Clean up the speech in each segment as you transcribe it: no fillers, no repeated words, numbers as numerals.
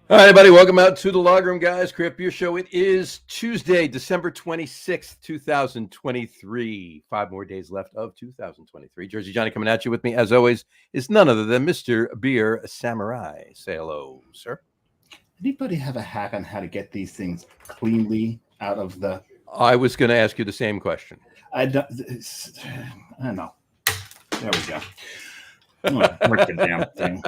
All right, everybody, welcome out to the Log Room, guys. Craft Beer Show. It is Tuesday, December 26th, 2023. 5 more days left of 2023. Jersey Johnny coming at you with me, as always, is none other than Mr. Beer Samurai. Say hello, sir. Anybody have a hack on how to get these things cleanly out of the... I was going to ask you the same question. I don't know. There we go. Work the damn thing.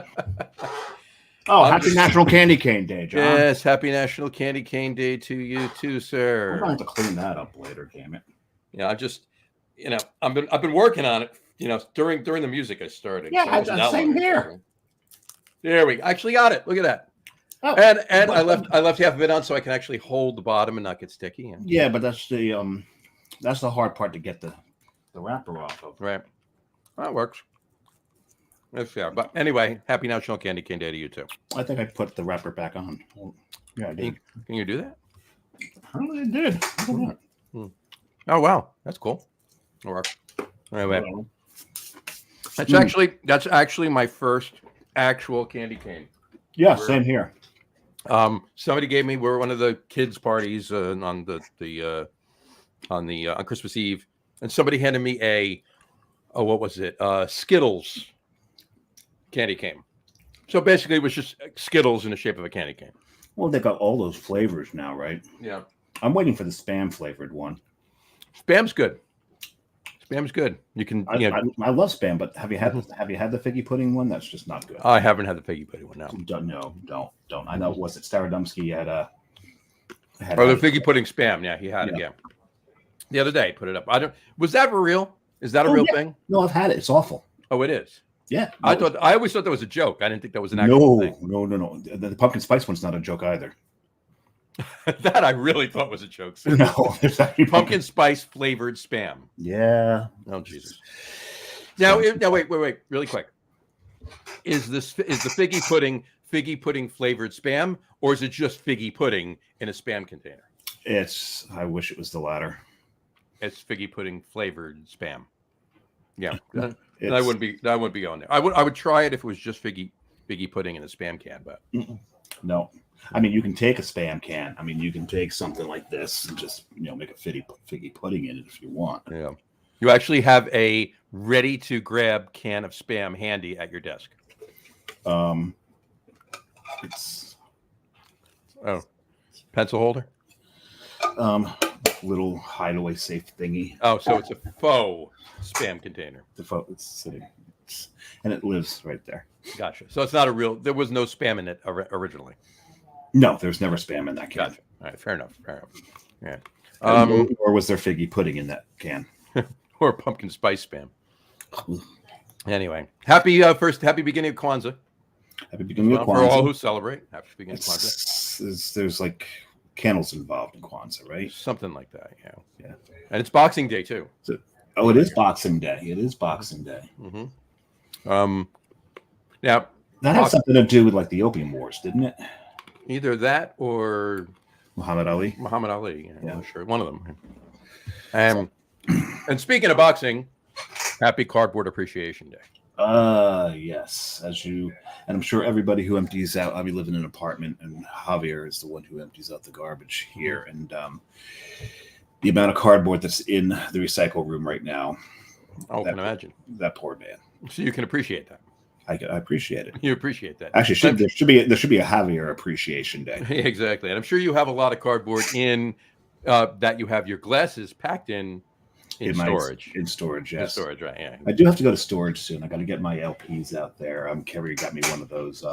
Oh, happy National Candy Cane Day, John. Yes, happy National Candy Cane Day to you too, sir. I'm going to have to clean that up later, damn it. Yeah, I've been working on it. During the music I started. Yeah, so same here. There we actually got it. Look at that. Oh, and I left half of it on so I can actually hold the bottom and not get sticky. Yeah, but that's the hard part to get the wrapper off of. Right. That works. That's fair. But anyway, happy National Candy Cane Day to you too. I think I put the wrapper back on. Yeah, I did. Can you do that? Apparently I did. Oh wow, that's cool. It works. Anyway, that's actually my first actual candy cane. Yeah, same here. Somebody gave me. We were one of the kids' parties on Christmas Eve, and somebody handed me what was it? Skittles candy cane. So basically, it was just Skittles in the shape of a candy cane. Well, they got all those flavors now, right? Yeah. I'm waiting for the Spam flavored one. Spam's good. Spam's good. You can. I love Spam, but have you had the figgy pudding one? That's just not good. I haven't had the figgy pudding one. No, don't. I know. Was it Starodumsky had the figgy pudding Spam? Yeah, he had it. Yeah. The other day, put it up. Was that real? Is that a real thing? No, I've had it. It's awful. Oh, it is. Yeah. I always thought that was a joke. I didn't think that was an actual thing. No. The pumpkin spice one's not a joke either. That I really thought was a joke. No, there's actually pumpkin spice flavored Spam. Yeah. Oh Jesus. Now wait, really quick. Is the figgy pudding flavored Spam, or is it just figgy pudding in a Spam container? I wish it was the latter. It's figgy pudding flavored Spam. Yeah. That wouldn't be on there. I would try it if it was just figgy pudding in a Spam can, but no. I mean, you can take a Spam can. I mean, you can take something like this and just make a figgy pudding in it if you want. Yeah. You actually have a ready to grab can of Spam handy at your desk. It's pencil holder. Little hideaway safe thingy. Oh, so it's a faux Spam container. It's sitting, and it lives right there. Gotcha. So it's not a real. There was no Spam in it originally. No, there's never Spam in that can. Gotcha. All right, fair enough. Yeah. Or was there figgy pudding in that can? Or pumpkin spice Spam. Anyway, happy beginning of Kwanzaa. Happy beginning of Kwanzaa for all who celebrate. Happy beginning of Kwanzaa. There's like candles involved in Kwanzaa, right? Something like that. Yeah. And it's Boxing Day too. It is Boxing Day. It is Boxing Day. Mm-hmm. Now that had something to do with like the Opium Wars, didn't it? Either that or Muhammad Ali. Yeah, I'm sure one of them. And speaking of boxing, happy Cardboard Appreciation Day. Yes, and I'm sure everybody who empties out. I live in an apartment, and Javier is the one who empties out the garbage here, and the amount of cardboard that's in the recycle room right now. I can imagine that poor man. So you can appreciate that. I appreciate it. You appreciate that. Actually, there should be a Javier Appreciation Day. Exactly, and I'm sure you have a lot of cardboard in that you have your glasses packed in storage. In storage, yes. In storage, right? Yeah. I do have to go to storage soon. I got to get my LPs out there. Kerry got me one of those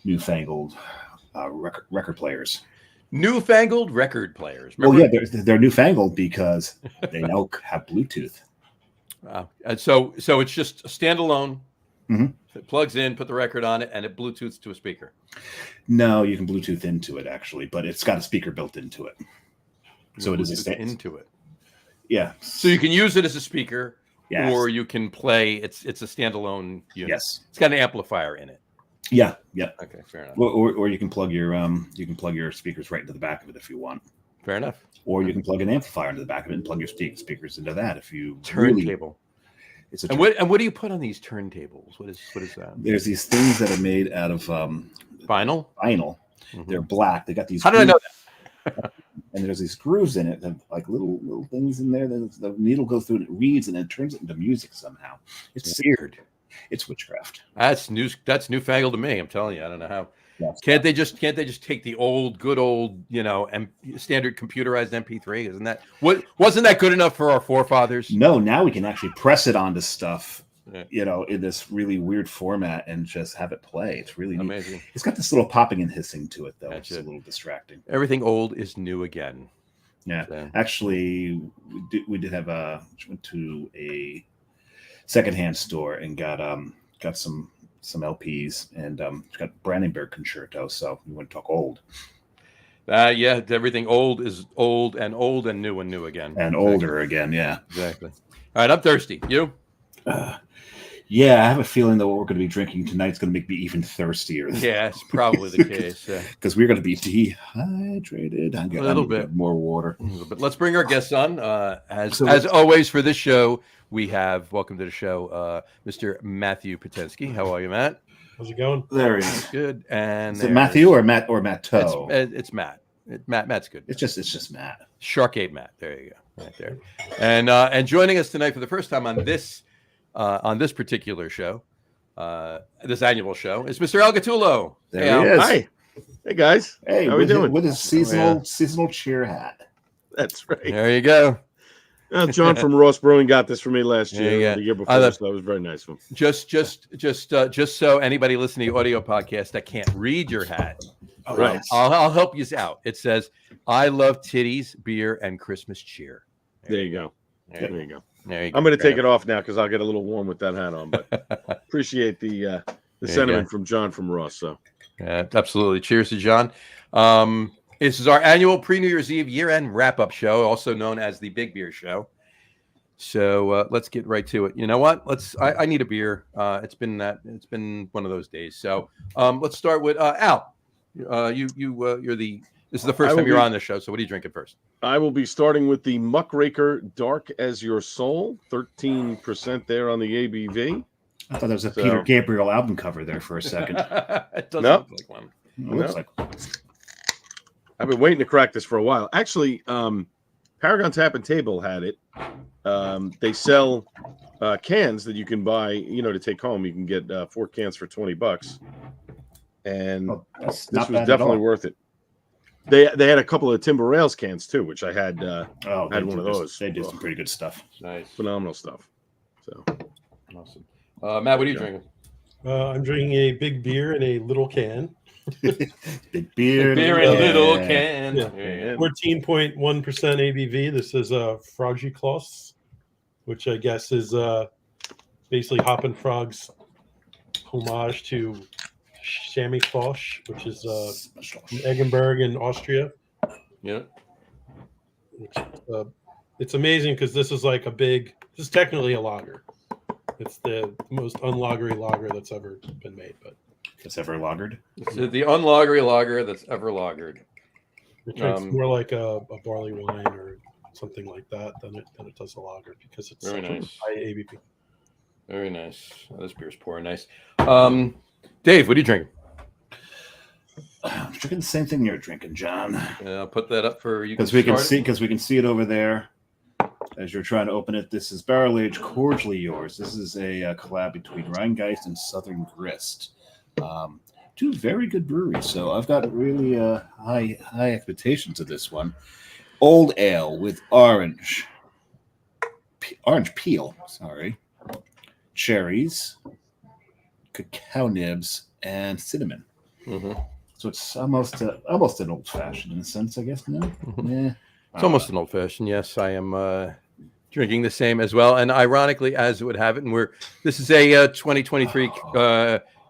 newfangled record players. Newfangled record players. Remember? Well, yeah, they're newfangled because they now have Bluetooth. And so it's just a standalone. Mm-hmm. It plugs in, put the record on it, and it Bluetooths to a speaker. No, you can Bluetooth into it actually, but it's got a speaker built into it. So it is into it. Yeah. So you can use it as a speaker, yes. Or you can play. It's a standalone unit. Yes. It's got an amplifier in it. Yeah. Yeah. Okay. Fair enough. Or you can plug your speakers right into the back of it if you want. Fair enough. Or you can plug an amplifier into the back of it and plug your speakers into that if you turntable. Really, and what do you put on these turntables? What is that? There's these things that are made out of vinyl. They're black. They got these. How did I know that? And there's these grooves in it, that like little things in there. That the needle goes through and it reads, and it turns it into music somehow. It's weird. It's witchcraft. That's newfangled to me. I'm telling you, I don't know how. Yes. Can't they just take the good old, standard computerized MP3? Isn't that wasn't that good enough for our forefathers? No, now we can actually press it onto stuff, in this really weird format and just have it play. It's really amazing. Neat. It's got this little popping and hissing to it, though. It's a little distracting. Everything old is new again. Yeah, so. Actually, we did have went to a secondhand store and got some LPs and got Brandenburg Concerto. So we want to talk old. Everything old is old and new and new again. And older again, yeah. Exactly. All right, I'm thirsty. You? Yeah, I have a feeling that what we're going to be drinking tonight is going to make me even thirstier. Yeah, it's probably the case. Because we're going to be dehydrated. I'm going to get more water. But let's bring our guests on. As always for this show, we have, welcome to the show, Mr. Matthew Potenski. How are you, Matt? How's it going? There he is. Good. And is it Matthew or Matto? It's Matt. Matt's good. It's just Matt. Sharkade Matt. There you go. Right there. And joining us tonight for the first time on this particular show, this annual show, is Mr. Al Gattullo. There he is. Hi. Hey guys. Hey, how we doing? With his seasonal cheer hat. That's right. There you go. John from Ross Brewing got this for me last year, the year before, so that was very nice of him. Just so anybody listening to the audio podcast that can't read your hat, right? I'll help you out. It says, "I love titties, beer, and Christmas cheer." There you go. There you go. There you go. I'm going to take it off now because I'll get a little warm with that hat on. But appreciate the sentiment from John from Ross. So, absolutely. Cheers to John. This is our annual pre-New Year's Eve year-end wrap-up show, also known as the Big Beer Show. So let's get right to it. You know what? I need a beer. It's been one of those days. So let's start with Al. This is the first time you're on the show. So what are you drinking first? I will be starting with the Muckraker Dark as Your Soul, 13% there on the ABV. I thought there was a Peter Gabriel album cover there for a second. It doesn't look like one. It looks like one. I've been waiting to crack this for a while. Actually, Paragon Tap and Table had it. They sell cans that you can buy, to take home. You can get 4 cans for $20, and this was definitely worth it. They had a couple of Timber Rails cans too, which I had. Had one of those. They did some pretty good stuff. Nice, phenomenal stuff. So awesome. Matt, what are you drinking? I'm drinking a big beer in a little can. Big beer in a little can. 14.1% ABV. This is a Froggy Kloss, which I guess is basically Hoppin' Frog's homage to Chamois Klosch, which is from Eggenberg in Austria. Yeah. It's amazing because this is this is technically a lager. It's the most unlagery lager that's ever been made, but that's ever lagered. It's the unlagery lager that's ever lagered. It drinks more like a barley wine or something like that than it does a lager because it's very nice. High ABV. Very nice. Oh, this beer's pouring nice. Dave, what are you drinking? I'm drinking the same thing you're drinking, John. I'll put that up for you because we can see it over there. As you're trying to open it, this is Barrel Age Cordially Yours. This is a collab between Rheingeist and Southern Grist. 2 very good breweries, so I've got really high expectations of this one. Old ale with orange peel, cherries, cacao nibs, and cinnamon. Mm-hmm. So it's almost an old fashioned in a sense, I guess. No, yeah. It's almost an old fashioned. Yes, I am drinking the same as well. And ironically, as it would have it, and this is a 2023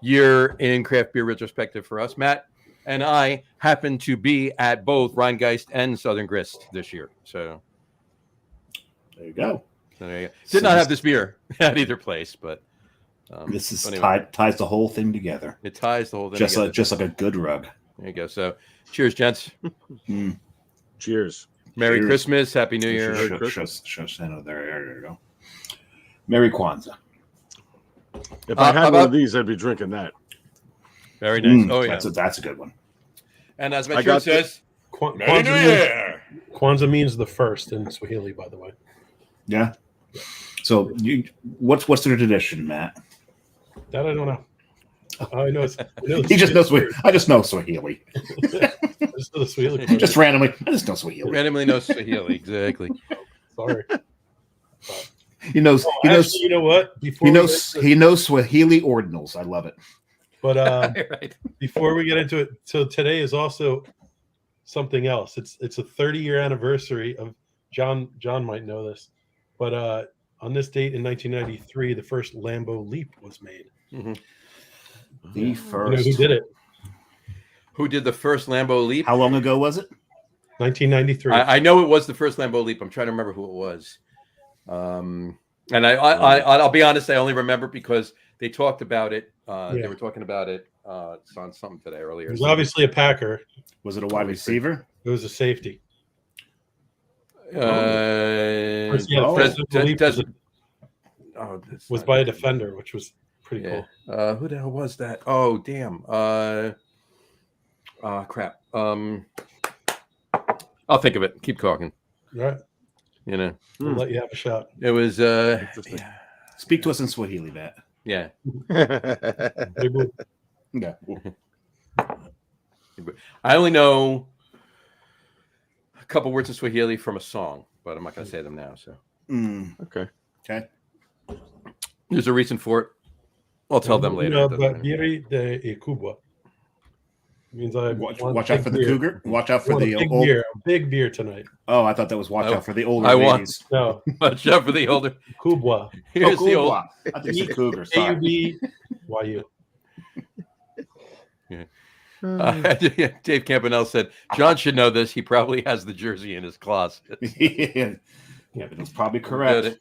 year in craft beer retrospective for us. Matt and I happen to be at both Rheingeist and Southern Grist this year. So there you go. Did not have this beer at either place, but this is ties the whole thing together. It ties the whole thing together. Just like a good rug. There you go. So cheers, gents. Cheers. Merry Christmas. Happy New Year. There you go. Merry Kwanzaa. If I had one of these, I'd be drinking that. Very nice. Oh, yeah. That's a good one. And as my I shirt got says, Kwanzaa means the first in Swahili, by the way. Yeah. So what's the tradition, Matt? That I don't know. I know. He just knows. I just know Swahili. Just know the Swahili. Just randomly. I just know Swahili. randomly knows Swahili. Exactly. Sorry. He knows. He knows. Actually, you know what? He knows Swahili ordinals. I love it. But Right. before we get into it, so today is also something else. It's a 30-year anniversary of John. John might know this, but on this date in 1993, the first Lambo Leap was made. Mm-hmm. The first. You know who did it? Who did the first Lambo Leap? How long ago was it? 1993. I know it was the first Lambo Leap. I'm trying to remember who it was. And I'll be honest, I only remember because they talked about it. They were talking about it on something today earlier. It was obviously a Packer. Was it a wide receiver? It was a safety. Was by a defender, which was pretty cool. Who the hell was that? Oh, damn. Crap. I'll think of it. Keep talking. Right. You know, We'll let you have a shot. it was. Speak to us in Swahili, Matt. Yeah. Yeah. I only know a couple words of Swahili from a song, but I'm not going to say them now. So Okay. there's a reason for it. I'll tell them later. It doesn't matter. Biri de Ikubwa. Means I watch out for the cougar. Watch out for the big old beer. A big beer tonight. Oh, I thought that was watch out for the older I want- ladies. No, Watch out for the older. Kubwa. Here's the old. I think it's a cougar. Sorry. AUBYU. Dave Campanelle said, John should know this. He probably has the jersey in his closet. Yeah, but that's probably correct.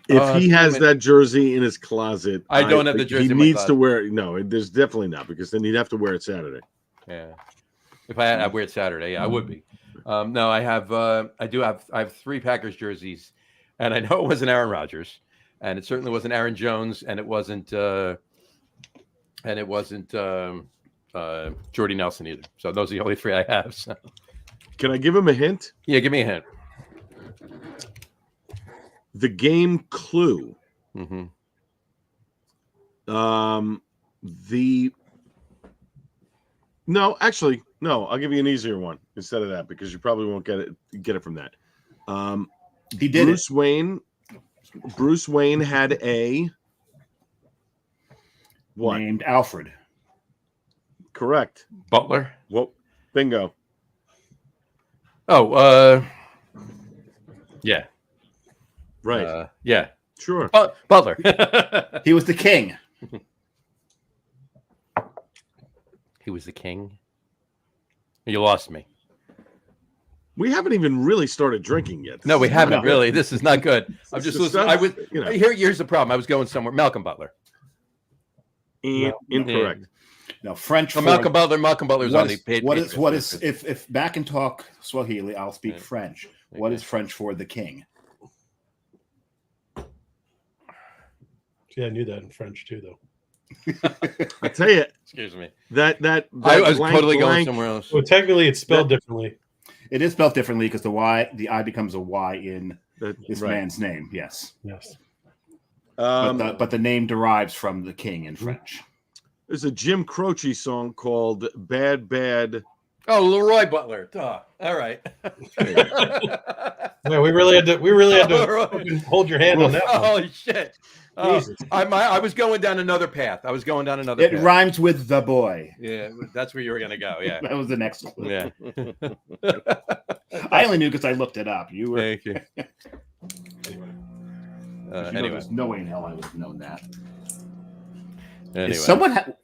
If he has that jersey in his closet, I don't have the jersey He in my needs closet. to wear it. No, there's definitely not, because then he'd have to wear it Saturday. Yeah. If I wear it Saturday, yeah, I would be. No, I have. I have 3 Packers jerseys, and I know it wasn't Aaron Rodgers, and it certainly wasn't Aaron Jones, and it wasn't. Jordy Nelson either. So those are the only 3 I have. So. Can I give him a hint? Yeah, give me a hint. The game Clue. Mm-hmm. No, actually, no. I'll give you an easier one instead of that, because you probably won't get it from that. He did Bruce Wayne. Bruce Wayne had a what? Named Alfred. Correct. Butler. Well, bingo. Oh, yeah. Right. Yeah. Sure. Butler. He was the king. He was the king. You lost me. We haven't even really started drinking yet. No, we haven't No. really. This is not good. I'm It's just just listening. stuff, I was. you know. Here's the problem. I was going somewhere. Malcolm Butler. Incorrect. No, French. Oh, Malcolm Butler. Malcolm Butler's on the page. What is if back and talk Swahili, I'll speak French. What is French for the king? Yeah, I knew that in French too, though. I tell you, Excuse me. that I was blank, totally going blank, somewhere else. Well, technically, it's spelled differently. It is spelled differently because the I becomes a Y in this right. man's name. Yes, Yes. but the name derives from the king in French. There's a Jim Croce song called "Bad Bad." Oh, Leroy Butler. Duh. All right. Yeah, we really had to Leroy. fucking hold your hand on that one. Holy shit. Jesus. I was going down another path. It path. rhymes with the boy. Yeah, that's where you were going to go. Yeah. That was the next one. Yeah. I only knew because I looked it up. You were. Thank you. Anyway. There's no way in hell I would have known that. Anyway. Does someone have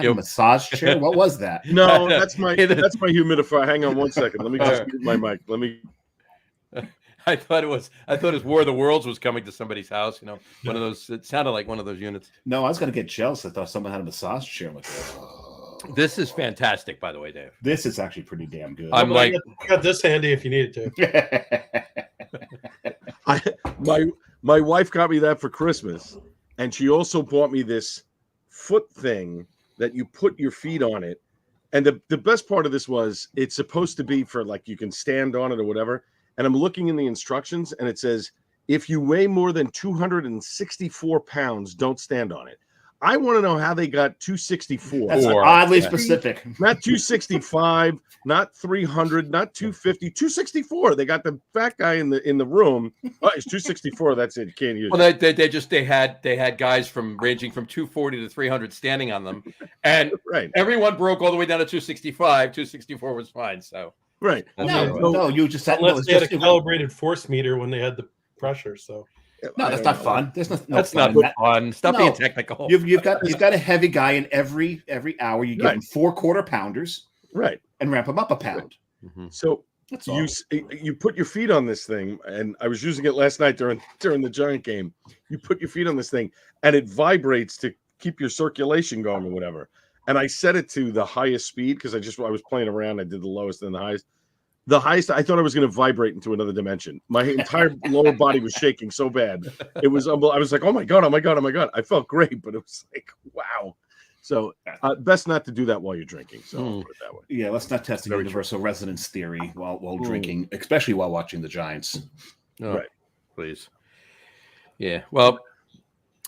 a massage chair? What was that? No, that's my humidifier. Hang on one second. Let me just mute my mic. Let me. I thought it was War of the Worlds was coming to somebody's house. You know, one of those. It sounded like one of those units. No, I was gonna get jealous. I thought someone had a massage chair. I'm like, This is fantastic, by the way, Dave. this is actually pretty damn good. I'm like, I got this handy if you need it to. My wife got me that for Christmas, and she also bought me this foot thing that you put your feet on it, And the best part of this was it's supposed to be for like you can stand on it or whatever. And I'm looking in the instructions and it says, if you weigh more than 264 pounds, don't stand on it. I want to know how they got 264. That's oddly specific. Not 265, not 300, not 250, 264. They got the fat guy in the room. Oh, it's 264. That's it. You can't use it. They had guys ranging from 240 to 300 standing on them, and right. Everyone broke all the way down to 265. 264 was fine. So right. No, you just had unless they had a calibrated force meter when they had the pressure. So no, that's not fun. There's that's not fun. Stop being technical. You've got a heavy guy in every hour. You give him 4 quarter pounders, right, and ramp him up a pound. Right. Mm-hmm. So you put your feet on this thing, and I was using it last night during the Giant game. You put your feet on this thing, and it vibrates to keep your circulation going or whatever. And I set it to the highest speed because I was playing around. I did the lowest and the highest. The highest, I thought I was going to vibrate into another dimension. My entire lower body was shaking so bad. It was I was like, oh my God. I felt great, but it was like, wow. So best not to do that while you're drinking. So I'll put it that way. Yeah, let's not test the universal resonance theory while drinking, especially while watching the Giants. Oh, right. Please. Yeah. Well,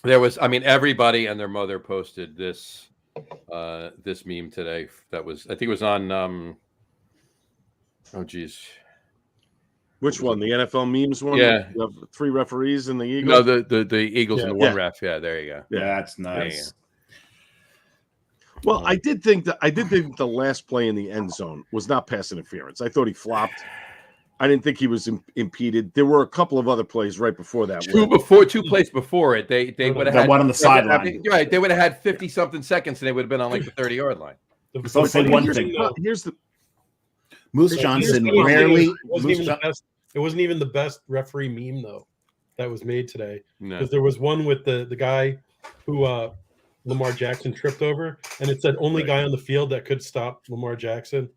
there was, everybody and their mother posted this meme today. That was, I think it was on, oh geez, which one? The NFL memes one? Yeah, the 3 referees and the Eagles. No, the Eagles and the one ref. Yeah, there you go. Yeah, that's nice. Well, I did think the last play in the end zone was not pass interference. I thought he flopped. I didn't think he was impeded. There were a couple of other plays right before that. Two plays before it. They would have had one on the sideline. Right, they would have had 50 something seconds, and they would have been on like the 30-yard line. So I'll say one thing. Here's the. Moose Johnson rarely. It wasn't even the best referee meme though that was made today, because there was one with the guy who Lamar Jackson tripped over, and it said only guy on the field that could stop Lamar Jackson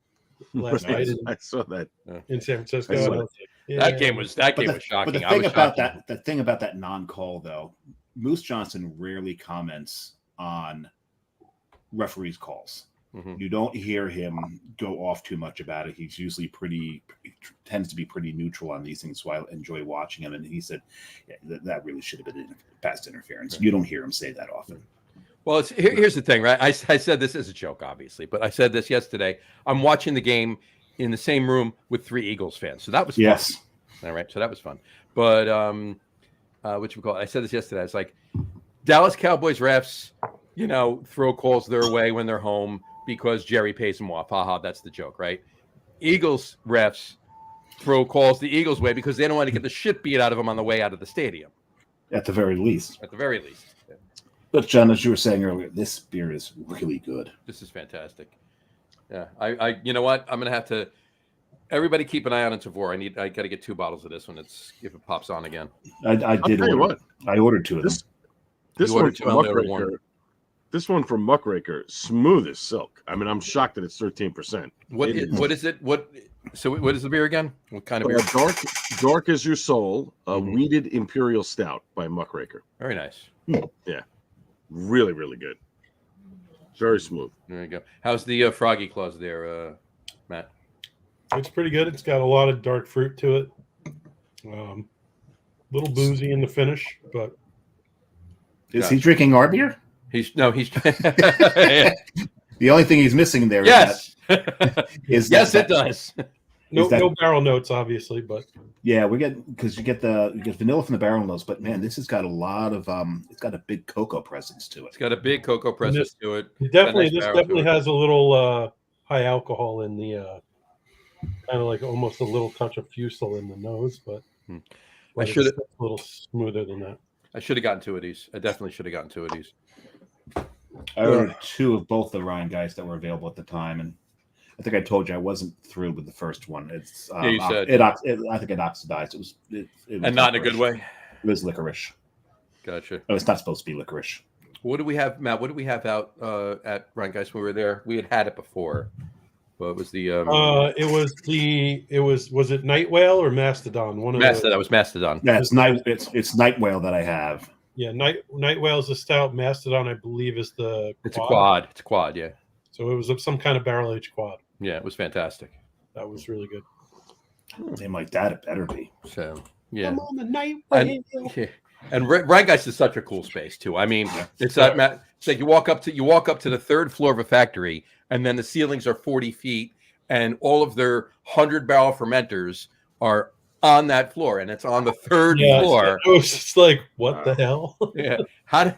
last night. I saw that in San Francisco. That game was shocking. But the thing about that non-call though, Moose Johnson rarely comments on referees' calls. Mm-hmm. You don't hear him go off too much about it. He's usually tends to be pretty neutral on these things, so I enjoy watching him. And he said, that really should have been pass interference. Right. You don't hear him say that often. Well, here's the thing, right? I said this as a joke, obviously, but I said this yesterday. I'm watching the game in the same room with 3 Eagles fans, so that was fun. Yes. All right, so that was fun. But I said this yesterday. It's like Dallas Cowboys refs, throw calls their way when they're home because Jerry pays them off. Haha, that's the joke, right? Eagles refs throw calls the Eagles' way because they don't want to get the shit beat out of them on the way out of the stadium. At the very least. Yeah. But John, as you were saying earlier, this beer is really good. This is fantastic. Yeah, I you know what? I'm gonna have to. Everybody keep an eye on Tavor. I got to get 2 bottles of this one. If it pops on again. I did. I ordered 2 of them. This one from Muckraker. This one from Muckraker, smooth as silk. I'm shocked that it's 13%. What is it? What is the beer again? What kind of beer? Dark as Your Soul, a weeded imperial stout by Muckraker. Very nice. Yeah, really, really good. Very smooth. There you go. How's the Froggy Claws there, Matt? It's pretty good. It's got a lot of dark fruit to it. Little boozy in the finish, but is he drinking our beer? He's the only thing he's missing there. Yes, is yes, it does. No barrel notes, obviously, but yeah, you get vanilla from the barrel notes, but man, this has got a lot of it's got a big cocoa presence to it. It's got a big cocoa presence to it. This definitely has a little high alcohol in the kind of like almost a little touch of fusel in the nose, but I should have a little smoother than that. I should have gotten 2 of these. I definitely should have gotten 2 of these. I ordered 2 of both the Ryan guys that were available at the time, and I think I told you I wasn't thrilled with the first one. It's you said. I think it oxidized. It was and not in a good way. It was licorice. Gotcha. Oh, it's not supposed to be licorice. What do we have, Matt? What do we have out at Ryan guys when we were there? We had it before. What was the? Was it Night Whale or Mastodon? One of Mastodon. That was Mastodon. Yeah, it's Night Whale that I have. Yeah, Night Whale is a stout. Mastodon, I believe, is the. It's a quad. It's a quad. Yeah. So it was some kind of barrel aged quad. Yeah, it was fantastic. That was really good. Name like that, it better be. So yeah, I'm on the night and, rail. yeah. And Rheingeist is such a cool space too. I mean, it's not Matt. It's like you walk up to the third floor of a factory, and then the ceilings are 40 feet, and all of their 100-barrel fermenters are on that floor, and it's on the third floor. It was just like, what the hell? Yeah, how do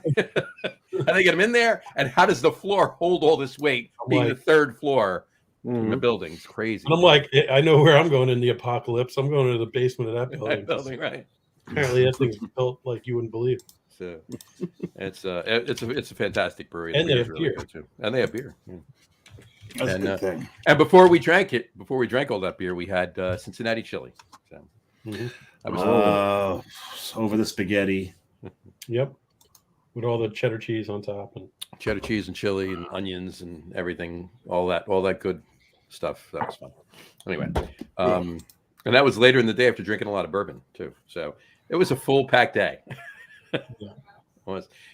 they get them in there? And how does the floor hold all this weight, being the third floor in the building? It's crazy. And I'm like, I know where I'm going in the apocalypse. I'm going to the basement of that building. Right? Apparently, that thing's built like you wouldn't believe. So it's a fantastic brewery, and they have really beer. too. And they have beer. Yeah. That's a good thing. And before we drank all that beer, we had Cincinnati chili. So that was over the spaghetti. Yep, with all the cheddar cheese on top and cheddar cheese and chili and onions and everything, all that good stuff. That was fun. Anyway, and that was later in the day after drinking a lot of bourbon too. So it was a full packed day. Yeah.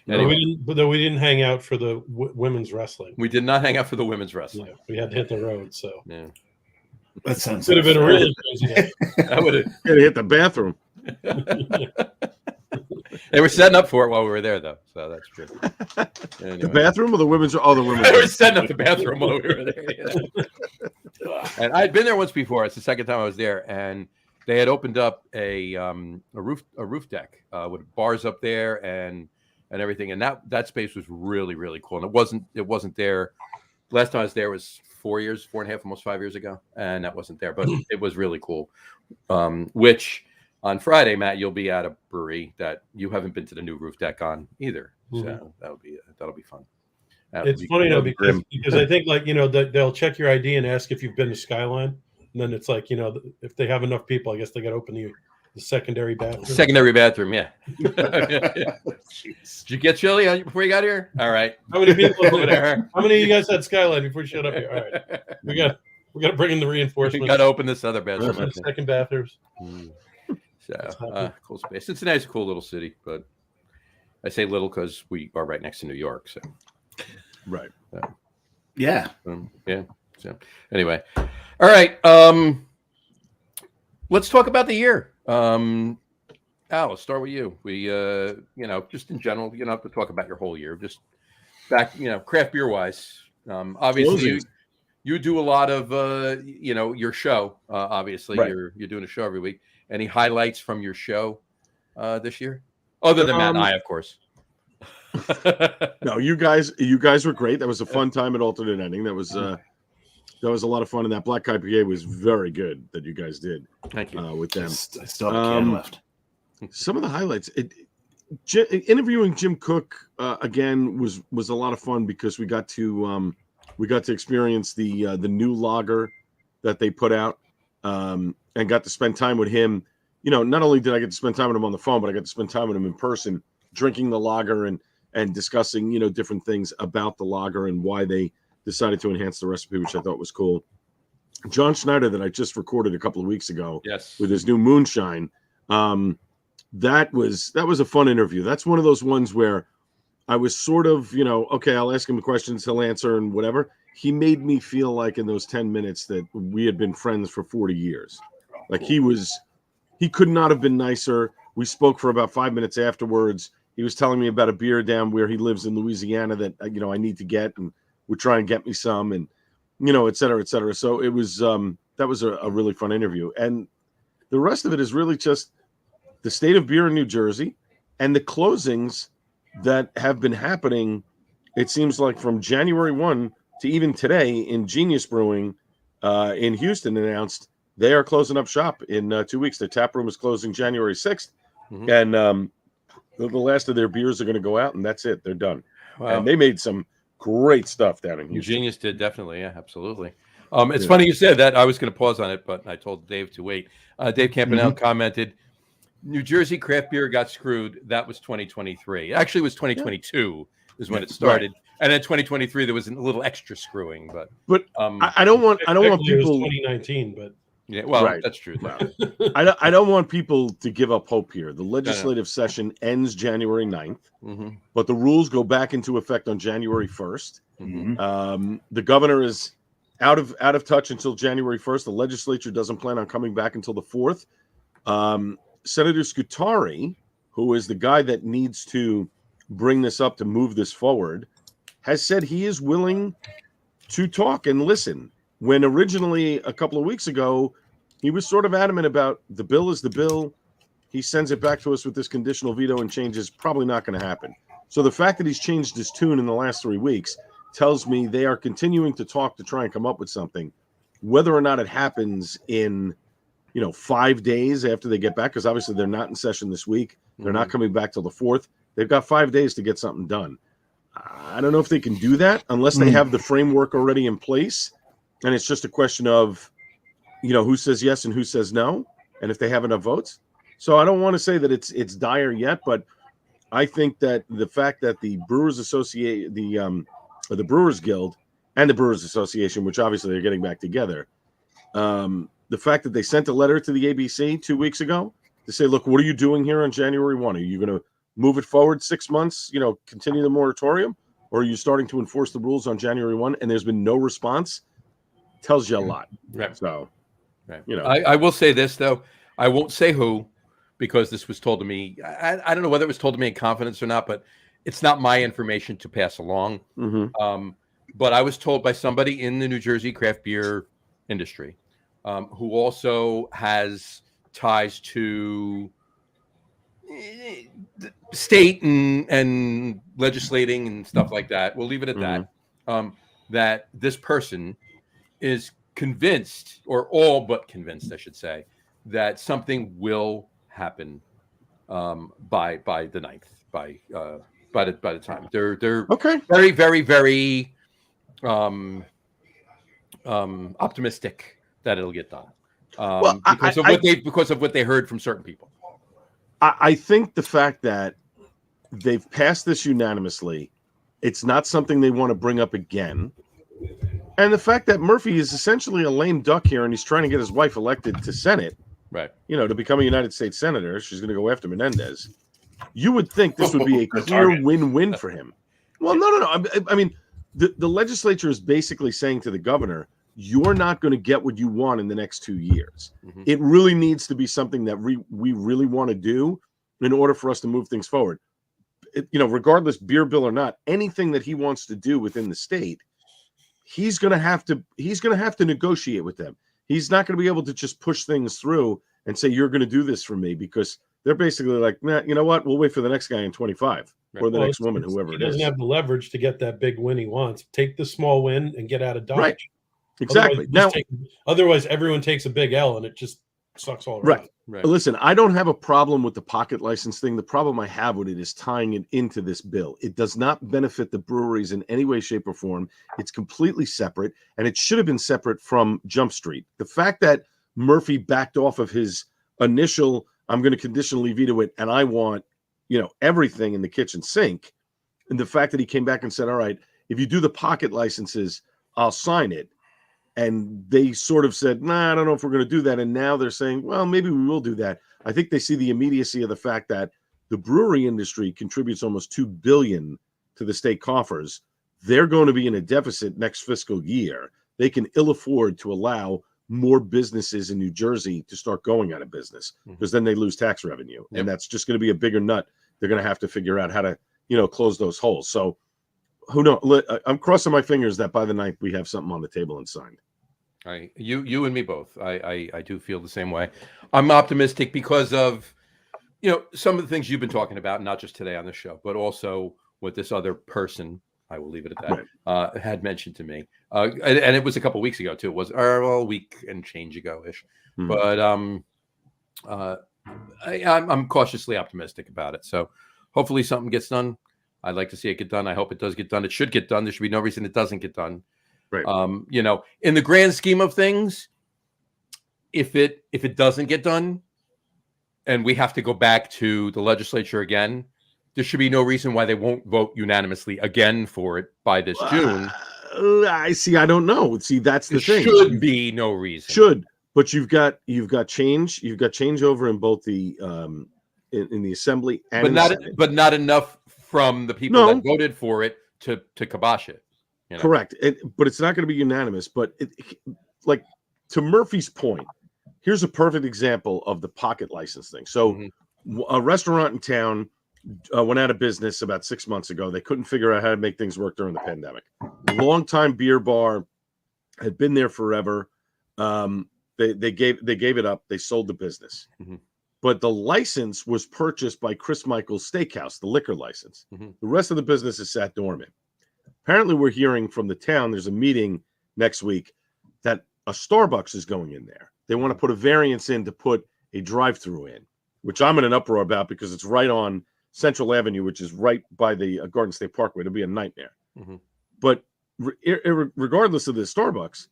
Anyway. We didn't hang out for the women's wrestling. We did not hang out for the women's wrestling. Yeah, we had to hit the road. So yeah, that sounds. Could have been a really crazy day. I would have hit the bathroom. They were setting up for it while we were there, though, so that's true. Anyway. The bathroom or the women's? Oh, the women's. They were setting up the bathroom while we were there. Yeah. And I'd been there once before. It's the second time I was there, and they had opened up a roof deck with bars up there and everything, and that space was really, really cool. And it wasn't there. Last time I was there was 4 and a half, almost 5 years ago, and that wasn't there. But it was really cool. Which on Friday, Matt, you'll be at a brewery that you haven't been to the new roof deck on either. So that'll be fun. It's funny though because I think they'll check your ID and ask if you've been to Skyline, and then it's like if they have enough people, I guess they got to open the secondary bathroom. Secondary bathroom, yeah. Did you get chili before you got here? All right. How many people over there? How many of you guys had Skyline before you showed up here? All right. We got to bring in the reinforcements. We got to open this other bathroom. Second bathrooms. So cool space. Cincinnati's a cool little city, but I say little because we are right next to New York. So right. Yeah. Yeah. So anyway, all right. Let's talk about the year. Al, let's start with you. We, just in general, you don't have to talk about your whole year. Just back, craft beer wise. Obviously, you do a lot of, your show. Obviously, right. You're doing a show every week. Any highlights from your show this year, other than Matt and I, of course? No, you guys were great. That was a fun time at Alternate Ending. That was a lot of fun, and that Black IPA was very good that you guys did. Thank you. With them. I still have a can left. Some of the highlights. Interviewing Jim Cook again was a lot of fun because we got to experience the new lager that they put out and got to spend time with him. Not only did I get to spend time with him on the phone, but I got to spend time with him in person, drinking the lager and discussing different things about the lager and why they decided to enhance the recipe, which I thought was cool. John Schneider, that I just recorded a couple of weeks ago, yes, with his new Moonshine. That was a fun interview. That's one of those ones where I was sort of, okay, I'll ask him questions, he'll answer and whatever. He made me feel like in those 10 minutes that we had been friends for 40 years. Like he could not have been nicer. We spoke for about 5 minutes afterwards. He was telling me about a beer down where he lives in Louisiana that, I need to get and would try and get me some and, et cetera, et cetera. So it was, that was a really fun interview. And the rest of it is really just the state of beer in New Jersey and the closings that have been happening. It seems like from January 1 to even today in Genius Brewing in Houston announced they are closing up shop in 2 weeks. Their tap room is closing January 6th. Mm-hmm. And the last of their beers are going to go out and that's it. They're done. Wow. And they made some great stuff down in Houston. Genius did, definitely. Yeah, absolutely. It's funny you said that. I was going to pause on it, but I told Dave to wait. Dave Campanelle commented, New Jersey craft beer got screwed. That was 2023. Actually, it was 2022 is when it started. Right. And then 2023, there was a little extra screwing. But I don't want people. It was 2019, but Yeah, well, Right. that's true. Well, I don't want people to give up hope here. The legislative session ends January 9th, but the rules go back into effect on January 1st. The governor is out of touch until January 1st. The legislature doesn't plan on coming back until the 4th. Senator Scutari, who is the guy that needs to bring this up to move this forward, has said he is willing to talk and listen. When originally a couple of weeks ago, he was sort of adamant about the bill is the bill. He sends it back to us with this conditional veto and change is probably not going to happen. So the fact that he's changed his tune in the last 3 weeks tells me they are continuing to talk to try and come up with something. Whether or not it happens in 5 days after they get back, because obviously they're not in session this week. They're not coming back till the 4th. They've got 5 days to get something done. I don't know if they can do that unless they have the framework already in place. And it's just a question of, who says yes and who says no, and if they have enough votes. So I don't want to say that it's dire yet, but I think that the fact that the Brewers Association, the Brewers Guild and the Brewers Association, which obviously they're getting back together, the fact that they sent a letter to the ABC 2 weeks ago to say, look, what are you doing here on January 1? Are you going to move it forward 6 months, continue the moratorium, or are you starting to enforce the rules on January 1? And there's been no response. Tells you a lot. Right. So, right. I will say this, though. I won't say who, because this was told to me. I don't know whether it was told to me in confidence or not, but it's not my information to pass along. But I was told by somebody in the New Jersey craft beer industry who also has ties to state and legislating and stuff like that. We'll leave it at that. That this person is convinced, or all but convinced, I should say, that something will happen by the 9th. By the time they're okay, very, very, very optimistic that it'll get done. Because of what they heard from certain people. I think the fact that they've passed this unanimously, it's not something they want to bring up again. And the fact that Murphy is essentially a lame duck here and he's trying to get his wife elected to Senate, right? To become a United States senator. She's going to go after Menendez. You would think this would be a clear win-win for him. Well, no. I mean, the legislature is basically saying to the governor, you're not going to get what you want in the next 2 years. It really needs to be something that we really want to do in order for us to move things forward. Regardless, beer bill or not, anything that he wants to do within the state, he's going to have to negotiate with them. He's not going to be able to just push things through and say, you're going to do this for me, because they're basically like, nah, you know what? We'll wait for the next guy in 25 or the next woman, whoever it is. He doesn't have the leverage to get that big win he wants. Take the small win and get out of Dodge. Right. Exactly. Otherwise, everyone takes a big L and it just sucks all around. Right. Listen, I don't have a problem with the pocket license thing. The problem I have with it is tying it into this bill. It does not benefit the breweries in any way, shape, or form. It's completely separate, and it should have been separate from Jump Street. The fact that Murphy backed off of his initial, I'm going to conditionally veto it, and I want, everything in the kitchen sink, and the fact that he came back and said, all right, if you do the pocket licenses, I'll sign it. And they sort of said, nah, I don't know if we're going to do that. And now they're saying, well, maybe we will do that. I think they see the immediacy of the fact that the brewery industry contributes almost $2 billion to the state coffers. They're going to be in a deficit next fiscal year. They can ill afford to allow more businesses in New Jersey to start going out of business, because then they lose tax revenue. Yep. And that's just going to be a bigger nut. They're going to have to figure out how to, close those holes. So who knows? I'm crossing my fingers that by the 9th we have something on the table and signed. You and me both. I do feel the same way. I'm optimistic because of some of the things you've been talking about, not just today on the show, but also what this other person, I will leave it at that, had mentioned to me. And it was a couple weeks ago too. It was a week and change ago ish. But I'm cautiously optimistic about it. So hopefully something gets done. I'd like to see it get done. I hope it does get done. It should get done. There should be no reason it doesn't get done. Right. In the grand scheme of things, if it doesn't get done and we have to go back to the legislature again, there should be no reason why they won't vote unanimously again for it by this June. I don't know. See, that's the thing. Should be no reason. Should. But you've got changeover in both the in the assembly and but in not the Senate. but not enough from the people No. that voted for it to kibosh it. You know? Correct. But it's not going to be unanimous. But like to Murphy's point, here's a perfect example of the pocket license thing. So a restaurant in town went out of business about 6 months ago. They couldn't figure out how to make things work during the pandemic. Longtime beer bar, had been there forever. They gave it up. They sold the business. But the license was purchased by Chris Michael's Steakhouse, the liquor license. The rest of the business is sat dormant. Apparently, we're hearing from the town, there's a meeting next week that a Starbucks is going in there. They want to put a variance in to put a drive-through in, which I'm in an uproar about because it's right on Central Avenue, which is right by the Garden State Parkway. It'll be a nightmare. But regardless of the Starbucks,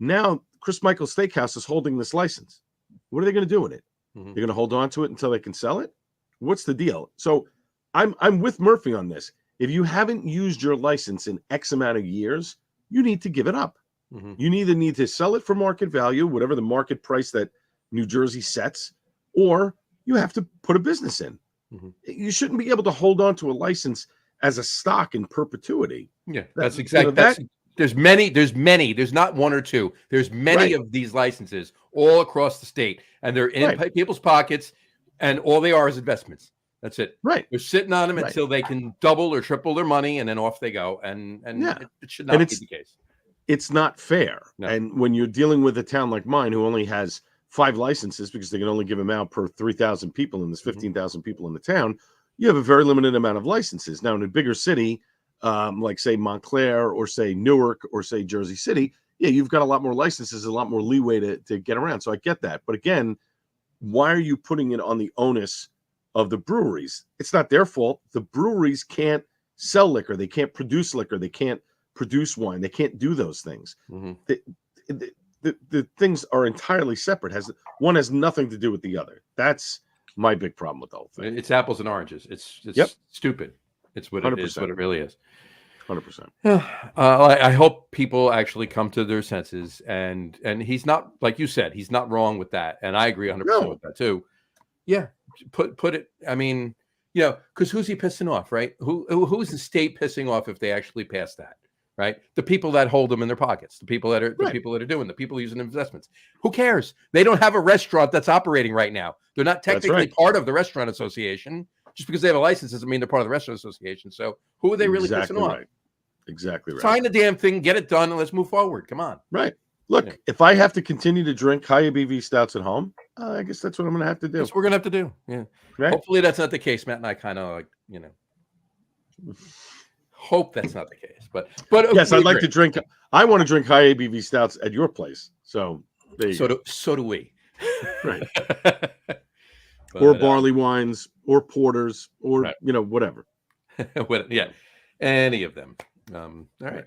now Chris Michael's Steakhouse is holding this license. What are they going to do with it? They're going to hold on to it until they can sell it? What's the deal? So I'm with Murphy on this. If you haven't used your license in X amount of years, you need to give it up. You either need to sell it for market value, whatever the market price that New Jersey sets, or you have to put a business in. You shouldn't be able to hold on to a license as a stock in perpetuity. Yeah, that's exactly. There's many. There's not one or two. There's many of these licenses all across the state, and they're in people's pockets, and all they are is investments. That's it. They're sitting on them until they can double or triple their money, and then off they go. And it should not be the case. It's not fair. No. And when you're dealing with a town like mine, who only has 5 licenses because they can only give them out per 3,000 people, and there's 15,000 people in the town, you have a very limited amount of licenses. Now, in a bigger city, like say Montclair or say Newark or say Jersey City, you've got a lot more licenses, a lot more leeway to get around. So I get that. But again, why are you putting it on the onus of the breweries? It's not their fault. The breweries can't sell liquor. They can't produce liquor. They can't produce wine. They can't do those things. The things are entirely separate. One has nothing to do with the other. That's my big problem with the whole thing. It's apples and oranges. It's stupid. It's what 100%. It is. What it really is. 100%. I hope people actually come to their senses, and he's not, like you said, he's not wrong with that, and I agree 100% with that too. Yeah, put it. I mean, because who's he pissing off, right? Who's the state pissing off if they actually pass that? Right, the people that hold them in their pockets, the people that are doing, the people using investments. Who cares? They don't have a restaurant that's operating right now. They're not technically part of the restaurant association. Just because they have a license doesn't mean they're part of the restaurant association. So who are they really pissing off? Exactly right. Sign the damn thing, get it done, and let's move forward. Come on. Right. Look, if I have to continue to drink high ABV stouts at home, I guess that's what I'm going to have to do. That's what we're going to have to do. Yeah. Right? Hopefully that's not the case. Matt and I kind of hope that's not the case. But yes, I'd like to drink. I want to drink high ABV stouts at your place. So there you go. So do we. Right. Or barley wines, or porters, or whatever. Yeah, any of them. All right.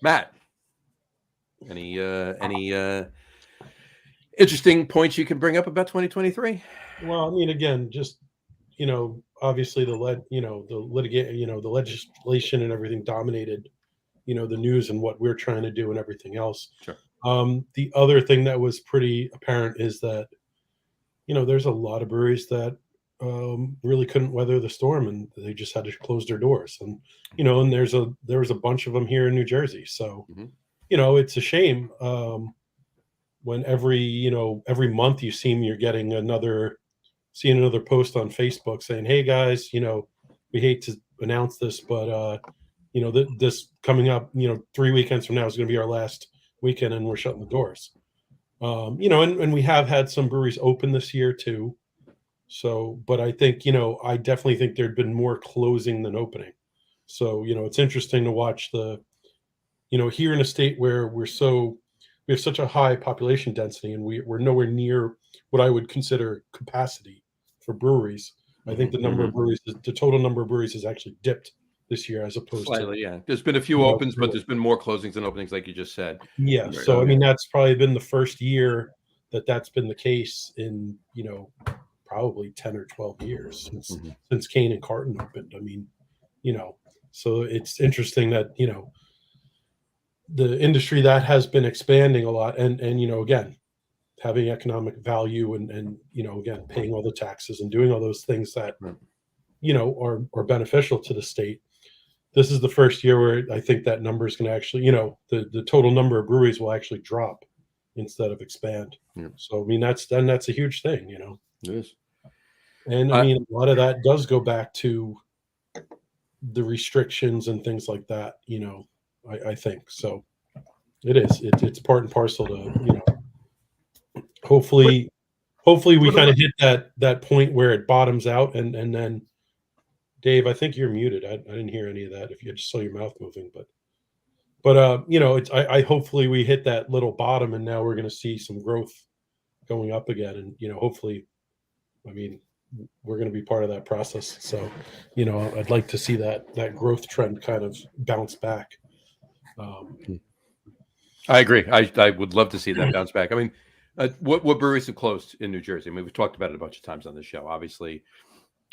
Matt, any interesting points you can bring up about 2023? Well, I mean, again, just obviously the legislation and everything dominated, the news and what we're trying to do and everything else. Sure. The other thing that was pretty apparent is that, there's a lot of breweries that really couldn't weather the storm, and they just had to close their doors. And and there was a bunch of them here in New Jersey. So, it's a shame when every month you seem you're getting seeing another post on Facebook saying, "Hey guys, we hate to announce this, but this coming up, 3 weekends from now is going to be our last weekend, and we're shutting the doors." And we have had some breweries open this year too. So, but I think, I definitely think there'd been more closing than opening. So, it's interesting to watch here in a state where we have such a high population density, and we're nowhere near what I would consider capacity for breweries. I think the total number of breweries has actually dipped this year as opposed slightly, yeah. There's been a few opens, but there's been more closings than openings, like you just said. Yeah. Right. So, I mean, that's probably been the first year that's been the case in, probably 10 or 12 years since Kane and Carton opened. I mean, so it's interesting that, the industry that has been expanding a lot, and again, having economic value and again, paying all the taxes and doing all those things that are beneficial to the state. This is the first year where I think that number is going to actually, the total number of breweries will actually drop instead of expand. Yeah. So I mean, that's a huge thing, It is. And I mean, a lot of that does go back to the restrictions and things like that. I think so. It is. It's part and parcel to hopefully we kind of hit that point where it bottoms out, and then Dave, I think you're muted. I didn't hear any of that. If you just saw your mouth moving, but it's I hopefully we hit that little bottom, and now we're going to see some growth going up again, and hopefully, I mean, we're going to be part of that process. So, I'd like to see that growth trend kind of bounce back. I agree. I would love to see that bounce back. I mean, what breweries have closed in New Jersey? I mean, we've talked about it a bunch of times on this show. Obviously,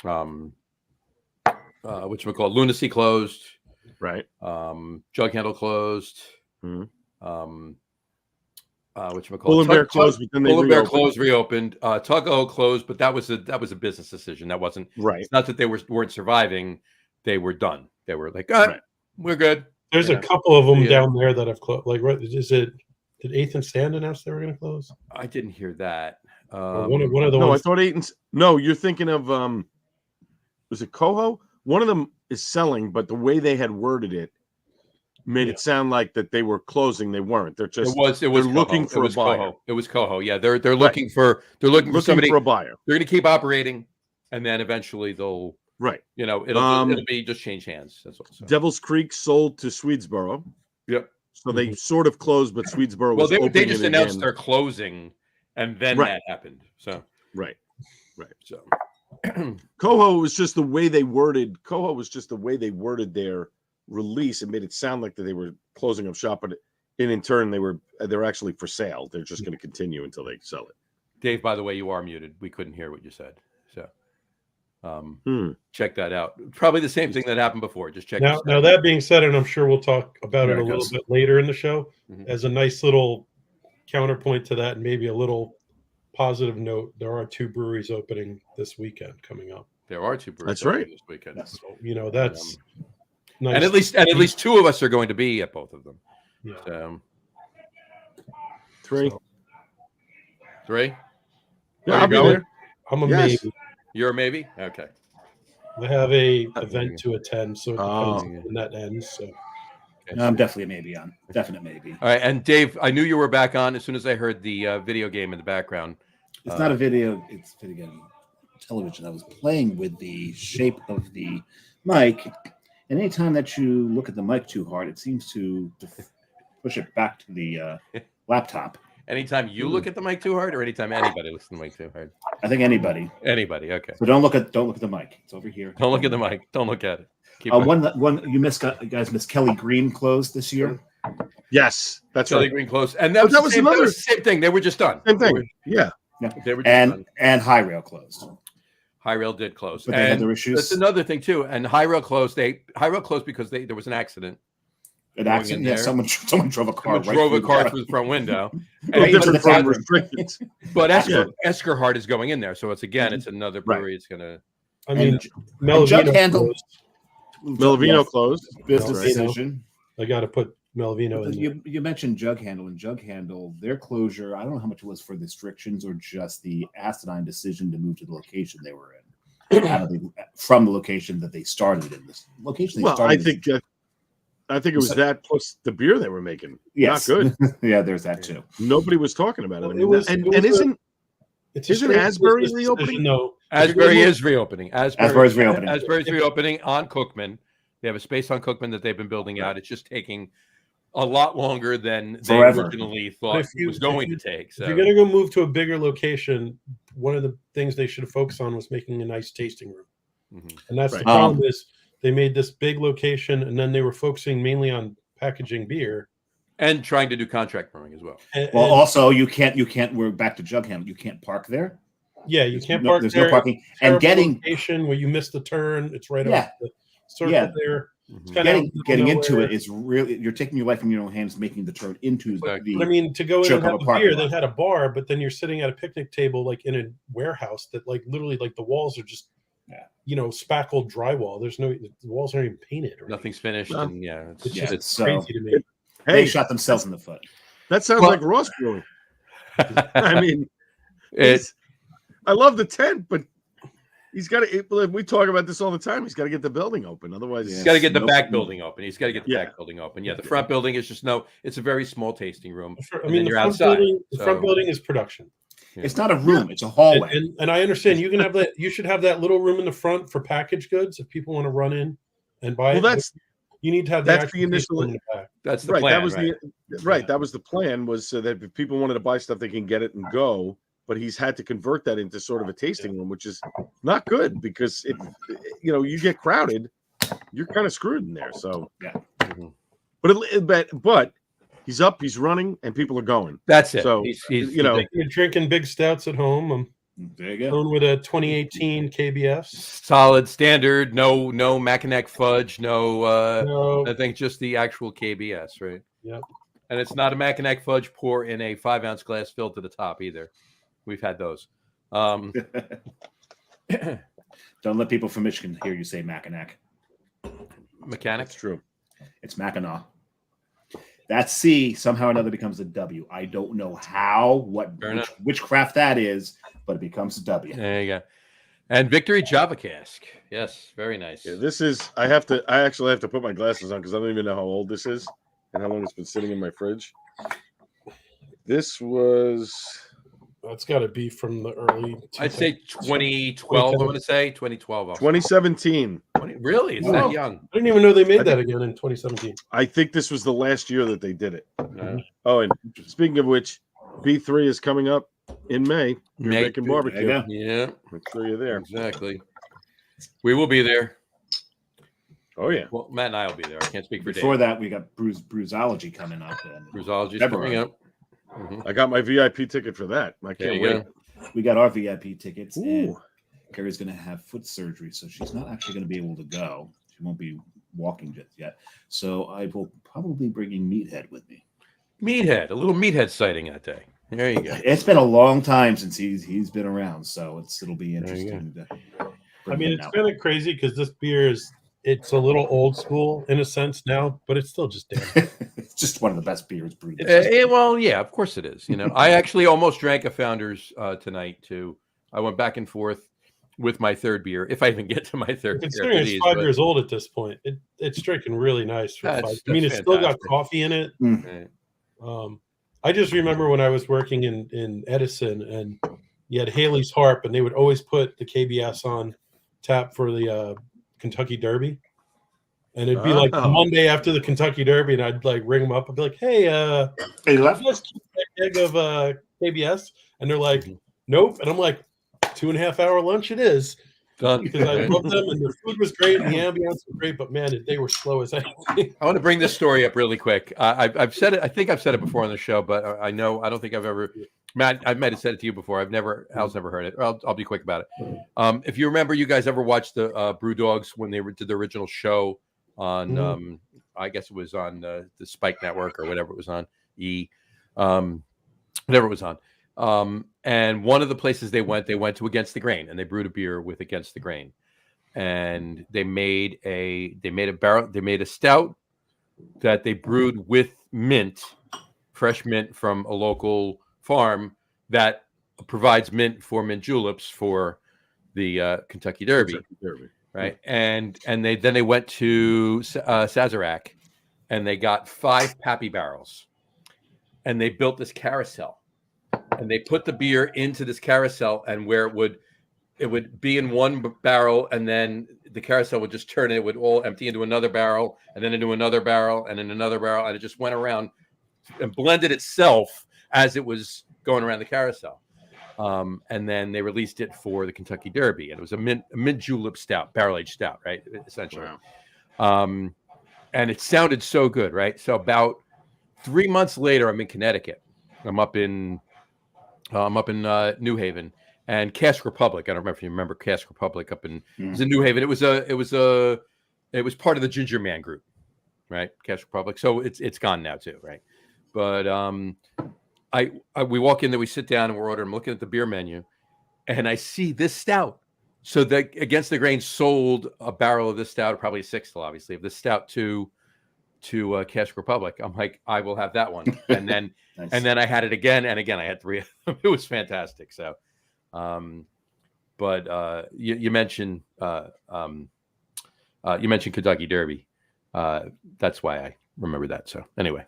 whatchamacallit, Lunacy closed, right? Jug Handle closed. Bull and Bear closed, but then Bull and Bear closed, reopened. Tug-O closed, but that was a business decision. That wasn't right. It's not that they weren't surviving; they were done. They were like, right. We're good. There's a couple of them down there that have closed. Like, what is it? Did 8th and Stand announce they were going to close? I didn't hear that. One of the no, ones. I thought 8th and. No, you're thinking of was it Coho? One of them is selling, but the way they had worded it made it sound like that they were closing. They weren't. They're just. It was looking for a buyer. Coho. It was Coho. Yeah, they're looking for somebody for a buyer. They're going to keep operating, and then eventually they'll. Right. It'll be just change hands. That's all. So. Devil's Creek sold to Swedesboro. Yep. So they sort of closed, but Swedesboro was they just announced they're closing, and then that happened. So right. So Coho was just the way they worded. Coho was just the way they worded their release. It made it sound like that they were closing up shop, but in turn they're actually for sale. They're just going to continue until they sell it. Dave, by the way, you are muted. We couldn't hear what you said. So. Check that out. Probably the same thing that happened before. Just check. Now that being said, and I'm sure we'll talk about it a little bit later in the show, as a nice little counterpoint to that, and maybe a little positive note. There are 2 breweries opening this weekend coming up. There are 2 breweries. That's right. This weekend. So, that's nice. And at least 2 of us are going to be at both of them. Yeah. So, 3. 3. Yeah, I'll be there. I'm a maybe. You're a maybe? Okay. I have a event to attend, so it depends when that ends. So. No, I'm definitely a maybe on. Definite maybe. All right, and Dave, I knew you were back on as soon as I heard the video game in the background. It's not a video. It's video game television. I was playing with the shape of the mic, and anytime that you look at the mic too hard, it seems to push it back to the laptop. Anytime you look at the mic too hard, or anytime anybody looks at the mic too hard? I think anybody. Anybody, okay. So don't look at the mic. It's over here. Don't look at the mic. Don't look at it. One you guys missed. Kelly Green closed this year. Yes, that's Kelly right. Green closed, and that was the same thing. They were just done. Same thing. Yeah. They were just done. And High Rail closed. High Rail did close, but they had their issues. That's another thing too. And High Rail closed. High Rail closed because there was an accident. An accident? Yeah, someone drove a car. Through the front window. But Eskerhard is going in there, so it's another brewery. Right. It's gonna. I mean, Melavino closed. Business decision. I got to put Melavino in. You mentioned Jug Handle, and Jug Handle, their closure. I don't know how much it was for the restrictions or just the asinine decision to move to the location they were in, from the location that they started in. This location. I think it was that plus the beer they were making. Yes. Not good. Yeah, there's that too. Nobody was talking about it. Isn't Asbury reopening? No, Asbury is reopening. Asbury's reopening. Asbury's reopening on Cookman. They have a space on Cookman that they've been building out. It's just taking a lot longer than they originally thought it was going to take. So if you're going to go move to a bigger location, one of the things they should have focused on was making a nice tasting room. Mm-hmm. And that's the problem is they made this big location, and then they were focusing mainly on packaging beer and trying to do contract brewing as well. Also, you can't. We're back to Jug Handle. You can't park there. Yeah, you can't park. There's no parking. And getting location where you miss the turn, it's right off the circle there. It's Mhm. kind of Getting into it is really, you're taking your life in your own hands, making the turn into Exactly. the. But I mean, to go in choke and up have a a parking beer, they lot. had a bar, but then you're sitting at a picnic table, like in a warehouse that, like, literally, like the walls are just, Yeah. spackled drywall. The walls aren't even painted. Or Nothing's finished, No. and yeah, It's Yeah, just so- crazy to me. They Hey, shot themselves in the foot. that sounds Well- like Ross Brewing. I mean, it, I love the tent, but he's got to. We talk about this all the time. He's got to get the building open, otherwise, Yeah. he's got to get the Nope. back building open. He's got to get the Yeah. back building open. Yeah, the front building is just it's a very small tasting room. I And mean, then the you're front outside, building, the so- front building is production. It's not a room; it's a hallway. And I understand you can have that. You should have that little room in the front for packaged goods if people want to run in and buy well, it. You need to have that's actual the initial- tasting room in the back. That's the right. plan. That was right? right. That was the plan, was so that if people wanted to buy stuff, they can get it and go. But he's had to convert that into sort of a tasting room, which is not good, because if you get crowded, you're kind of screwed in there. So Yeah. Mhm. but he's up, he's running, and people are going. That's it. So, he's know, You're drinking big stouts at home. I'm There you go. going with a 2018 KBS. solid standard. No Mackinac fudge. No. No, I think just the actual KBS, right? Yep. And it's not a Mackinac fudge pour in a 5-ounce glass filled to the top either. We've had those. Don't let people from Michigan hear you say Mackinac. Mechanic. that's true. It's Mackinac. That C somehow or another becomes a W. I don't know how, which craft that is, but it becomes a W. There you go. And Victory Java Cask. Yes, very nice. Yeah, this is. I actually have to put my glasses on because I don't even know how old this is and how long it's been sitting in my fridge. This was. that's got to be from the early. I'd say 2012. I want to say 2012. 2017. Really? It's Wow. that young? I didn't even know they made that again in 2017. I think this was the last year that they did it. No. Oh, and speaking of which, B3 is coming up in May. You're May. making barbecue. There Yeah, Make sure you're there. exactly. We will be there. Oh yeah. Well, Matt and I will be there. I can't speak for Before Dave. that, we got Bruisology coming up. And Bruisology's February. coming up. Mhm. I got my VIP ticket for that. I There can't you wait. go. we got our VIP tickets. And Ooh. Carrie's going to have foot surgery, so she's not actually going to be able to go. She won't be walking just yet. So I will probably bringing Meathead with me. Meathead, a little meathead sighting that day. There you go. It's been a long time since he's been around, so it'll be There you interesting. To I bring mean, him it's out. kind of crazy because this beer it's a little old school in a sense now, but it's still just damn. It's just one of the best beers brewed. Well, yeah, of course it is. I actually almost drank a Founders tonight too. I went back and forth with my third beer, if I even get to my third beer. Considering after it's these, 5 but- years old at this point, it's drinking really nice for That's- 5. I mean, that's it's still got fantastic. coffee in it. Right. I just remember when I was working in Edison, and you had Haley's Harp, and they would always put the KBS on tap for the Kentucky Derby. And it'd be like Oh. Monday after the Kentucky Derby, and I'd like ring them up and be like, "Hey, Hey, left. you guys keep that keg of KBS?" And they're like, "Nope." And I'm like, 2.5 hour lunch it is, Done. because I love them, and the food was great, and the ambiance was great, but man, they were slow as anything. I want to bring this story up really quick. I've said it. I think I've said it before on the show, but I don't think I've ever. Matt, I might have said it to you before. Al's never heard it. I'll be quick about it. If you remember, you guys ever watched the Brew Dogs when they did the original show on, I guess it was on the Spike Network or whatever it was on, whatever it was on. And one of the places they went to Against the Grain, and they brewed a beer with Against the Grain, and they made a stout that they brewed with mint, fresh mint from a local farm that provides mint for mint juleps for the Kentucky Derby, right? And they went to Sazerac, and they got 5 Pappy barrels, and they built this carousel. And they put the beer into this carousel, and where it would be in one barrel, and then the carousel would just turn. It would all empty into another barrel, and then into another barrel, and then another barrel, and it just went around and blended itself as it was going around the carousel. And then they released it for the Kentucky Derby, and it was a mint julep stout, barrel aged stout, right? Essentially. Wow. And it sounded so good, right? So about 3 months later, I'm in Connecticut. I'm up in New Haven, and Cask Republic. I don't remember if you remember Cask Republic up in it was in New Haven. It was a It was part of the Ginger Man group, right? Cash Republic. So it's gone now too, right? But we walk in there, we sit down and we're ordering. I'm looking at the beer menu, and I see this stout. So that Against the Grain sold a barrel of this stout, probably a sixth, obviously, of this stout to Cash Republic. I'm like, I will have that one, and then Nice. and then I had it again and again. I had 3 of them. It was fantastic. So, but you mentioned Kentucky Derby. That's why I remember that. So anyway,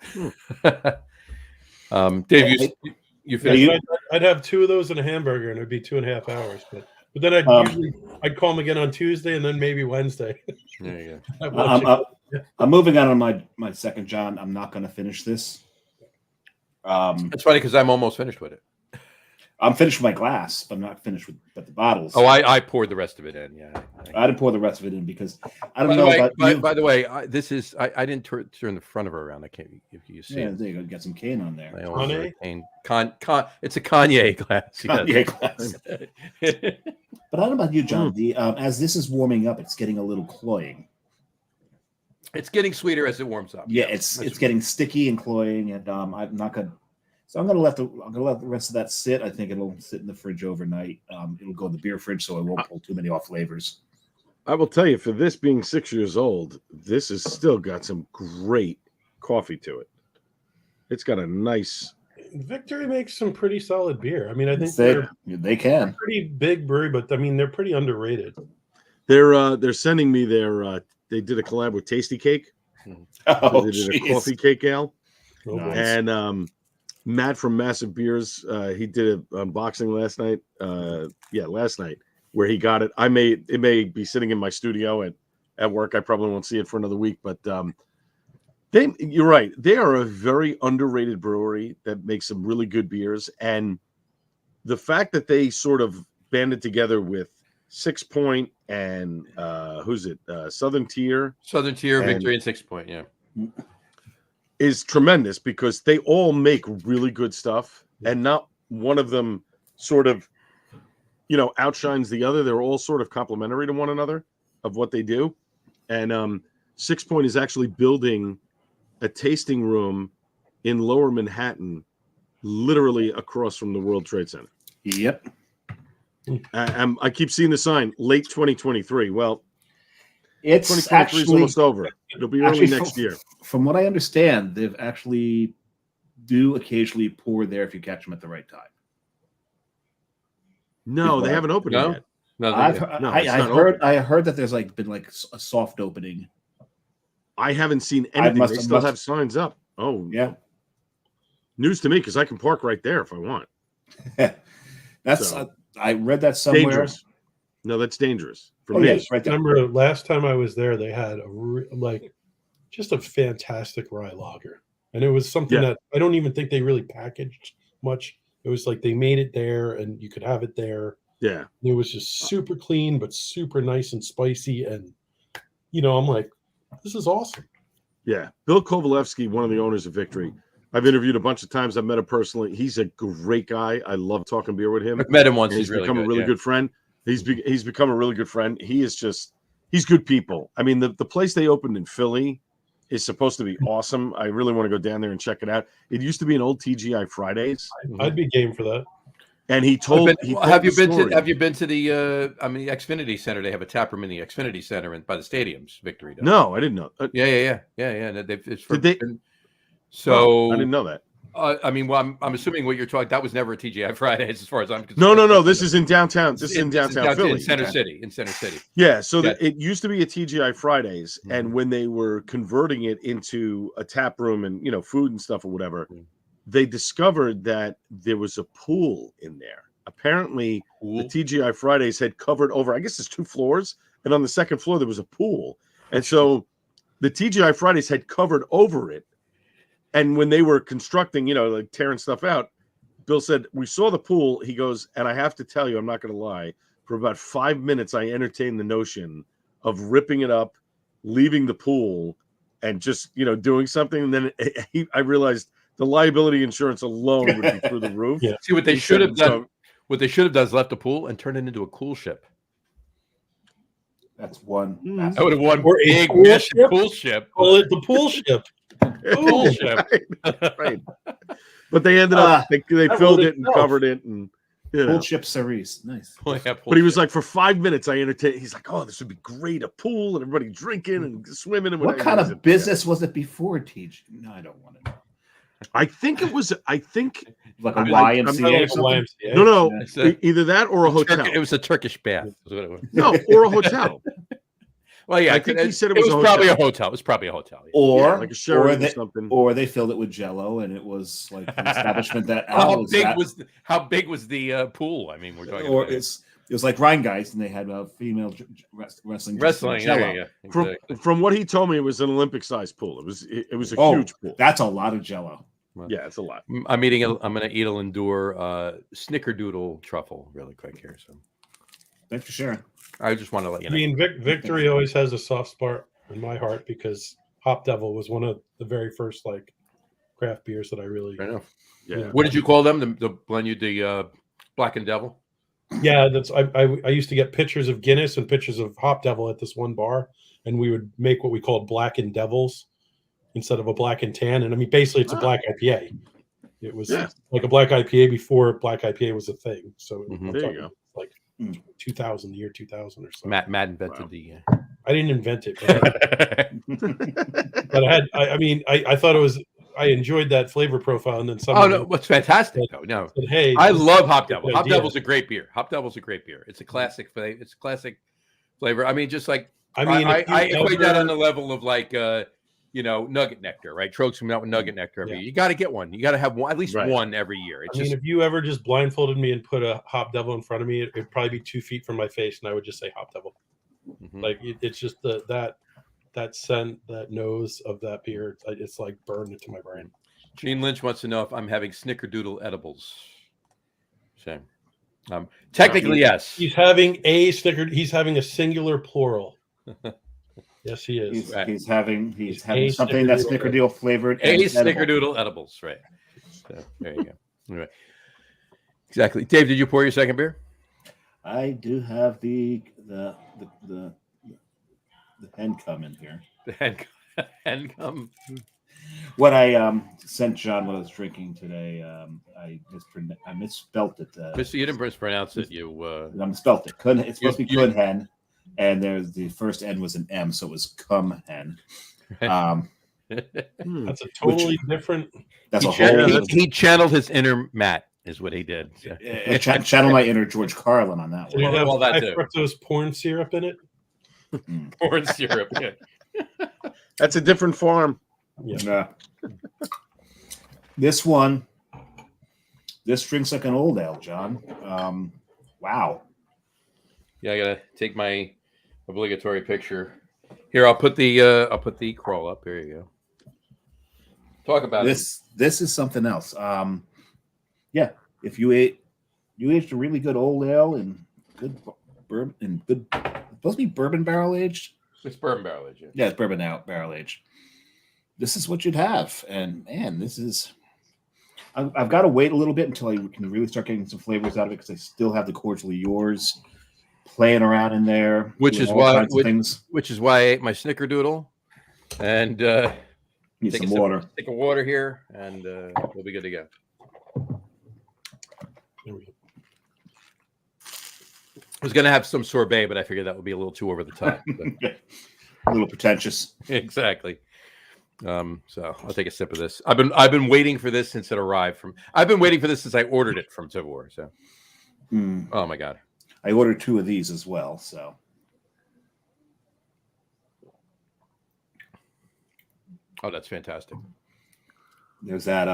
Dave, you finished? I'd have 2 of those and a hamburger, and it'd be 2.5 hours. But then I'd call them again on Tuesday and then maybe Wednesday. There you go. I'm moving on my second, John. I'm not going to finish this. It's funny because I'm almost finished with it. I'm finished with my glass, but I'm not finished with the bottles. Oh, I poured the rest of it in. Yeah, I didn't pour the rest of it in because I don't know about you. By the way, I didn't turn the front of her around. I can't. If you see, Yeah, there you go. Get some cane on there. It's a Kanye glass. Kanye glass. But I don't know about you, John. As this is warming up, it's getting a little cloying. It's getting sweeter as it warms up. Yeah, it's getting sticky and cloying, and I'm not gonna. So I'm gonna let the rest of that sit. I think it'll sit in the fridge overnight. It'll go in the beer fridge, so I won't pull too many off flavors. I will tell you, for this being 6 years old, this has still got some great coffee to it. It's got a nice. Victory makes some pretty solid beer. I mean, I think they can. Pretty big brewery, but I mean, they're pretty underrated. They're sending me their. They did a collab with Tasty Cake. Oh, they did a coffee cake ale, Nice. and Matt from Massive Beers, he did an unboxing last night. Last night where he got it. It may be sitting in my studio at work. I probably won't see it for another week, but you're right. They are a very underrated brewery that makes some really good beers, and the fact that they sort of banded together with 6 Point and Southern Tier, Victory, and 6 Point, yeah, is tremendous because they all make really good stuff, and not one of them sort of, outshines the other. They're all sort of complementary to one another of what they do. And 6 Point is actually building a tasting room in Lower Manhattan, literally across from the World Trade Center. Yep. I keep seeing the sign, late 2023. Well, it's 2023 is almost over. It'll be early next year. From what I understand, they've actually do occasionally pour there if you catch them at the right time. No, they haven't opened it yet. No, I heard that there's been a soft opening. I haven't seen anything. They still have signs up. Oh, yeah. News to me because I can park right there if I want. I read that somewhere. Dangerous. No, that's dangerous for me. Yes, right there. I remember last time I was there, they had just a fantastic rye lager, and it was something that I don't even think they really packaged much. It was like they made it there, and you could have it there. Yeah, it was just super clean, but super nice and spicy, and I'm like, this is awesome. Yeah, Bill Kovalevsky, one of the owners of Victory. I've interviewed a bunch of times. I've met him personally. He's a great guy. I love talking beer with him. I've met him once. He's become a really good friend. He's become a really good friend. He's good people. I mean, the place they opened in Philly is supposed to be awesome. I really want to go down there and check it out. It used to be an old TGI Fridays. I'd be game for that. And he told. Have you been to the the Xfinity Center? They have a tap room in the Xfinity Center by the stadiums. Victory does. No, I didn't know. Yeah. So I didn't know that. I'm assuming what you're talking. That was never a TGI Fridays, as far as I'm concerned. No. This is in downtown. This is in downtown Philly, in Center City. Yeah. So it used to be a TGI Fridays, and when they were converting it into a tap room and food and stuff or whatever, they discovered that there was a pool in there. Apparently, the TGI Fridays had covered over. I guess it's 2 floors, and on the second floor there was a pool, and so the TGI Fridays had covered over it. And when they were constructing, tearing stuff out, Bill said, we saw the pool. He goes, and I have to tell you, I'm not going to lie, for about 5 minutes, I entertained the notion of ripping it up, leaving the pool, and just, doing something. And then I realized the liability insurance alone would be through the roof. Yeah. See, what they should have done is left the pool and turn it into a cool ship. That's one. I would have won Or a big pool wish ship? pool ship. Call it the pool ship. Pool ship. Right. But they ended up they that filled wrote it and itself. covered it and Pool ship cerise. Nice. Oh, yeah, pool But he was ship. like, for 5 minutes, I entertained. He's like, oh, this would be great. A pool and everybody drinking and swimming. And What kind of business was it before TG? No, I don't want to know. I think it was, Like a I'm YMCA Like or a something? YMCA. no, It's a- either that or a hotel. It was a Turkish bath. Is what it was. No, or a hotel. Well, yeah, I think he said it it was was a probably a hotel. hotel. It was probably a hotel. Yeah. Or Like a Sheraton or or something. Or they filled it with Jello, and it was like an establishment that. How big was the pool? I mean, we're talking. Or about it was like Rheingeist, and they had female wrestling. wrestling. Jello. Yeah, exactly. From what he told me, it was an Olympic-sized pool. It was a Oh, huge pool. That's a lot of Jello. Yeah, it's a lot. I'm going to eat a Lindor snickerdoodle truffle really quick here. So Thanks for sharing. I just want to let you I know. mean, Victory always has a soft spot in my heart because Hop Devil was one of the very first like craft beers that I really. I know. Yeah. What did you call them? The blend you the Black and Devil? Yeah, that's I used to get pictures of Guinness and pictures of Hop Devil at this one bar, and we would make what we called Black and Devils instead of a Black and Tan. And I mean, basically, it's a black IPA. It was like a black IPA before black IPA was a thing. So There you go. Like 2000, the year 2000 or something. Matt invented the. I didn't invent it, but I thought it was. I enjoyed that flavor profile, and then Oh no, what's fantastic though. No, said, "Hey, I love Hop Devil. good Hop idea." Devil's a great beer. Hop Devil's a great beer. It's a classic flavor. It's a classic flavor. I mean, just like I mean, I if you equate that ever- on the level of like Nugget Nectar, right? Trogs come out with Nugget Nectar every year. You got to get one. You got to have one, at least one every year. It's I mean, if you ever just blindfolded me and put a Hop Devil in front of me, it'd probably be 2 feet from my face, and I would just say Hop Devil. Like it's just that scent, that nose of that beer. It's like burned into my brain. Gene Lynch wants to know if I'm having snickerdoodle edibles. So, technically, yes. He's having a snicker. He's having a singular plural. Yes, he is. He's having something that's snickerdoodle flavored. A snickerdoodle edibles, right? So, there you go. All right. Exactly. Dave, did you pour your second beer? I do have the hen come in here. The hen come. What I sent John what I was drinking today, I misspelt it. Mister, you didn't mispronounce it. You I misspelt it. It's supposed to be Kun Hen, and there's the first N was an M, so it was Cum Hen. That's a totally different. That's he channeled his inner Matt, is what he did. So. Channel my inner George Carlin on that So one. you have Well, that high too. fructose corn syrup in it. Corn syrup. Yeah. That's a different farm. Yeah. This drinks like an old ale, John. Wow. Yeah, I gotta take my obligatory picture. Here, I'll put the crawl up. Here you go. Talk about this. This is something else. Yeah, if you aged a really good old ale and good bourbon and good, it's supposed to be bourbon barrel aged. It's bourbon barrel aged. Yeah, it's bourbon barrel aged. This is what you'd have, and man, this is. I've got to wait a little bit until I can really start getting some flavors out of it because I still have the cordially yours playing around in there, which is why I ate my snickerdoodle, and need some water. Take a water here, and we'll be good to go. There we go. I was gonna have some sorbet, but I figured that would be a little too over the top. A little pretentious. Exactly. So I'll take a sip of this. I've been waiting for this since it arrived from. I've been waiting for this since I ordered it from Tavor. So, oh my god, I ordered 2 of these as well. So, oh, that's fantastic. There's that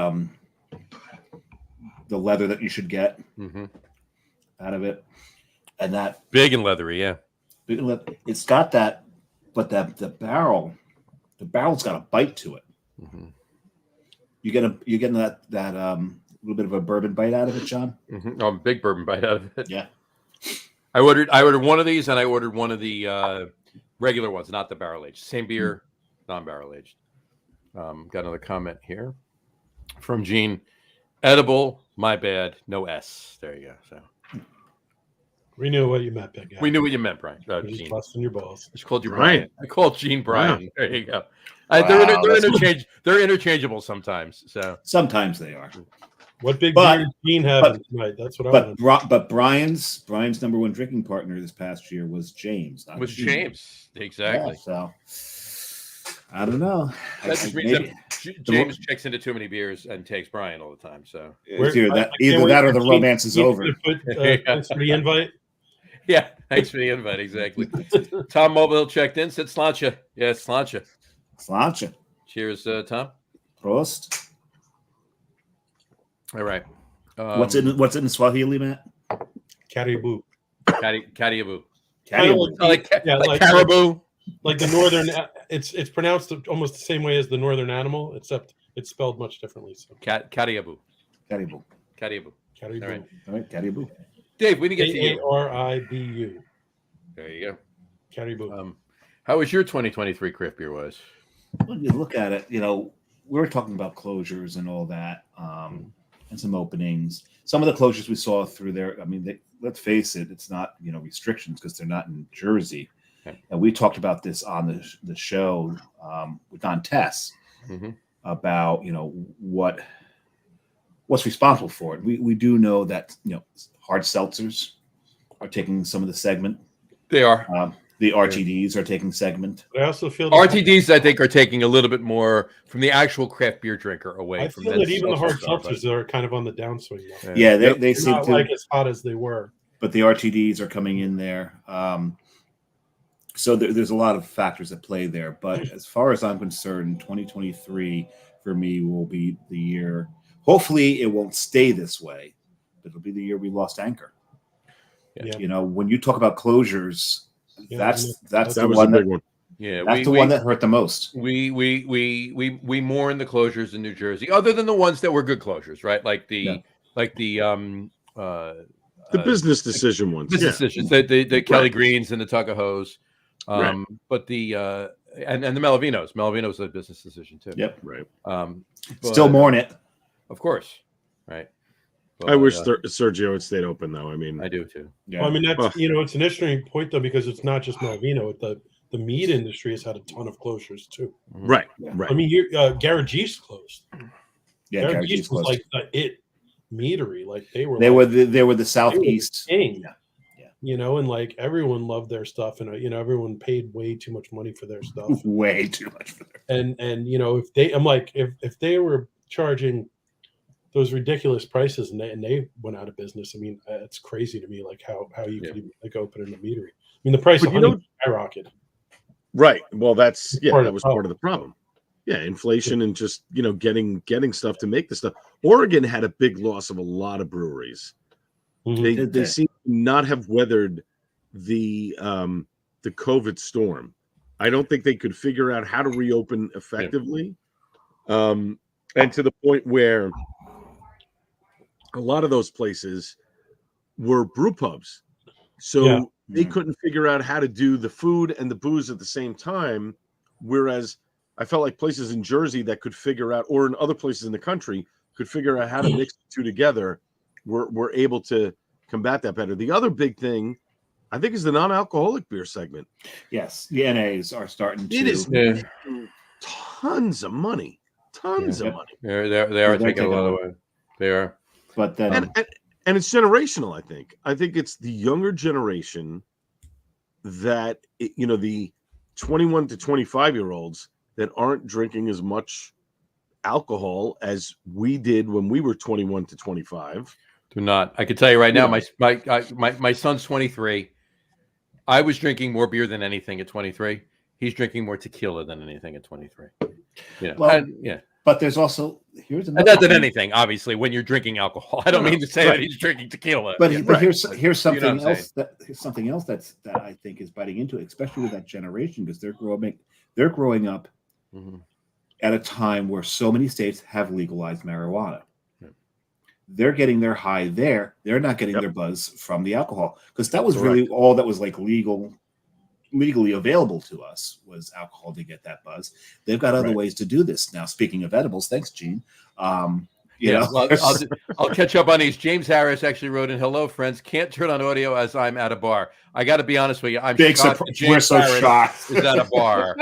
the leather that you should get out of it, and that big and leathery, yeah. It's got that, but the barrel's got a bite to it. You're getting that little bit of a bourbon bite out of it, John. Oh, a big bourbon bite out of it. Yeah. I ordered one of these, and I ordered one of the regular ones, not the barrel aged. Same beer, non-barrel aged. Got another comment here from Gene. Edible, my bad, no S. There you go. So We knew what you meant, big guy. We knew what you meant, Brian. You're just Gene. busting your balls. I just called you Brian. Brian. I called Gene Brian. Wow. There you go. Wow, They're interchangeable sometimes. So Sometimes they are. What big But- beer is Gene having tonight? That's what I want. But Brian's number one drinking partner this past year was James. Not with Gene. James, exactly. Yeah, so I don't know. That just means that James checks into too many beers and takes Brian all the time. So It's either that, I either can't that wait or the for romance is Gene's over. gonna put, thanks for the invite. yeah, thanks for the invite. Exactly. Tom Mobile checked in. Said Slancha. Yeah, Slancha. Slancha. Cheers, Tom. Prost. All right. What's in Swahili, Matt? Caribou. Caribou. Caribou. Like like caribou. Like the northern, it's pronounced almost the same way as the northern animal, except it's spelled much differently. So Caribou. Caribou. Caribou. Caribou. All right. All right, Caribou. Dave, we didn't get to you. Karibu. There you go. Caribou. How was your 2023 craft beer was? When you look at it, we were talking about closures and all that, and some openings. Some of the closures we saw through there, I mean, let's face it, it's not, restrictions because they're not in Jersey. Okay. And we talked about this on the show with Don Tess about, what's responsible for it. We do know that, hard seltzers are taking some of the segment. They are. The RTDs are taking segment. But I also feel RTDs, I think, are taking a little bit more from the actual craft beer drinker away I from feel that even the hard seltzers are kind of on the downswing now. Yeah, they They're seem not to, like as hot as they were. but the RTDs are coming in there. So there's a lot of factors at play there. But as far as I'm concerned, 2023 for me will be the year. Hopefully, it won't stay this way, but it'll be the year we lost anchor. Yeah. When you talk about closures, that's That the was one a big that, one. Yeah, that's the one that hurt the most. We mourn the closures in New Jersey, other than the ones that were good closures, right? Like the business decision ones. business decisions, the Kelly Greens and the Tuckahoes, Right. but the and the Malavinos. Malavinos a business decision too. Yep. Right. Still mourn it. Of course, right. But, I wish Sergio had stayed open, though. I mean, I do too. Yeah. Well, I mean, that's it's an interesting point though, because it's not just Malvino. The meat industry has had a ton of closures too. right. Yeah. Right. I mean, Garage closed. Yeah, Garage Garage was closed. like the meatery. Like they were the Southeast. king. Yeah. And like everyone loved their stuff, and everyone paid way too much money for their stuff. Way too much for them. And if they were charging those ridiculous prices and they went out of business, I mean, it's crazy to me, like how you could even open in a meatery. I mean, the price of honey skyrocketed. Right. Well, that was part part of the problem. Yeah, inflation and just getting stuff to make the stuff. Oregon had a big loss of a lot of breweries. Mm-hmm. They seem to not have weathered the COVID storm. I don't think they could figure out how to reopen effectively, and to the point where a lot of those places were brew pubs, so they couldn't figure out how to do the food and the booze at the same time. Whereas I felt like places in Jersey that could figure out, or in other places in the country, could figure out how to mix the two together, were able to combat that better. The other big thing, I think, is the non-alcoholic beer segment. Yes, the NAs are starting to. It is making tons of money. Tons of money. They are taking a lot away. They are. But then, and it's generational. I think it's the younger generation that the 21 to 25-year-olds that aren't drinking as much alcohol as we did when we were 21 to 25. Do not. I can tell you right now, my son's 23. I was drinking more beer than anything at 23. He's drinking more tequila than anything at 23. But there's also here's another. Not than anything, obviously, when you're drinking alcohol. I don't mean to say that he's drinking tequila. But here's something else that I think is biting into it, especially with that generation, because they're growing up at a time where so many states have legalized marijuana. They're getting their high there. They're not getting their buzz from the alcohol, because that was really all that was like legally available to us was alcohol to get that buzz. They've got other ways to do this now. Speaking of edibles, thanks, Gene. You know? Well, I'll catch up on these. James Harris actually wrote in, "Hello, friends. Can't turn on audio as I'm at a bar." I got to be honest with you. I'm Big shocked. surprise. James We're so Harris shocked. is at a bar.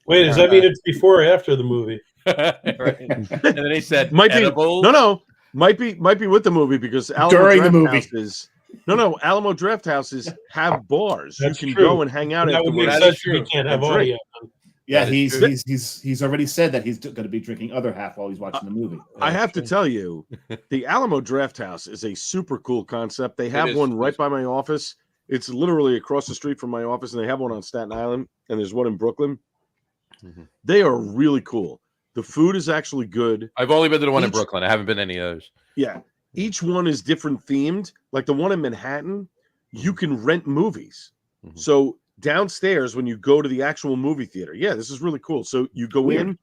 Wait, does that mean it's before or after the movie? Right. And then he said, Might be edibles. no, might be with the movie because Alamo During the Draft movie. Houses. No, Alamo Draft Houses have bars. That's You can true. go and hang out That would make afterwards. sense if you can't have And drink. audio. Yeah, That is he's already said that he's going to be drinking other half while he's watching the movie. I have to tell you, the Alamo Draft House is a super cool concept. They have is. one right by my office. It's literally across the street from my office, and they have one on Staten Island, and there's one in Brooklyn. Mhm. They are really cool. The food is actually good. I've only been to the one in Each- Brooklyn. I haven't been to any others. Yeah. Each one is different themed. Like the one in Manhattan, you can rent movies. Mhm. So downstairs, when you go to the actual movie theater, yeah, this is really cool. So you go Weird. in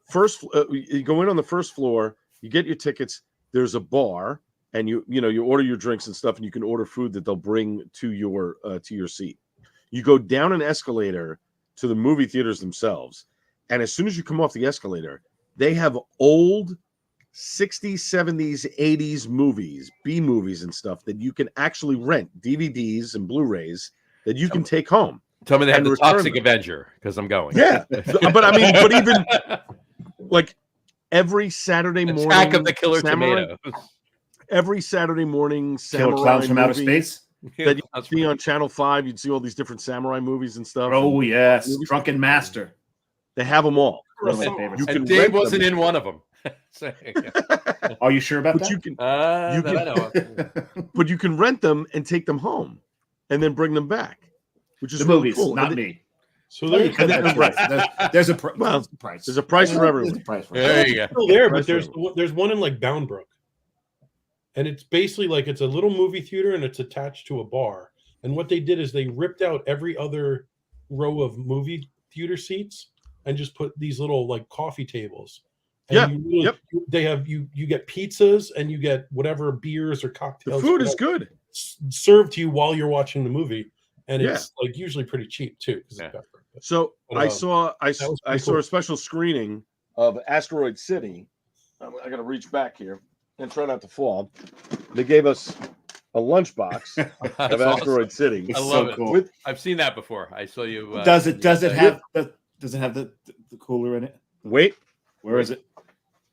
first, you go in on the first floor, you get your tickets. There's a bar, and you order your drinks and stuff, and you can order food that they'll bring to your seat. You go down an escalator to the movie theaters themselves, and as soon as you come off the escalator, they have old 60s, 70s, 80s movies, B movies and stuff that you can actually rent, DVDs and Blu-rays that you can take home. Tell me they have And the return Toxic them. Avenger because I'm going. Yeah. But I mean, but even like every Saturday morning, Attack of the Killer samurai- Tomato. every Saturday morning Killer samurai Clowns from Outer movie Space. that you see on Channel 5, you'd see all these different samurai movies and stuff. Oh yes, Movies. Drunken Master. They have them all. One of my favorites. You can And Dave rent wasn't them. in one of them. So, Are you sure about But that? you can that can- I know of. but you can rent them and take them home and then bring them back, which is the really movies, cool. not And me. So they're, And then- right. There's a price. Well, There's a price. there's a price for everyone. There's a price for There everyone. you go. still there, but Price there's one in like Boundbrook, and it's basically like it's a little movie theater and it's attached to a bar. And what they did is they ripped out every other row of movie theater seats and just put these little like coffee tables. And Yeah, you really- yep. they have you get pizzas and you get whatever beers or The cocktails. food is whatever, good. served to you while you're watching the movie, and Yeah. it's like usually pretty cheap too. 'Cause Yeah. it's pepper. But So But, I saw was I pretty saw cool. a special screening of Asteroid City. I got to reach back here and try not to fall. They gave us a lunchbox That's of awesome. Asteroid City. It's I love so it. cool. With I've seen that before. I saw you. does it have the cooler in it? wait, Where is it?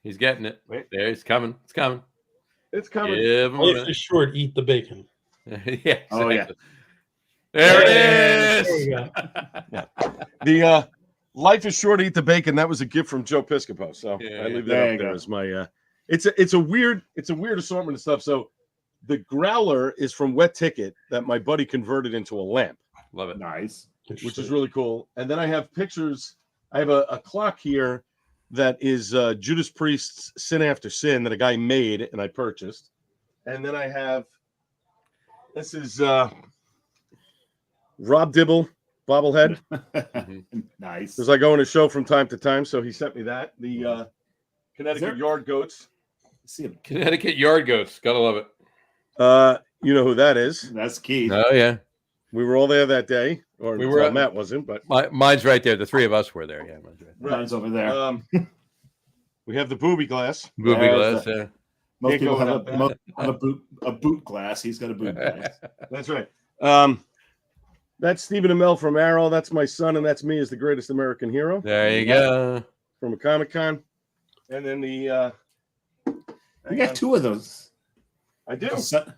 He's getting it. Wait. There, it's coming. It's coming. it's coming. Give him a life minute. is short. Eat the bacon. Yeah. Oh, yeah. exactly. There it There is. we go. The Life is Short, Eat the Bacon. That was a gift from Joe Piscopo. So Yeah, I leave there that you up there go. as my it's a weird assortment of stuff. So the growler is from Wet Ticket that my buddy converted into a lamp, Love it. Nice. which is really cool. And then I have pictures. I have a clock here that is Judas Priest's Sin After Sin that a guy made and I purchased. And then I have this is Rob Dibble bobblehead. Nice. Because I go on a show from time to time, so he sent me that. The Connecticut Yard Goats. See him. Connecticut Yard Goats. Gotta love it. You know who that is. That's Keith. Oh yeah. We were all there that day. Or We were well, at- Matt wasn't, but Mine's right there. The three of us were there. Yeah. Mine's right. Mine's over there. We have the booby glass. Booby There's glass. Yeah. Most Can't people go have without a boot glass. He's got a boot glass. That's right. That's Stephen Amell from Arrow. That's my son, and that's me as the greatest American hero There you go. from a Comic-Con. And then the We got two of those. I do. Son-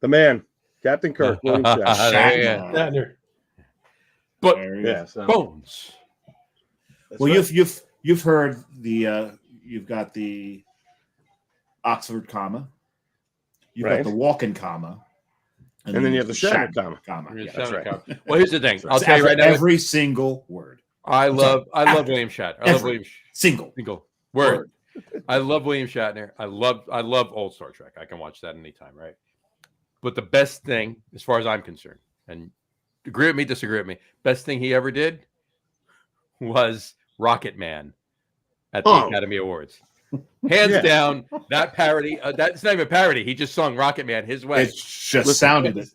The man, Captain Kirk. William Shatner. There you go. Shatner. But There you go. Yeah. So, bones. that's Well, right. you've heard the you've got the Oxford comma, you've Right. got the Walken comma, And then you have the Shatner comma. Here's Yeah, that's Shatner right. Cup. Well, here's the thing. I'll It's tell you right now. every single word. I love After. William Shatner. I love Every. William Single single word. I love William Shatner. I love old Star Trek. I can watch that anytime, right? But the best thing, as far as I'm concerned, and agree with me, disagree with me, best thing he ever did was Rocket Man at the Academy Awards. Hands Yeah. down, that parody. That's not even a parody. He just sung Rocket Man his way. It just sounded it.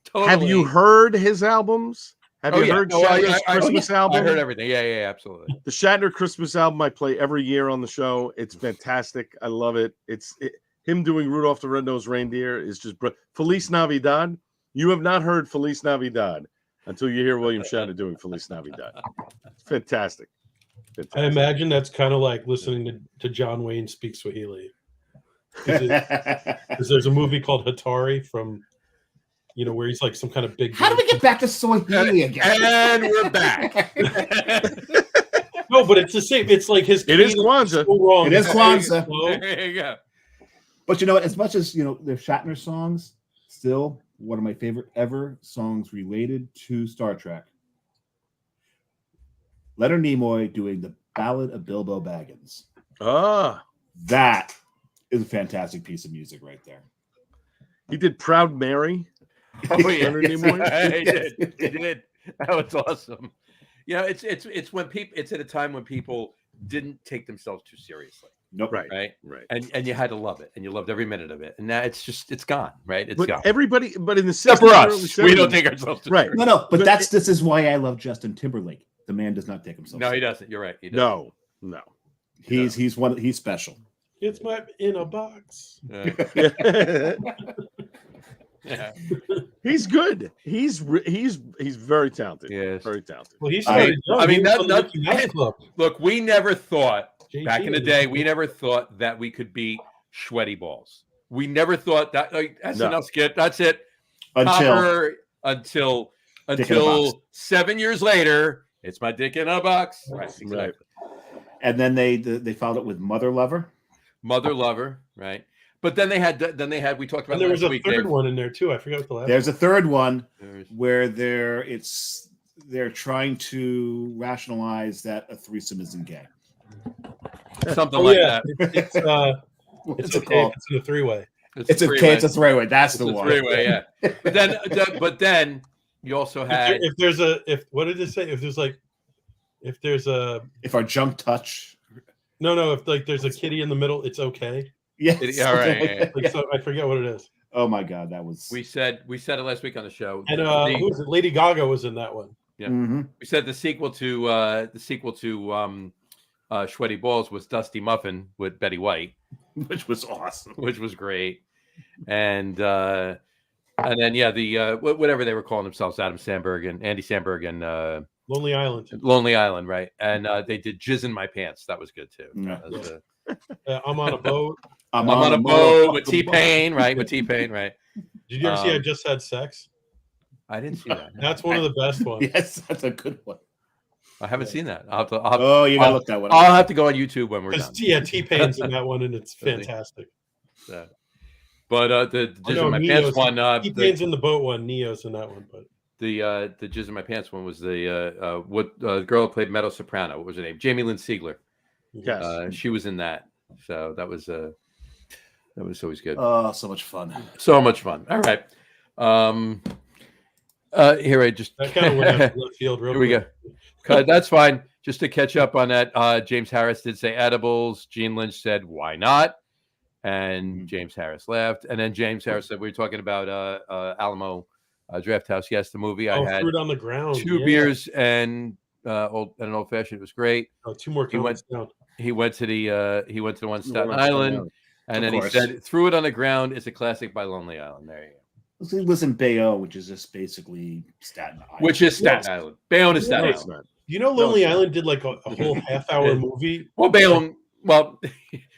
Totally. Have you heard his albums? Have you heard No, Shatner's Christmas album? I heard everything. Yeah, absolutely. The Shatner Christmas album I play every year on the show. It's fantastic. I love it. Him doing Rudolph the Red-Nosed Reindeer is just Feliz Navidad. You have not heard Feliz Navidad until you hear William Shatner doing Feliz Navidad. It's fantastic. I imagine that's kind of like listening to John Wayne speak Swahili. Because there's a movie called Hatari from, where he's like some kind of big. How do we get back to Swahili again? And we're back. No, but it's the same. It's like his. It is Kwanzaa. So wrong. It is Kwanzaa. There you go. But you know what? As much as the Shatner songs, still one of my favorite ever songs related to Star Trek. Leonard Nimoy doing the Ballad of Bilbo Baggins. That is a fantastic piece of music right there. He did Proud Mary. Oh yeah, Leonard Nimoy. He did. That was awesome. It's when people. It's at a time when people didn't take themselves too seriously. Nope. Right. And you had to love it, and you loved every minute of it. And now it's gone. Right. It's gone. Everybody, but in the except for us, we don't take ourselves too right. seriously. No. But this is why I love Justin Timberlake. The man does not take himself. No, he seriously. doesn't. You're right. He doesn't. No. He's special. It's my in a box. Yeah. He's good. He's very talented. Yes. Very talented. Well, he started. Look, we never thought JG back in the day. We never thought that we could beat Sweaty Balls. We never thought that. That's enough skit. That's it. Until 7 years later, it's my dick in a box. Right. Exactly. And then they followed it with Mother Lover. Mother Lover. Right. But then they had we talked about. And there was a third one in there too. I forgot what the last. There's a third one where they're trying to rationalize that a threesome isn't gay. Something like that. It's okay if it's in a three-way. It's a three-way. That's the one. Three-way, yeah. But then you also had what did it say? If our junk touch. No. If there's a kitty in the middle, it's okay. Yes. All right. Yeah. So I forget what it is. Oh my God, that was. We said it last week on the show. And who was it? Lady Gaga was in that one. Yeah. Mm-hmm. We said the sequel to Sweaty Balls was Dusty Muffin with Betty White, which was awesome, which was great, and then the whatever they were calling themselves, Adam Sandberg and Andy Samberg and Lonely Island, right? And they did Jizz in My Pants. That was good too. Yeah. I'm on a boat. I'm on a boat with T-Pain, right? With T-Pain, right? Did you ever see I Just Had Sex? I didn't see that. That's one of the best ones. Yes, that's a good one. I haven't seen that. You gotta look that one up. I'll have to go on YouTube when we're done. Yeah, T-Pain's in that one, and it's fantastic. But the Jizz in My Pants one, T-Pain's in the boat one. Neo's in that one, but the Jizz in My Pants one was the girl who played Meadow Soprano. What was her name? Jamie Lynn Sigler. Yes, she was in that. So that was always good. Oh, so much fun. So much fun. All right. Here I just that kind of went out left field. Here we go. That's fine. Just to catch up on that, James Harris did say edibles. Gene Lynch said, "Why not?" And James Harris laughed. And then James Harris said, "We were talking about Alamo Draft House. Yes, the movie. I had Fruit on the Ground. 2 beers and an old fashioned. It was great. 2 more. He went to the one Staten Island, and then he said, "Threw It on the Ground" is a classic by Lonely Island. There you go. It was in Bayonne, which is just basically Staten Island. Which is Staten Island. Bayonne is Staten Island. You know, Lonely Island did like a whole half-hour movie. Well, Bayonne. Well,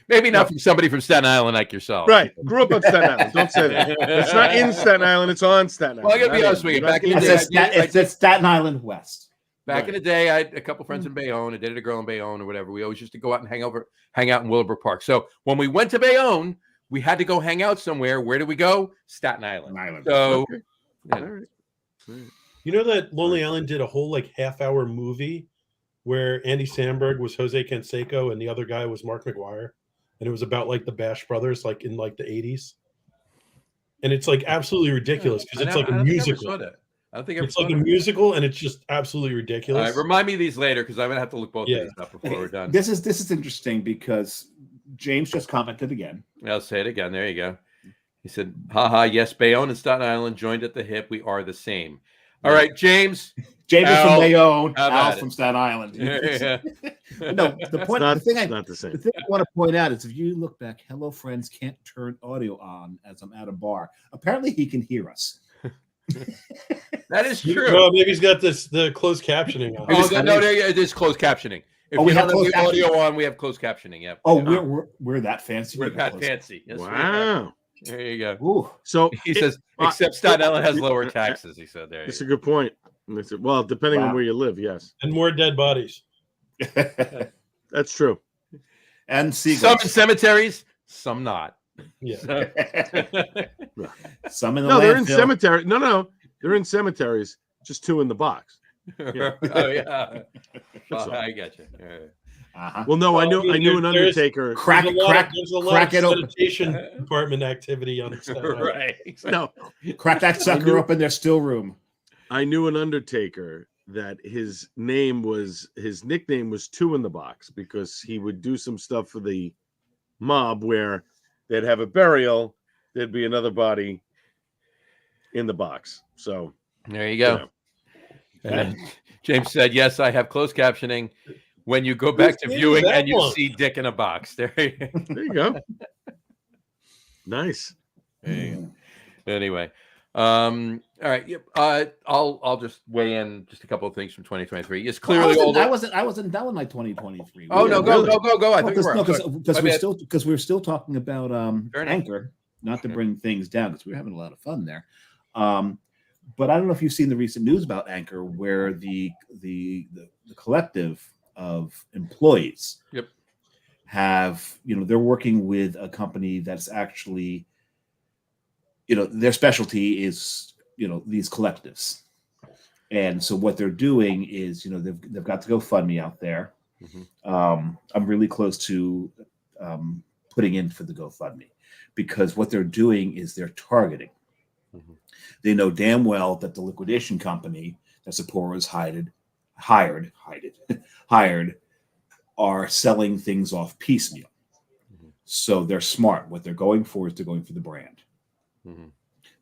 maybe not from somebody from Staten Island like yourself. Right. Grew up on Staten Island. Don't say that. It's not in Staten Island. It's on Staten Island. Well, I got to be honest with you. Back in the day, it's Staten Island West. Back in the day, I had a couple friends in Bayonne. I dated a girl in Bayonne or whatever. We always used to go out and hang out in Willowbrook Park. So when we went to Bayonne, we had to go hang out somewhere. Where did we go? Staten Island. So, okay. You know that Lonely Island did a whole like half-hour movie where Andy Samberg was Jose Canseco and the other guy was Mark McGuire, and it was about like the Bash Brothers, like in like the 80s. And it's like absolutely ridiculous because it's like a musical. I don't think it's like a musical, and it's just absolutely ridiculous. All right, remind me of these later because I'm gonna have to look both of these up before we're done. This is interesting because James just commented again. I'll say it again. There you go. He said, "Haha, yes, Bayonne and Staten Island joined at the hip. We are the same." All right, James. James is Al, from Bayonne. how about Al's it? from Staten Island. Yeah. No, the point. Not, the thing I not the same. The thing I want to point out is if you look back, Hello Friends can't turn audio on as I'm at a bar. Apparently, he can hear us. That is true. Well, maybe he's got the closed captioning on. It is closed captioning. If we you have don't have the closed audio on, we have closed captioning. Yeah. Oh, Yeah. we're that fancy. We're We that got closed- fancy. Yes, we are. Wow. There you go. Ooh. So He says, except Staten Island has lower taxes. He said there. It's a good point. Well, depending on Wow. where you live, yes, And more dead bodies. that's true. And Some seagulls. in cemeteries, some not. Yeah. Some in the No, they're in landfill. cemetery. No, they're in cemeteries. Just two in the box. Yeah. Oh yeah. That's all. I get you. Yeah. Uh-huh. Well, no, I Well, I knew mean, an there's- undertaker. Crack, There's a lot crack, of, there's a lot crack of it open. sanitation department activity on Staten Island. Right. No, Crack that sucker up in their still room. I knew an undertaker that his nickname was Two in the Box because he would do some stuff for the mob where they'd have a burial, there'd be another body in the box. So There you go. Yeah. And then James said, "Yes, I have closed captioning. When you go back to Who's viewing that and you one? see Dick in a box, there you go. there you go. Nice. There you go. Anyway, all right. Yep. I'll just weigh in just a couple of things from 2023. It's clearly I wasn't done with my 2023. Oh no, go. I think Because we're still talking about Fair enough. Anchor, not to Okay. bring things down because we were having a lot of fun there. But I don't know if you've seen the recent news about Anchor, where the collective of employees Yep. have, they're working with a company that's actually, their specialty is, these collectives. And so what they're doing is, they've got the GoFundMe out there. Mhm. I'm really close to putting in for the GoFundMe because what they're doing is they're targeting. Mhm. They know damn well that the liquidation company that Sapporo has hired are selling things off piecemeal. Mhm. So they're smart. What they're going for is they're going for the brand. Mhm.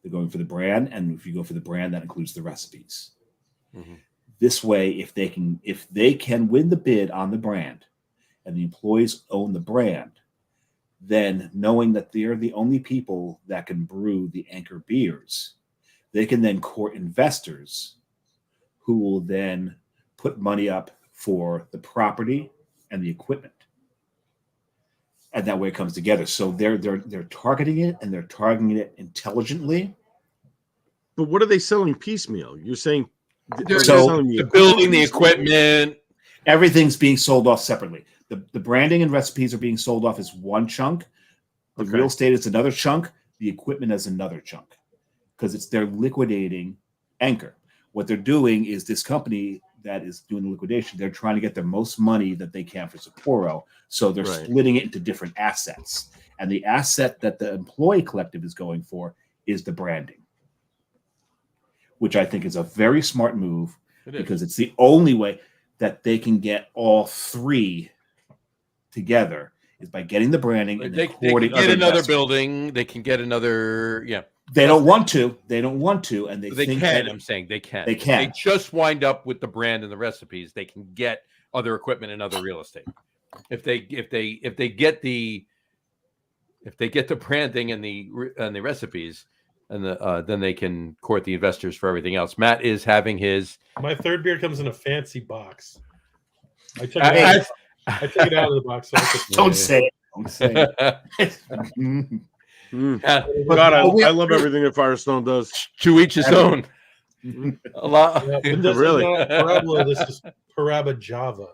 They're going for the brand, and if you go for the brand, that includes the recipes. Mhm. This way, if they can win the bid on the brand, and the employees own the brand, then knowing that they're the only people that can brew the Anchor beers, they can then court investors who will then put money up for the property and the equipment. And that way it comes together. So they're targeting it, and they're targeting it intelligently. But what are they selling piecemeal? You're saying They're selling the building, the equipment. Everything's being sold off separately. The branding and recipes are being sold off as one chunk. The Okay. real estate is another chunk. The equipment is another chunk because they're liquidating Anchor. What they're doing is this company that is doing the liquidation, they're trying to get the most money that they can for Sapporo. So they're Right. splitting it into different assets. And the asset that the employee collective is going for is the branding, which I think is a very smart move It is. because it's the only way that they can get all three together is by getting the branding and They then can courting get other another investors. building. They can get another. Yeah, They don't want to, and they they think can. that I'm saying they can. They can. They just wind up with the brand and the recipes. They can get other equipment and other real estate. If they get the branding and the recipes, and then they can court the investors for everything else. Matt is having his. My third beer comes in a fancy box. I took it out of the box. So I could, don't say it. Don't say it. God, But I love everything that Firestone does. To each his own. A lot. yeah, but this Really? is not Parabola, this is Paraba Java.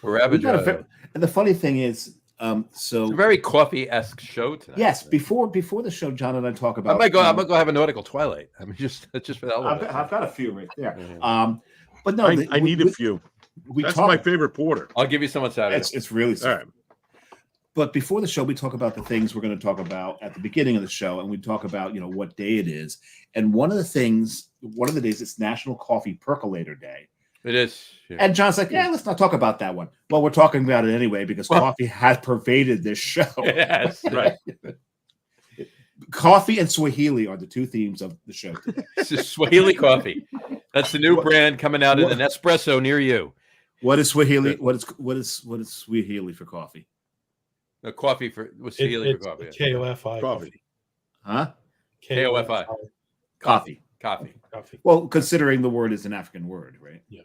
We've got and the funny thing is, It's a very coffee-esque show tonight. yes, before the show, John and I talk I about. might go have a nautical Twilight. I mean, just for the hell of it. I've got a few right there. Yeah. But no, I need a few. That's my favorite porter. I'll give you some on Saturday. It's really All right. But before the show, we talk about the things we're going to talk about at the beginning of the show, and we talk about what day it is. And one of the days, it's National Coffee Percolator Day. It is. Yeah. And John's like, let's not talk about that one. Well, we're talking about it anyway because coffee has pervaded this show. Yes, right. Coffee and Swahili are the two themes of the show today. This is Swahili coffee. That's the new What- brand coming out in what- an espresso near you. What is Swahili? What is Swahili for coffee? A coffee for what's Swahili for coffee? KOFI Coffee. Huh? KOFI. Coffee. Coffee. Coffee. Well, considering the word is an African word, right? Yeah.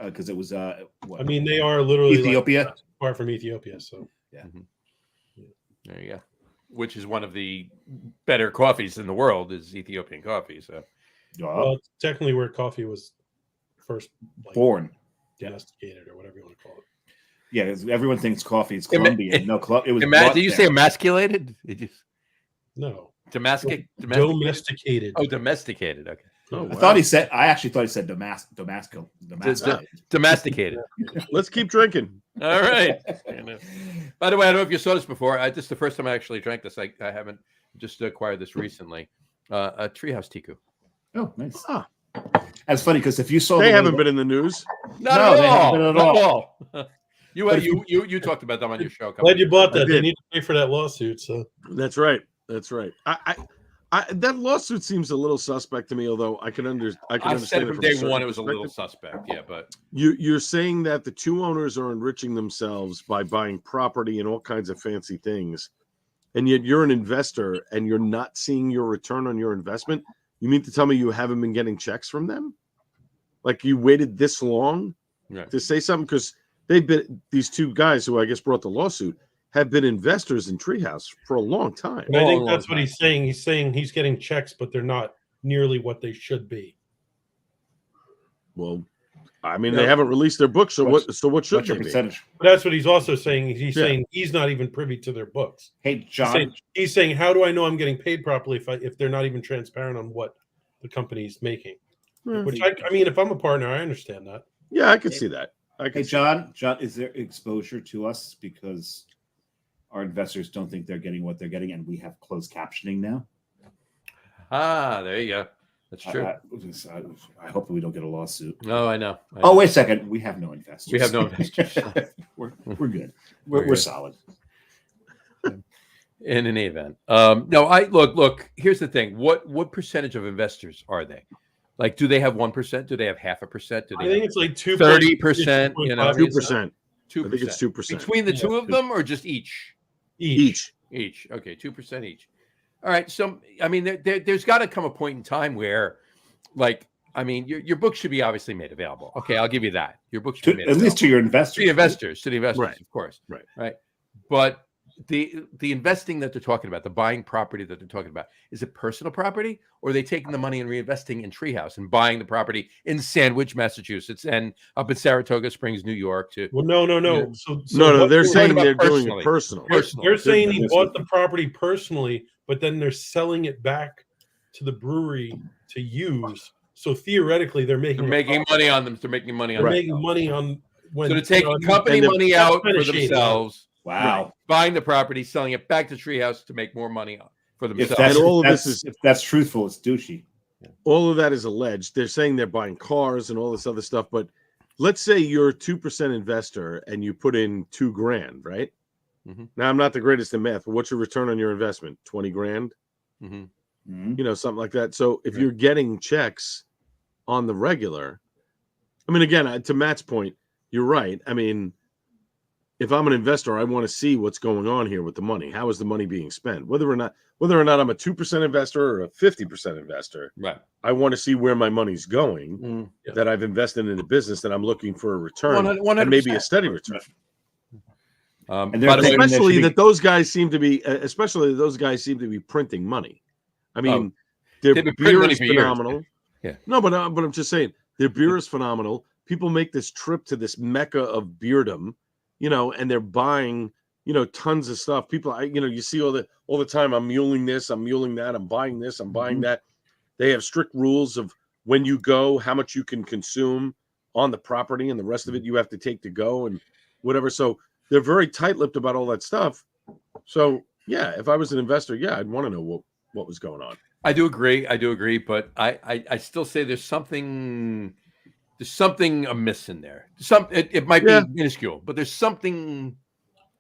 Because it was what? I mean, they are literally Ethiopia? like, far from Ethiopia. So There you go. Which is one of the better coffees in the world is Ethiopian coffee. So well, it's technically where coffee was first born. domesticated or whatever you want to call it. Yeah, 'cause everyone thinks coffee is Colombian. It was. did you say emasculated? Did you No, domesticated? domesticated. Oh, domesticated. Okay. Oh, I thought he said. I actually thought he said Damascus. Domesticated. Let's keep drinking. All right. By the way, I don't know if you saw this before. This is the first time I actually drank this. I haven't just acquired this recently. A Treehouse Tiku. Oh, nice. Ah. That's funny because if you saw, They haven't been in the news. Not No, at they haven't all. been at Not all. at all. You talked about them on your show. Glad you bought I that. They did. need to pay for that lawsuit. So That's right. That's right. I that lawsuit seems a little suspect to me. Although I can I understand said it from from day certain one it was a little perspective. suspect. Yeah, but You're saying that the two owners are enriching themselves by buying property and all kinds of fancy things, and yet you're an investor and you're not seeing your return on your investment. You mean to tell me you haven't been getting checks from them? Like you waited this long right. to say something? Because they've been, these two guys who I guess brought the lawsuit have been investors in Treehouse for a long time. and I think Long, that's long what he's saying. He's saying he's getting checks, but they're not nearly what they should be. Well, I mean, Yeah. they haven't released their books, so what should What's they your be? percentage? But that's what he's also saying. He's Yeah. saying he's not even privy to their books. Hey, John. He's saying, how do I know I'm getting paid properly if they're not even transparent on what the company's making? Hmm. Which I mean, if I'm a partner, I understand that. Yeah, I could see that. I Hey, could. John. John, is there exposure to us because our investors don't think they're getting what they're getting, and we have closed captioning now? There you go. That's true. I hope we don't get a lawsuit. Oh, I know. Oh, wait a second. We have no investors. We have no investors. we're good. We're We're good. solid. In any event, no. I look. Here's the thing. What percentage of investors are they? Like, do they have 1%? Do they have 0.5%? Do I they think have it's like 30%? You know, 2%. 2%. I think it's 2%. Between the two of Yeah. them, or just each? each. Each. Okay, 2% each. All right. So, I mean, there's got to come a point in time where, like, I mean, your book should be obviously made available. Okay, I'll give you that. Your book should be made At least to your investors. to the investors, Right. of course. Right. But the investing that they're talking about, the buying property that they're talking about, is it personal property, or are they taking the money and reinvesting in Treehouse and buying the property in Sandwich, Massachusetts, and up in Saratoga Springs, New York? Well, no. Yeah. So No, what they're talking saying about they're doing personally. it personal. they're saying he Yes, bought the property personally, but then they're selling it back to the brewery to use. So theoretically, they're making They're making money on them. They're making money on They're them. making money on when So they're taking company and they're- money out kinda for shady, themselves, Wow. buying the property, selling it back to Treehouse to make more money for If themselves. that's, And all if, of that's this is- if that's truthful, it's douchey. All of that is alleged. They're saying they're buying cars and all this other stuff. But let's say you're a 2% investor and you put in $2,000, right? Mhm. Now I'm not the greatest in math, but what's your return on your investment? 20 grand, Mhm. Mhm. you know, something like that. So if Right. you're getting checks on the regular, I mean, again, to Matt's point, you're right. I mean, if I'm an investor, I want to see what's going on here with the money. How is the money being spent? Whether or not I'm a 2% investor or a 50% investor, Right. I want to see where my money's going. Mm. That I've invested in a business that I'm looking for a return 100%. and maybe a steady return. And By the way, thinking there Especially should be- that those guys seem to be printing money. I mean, their they've been printing beer money is for years. phenomenal. Yeah. No, but I'm just saying their beer is phenomenal. People make this trip to this mecca of beerdom, you know, and they're buying, you know, tons of stuff. People, you see all the time. I'm muling this, I'm muling that, I'm buying this, I'm buying Mhm. that. They have strict rules of when you go, how much you can consume on the property, and the rest of it you have to take to go and whatever. So they're very tight-lipped about all that stuff. So yeah, if I was an investor, yeah, I'd want to know what was going on. I do agree. But I still say there's something amiss in there. It might Yeah. be minuscule, but there's something,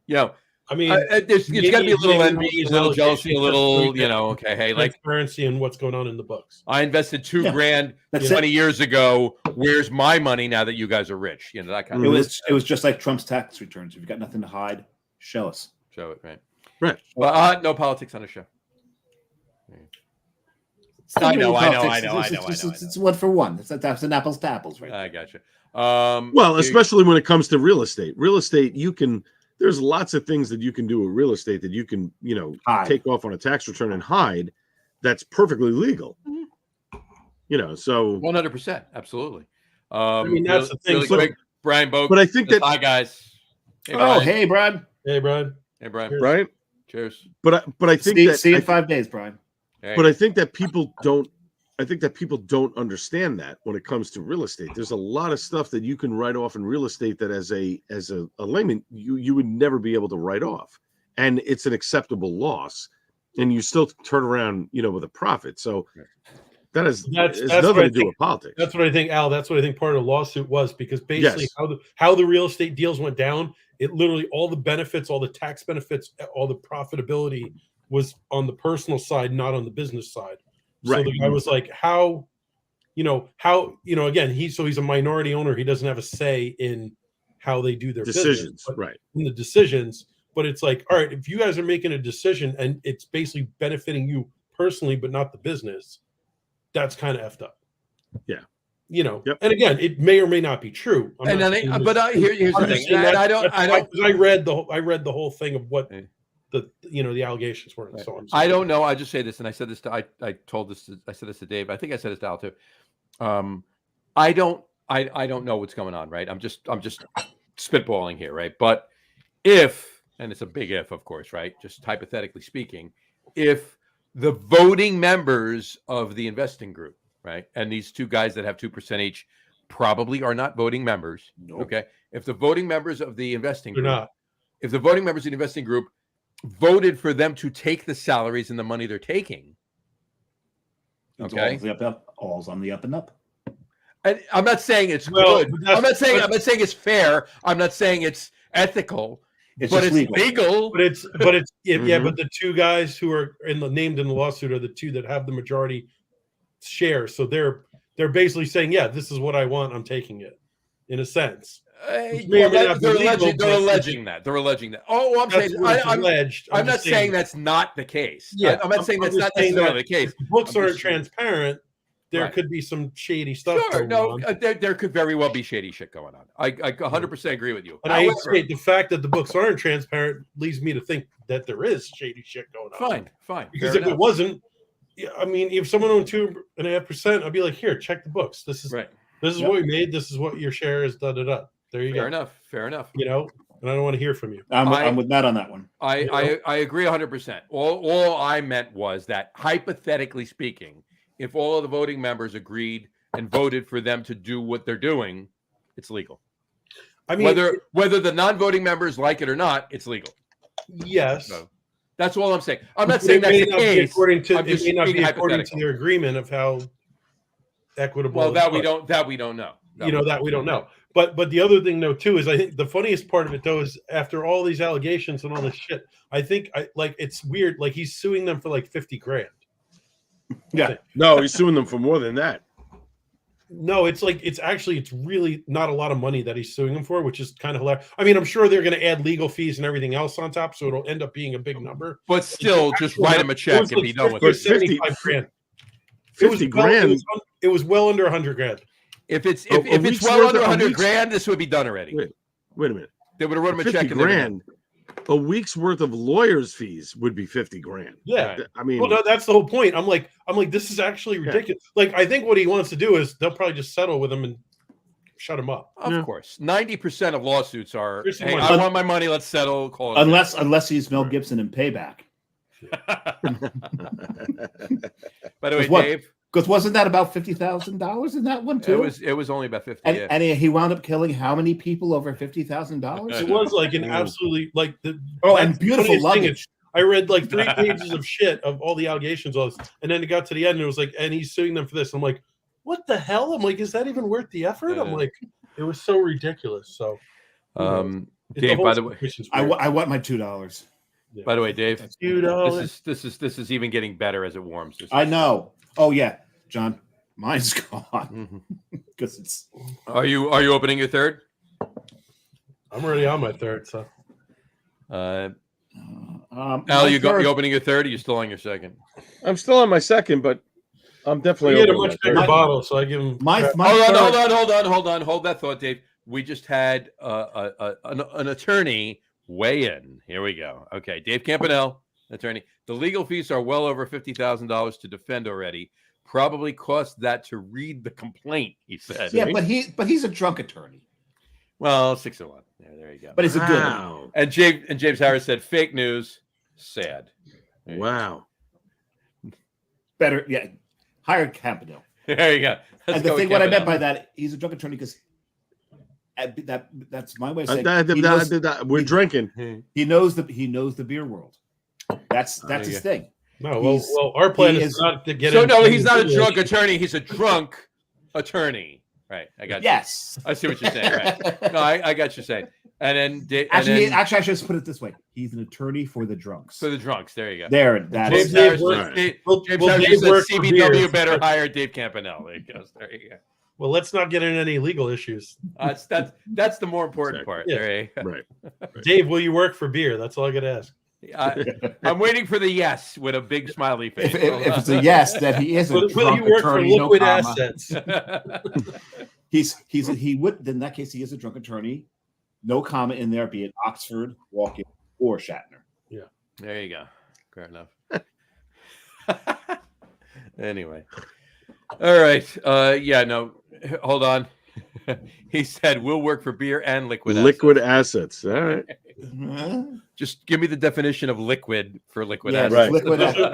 you know, I mean, it's got to be a little envy, a little jealousy, a little, allegations okay, hey, like transparency and what's going on in the books. I invested $2,000 That's 20 years ago. Where's my money now that you guys are rich? That kind of. It was just like Trump's tax returns. If you've got nothing to hide, show us. Show it, right? Right. Well, no politics on the show. I know. It's one for one. That's an apples to apples, right? I gotcha. Well, especially when it comes to real estate. Real estate, there's lots of things that you can do with real estate that you can, take off on a tax return and hide. That's perfectly legal. So 100%, absolutely. I mean, that's the thing. Really quick, Brian Boak. But I think that hi guys. Hey, Brian. Hey, Brian. Hey, Brian. Right. Cheers. But I think see you in 5 days, Brian. Hey. But I think that people don't. I think that people don't understand that when it comes to real estate. There's a lot of stuff that you can write off in real estate that as a layman you would never be able to write off, and it's an acceptable loss, and you still turn around with a profit. So that's nothing to do with politics. That's what I think, Al. That's what I think part of the lawsuit was, because basically how the real estate deals went down, it literally all the benefits, all the tax benefits, all the profitability was on the personal side, not on the business side. So the guy was like, again, he's a minority owner. He doesn't have a say in how they do their decisions, business, in the decisions. But it's like, all right, if you guys are making a decision and it's basically benefiting you personally, but not the business, that's kind of effed up. Yeah. And again, it may or may not be true. Here's the thing. I read the whole thing of what the allegations were and so on. I don't know. I just say this, and I said this to I said this to Dave. I think I said this to Al too. I don't know what's going on, right? I'm just spitballing here, right? But if, and it's a big if, of course, right? Just hypothetically speaking, if the voting members of the investing group, right, and these two guys that have 2% each probably are not voting members. Nope. Okay, if the voting members of the investing They're group, not. If the voting members of the investing group voted for them to take the salaries and the money they're taking, okay, all's on the up and up. And I'm not saying it's good. I'm not saying it's fair. I'm not saying it's ethical. But it's legal. But it's but the two guys who are named in the lawsuit are the two that have the majority share. So they're basically saying, yeah, this is what I want. I'm taking it, in a sense. They're alleging that. Oh, I'm not saying that's not the case. Yeah, I'm not saying that's not necessarily the case. If books aren't transparent, there could be some shady stuff. Sure, there could very well be shady shit going on. I 100% agree with you. And I say the fact that the books aren't transparent leads me to think that there is shady shit going on. Fine. Because if it wasn't, I mean, if someone owned 2.5%, I'd be like, here, check the books. This is what we made. This is what your share is. Da da da. There you go. Fair enough. And I don't want to hear from you. I'm with Matt on that one. I agree 100%. All I meant was that, hypothetically speaking, if all of the voting members agreed and voted for them to do what they're doing, it's legal. I mean, whether the non-voting members like it or not, it's legal. Yes. So that's all I'm saying. I'm not saying that's the case. It may not be according to their agreement of how equitable. Well, that we don't know. That we don't know. But the other thing, though, too, is I think the funniest part of it, though, is after all these allegations and all this shit, I think it's weird. Like, he's suing them for like $50,000. Yeah. No, he's suing them for more than that. No, it's really not a lot of money that he's suing them for, which is kind of hilarious. I mean, I'm sure they're going to add legal fees and everything else on top, so it'll end up being a big number. But still, just write him a check and be done with it. $75,000. $50,000. It was well under $100,000. If it's well under $100,000, this would be done already. Wait a minute. They would have wrote him a check. $50,000. A week's worth of lawyers' fees would be $50,000. Yeah, I mean, well, no, that's the whole point. I'm like, this is actually ridiculous. Yeah. Like, I think what he wants to do is they'll probably just settle with him and shut him up. Of course, 90% of lawsuits are, hey, I want my money. Let's settle. Call it unless he's Mel Gibson in Payback. By the way, Dave. Because wasn't that about $50,000 in that one too? It was only about 50. And he wound up killing how many people over $50,000? It was like an absolutely and beautiful luggage. I read like 3 pages of shit of all the allegations, and then it got to the end and it was like, and he's suing them for this. I'm like, what the hell? I'm like, is that even worth the effort? I'm like, it was so ridiculous. So, Dave, by the way, I want my $2. Yeah. by the way, Dave, $2. this is even getting better as it warms. I know. Oh yeah, John, mine's gone because it's. Are you opening your third? I'm already on my third, so Al, you opening your third? Or you still on your second? I'm still on my second, but I'm definitely he had a opening much my bigger third. bottle, so I give him. Hold that thought, Dave. We just had an attorney weigh in. Here we go. Okay, Dave Campanelle, attorney. The legal fees are well over $50,000 to defend already. Probably cost that to read the complaint, he said. Yeah, but he's a drunk attorney. Well, 6 of 1. There you go. But it's a good. Wow. And James Harris said, "Fake news, sad." Wow. Better, yeah. Hire Campanelle. There you go. And the thing, what I meant by that, he's a drunk attorney because that's my way of saying We're drinking. he knows the beer world. That's his thing. No, well, our plan is not to get. So no, he's not a drunk attorney. He's a drunk attorney. Right. I got. Yes. I see what you're saying. Right. No, I got you saying. And then actually, I should just put it this way: he's an attorney for the drunks. For the drunks. There you go. There, that James is. Harris Right. James Harris said CBW better hire Dave Campanelle. There he goes. There you go. Well, let's not get in any legal issues. That's the more important part. Yeah. There you go. Right. Dave, will you work for beer? That's all I got to ask. I'm waiting for the yes with a big smiley face. If it's a yes, that he is a Will drunk you work attorney, for liquid no comma. assets? He would in that case he is a drunk attorney, no comma in there, be it Oxford, Walken, or Shatner. Yeah. There you go. Fair enough. Anyway. All right. Yeah, no. Hold on. He said we'll work for beer and liquid Assets. All right. Just give me the definition of liquid for liquid Yeah, assets. Right.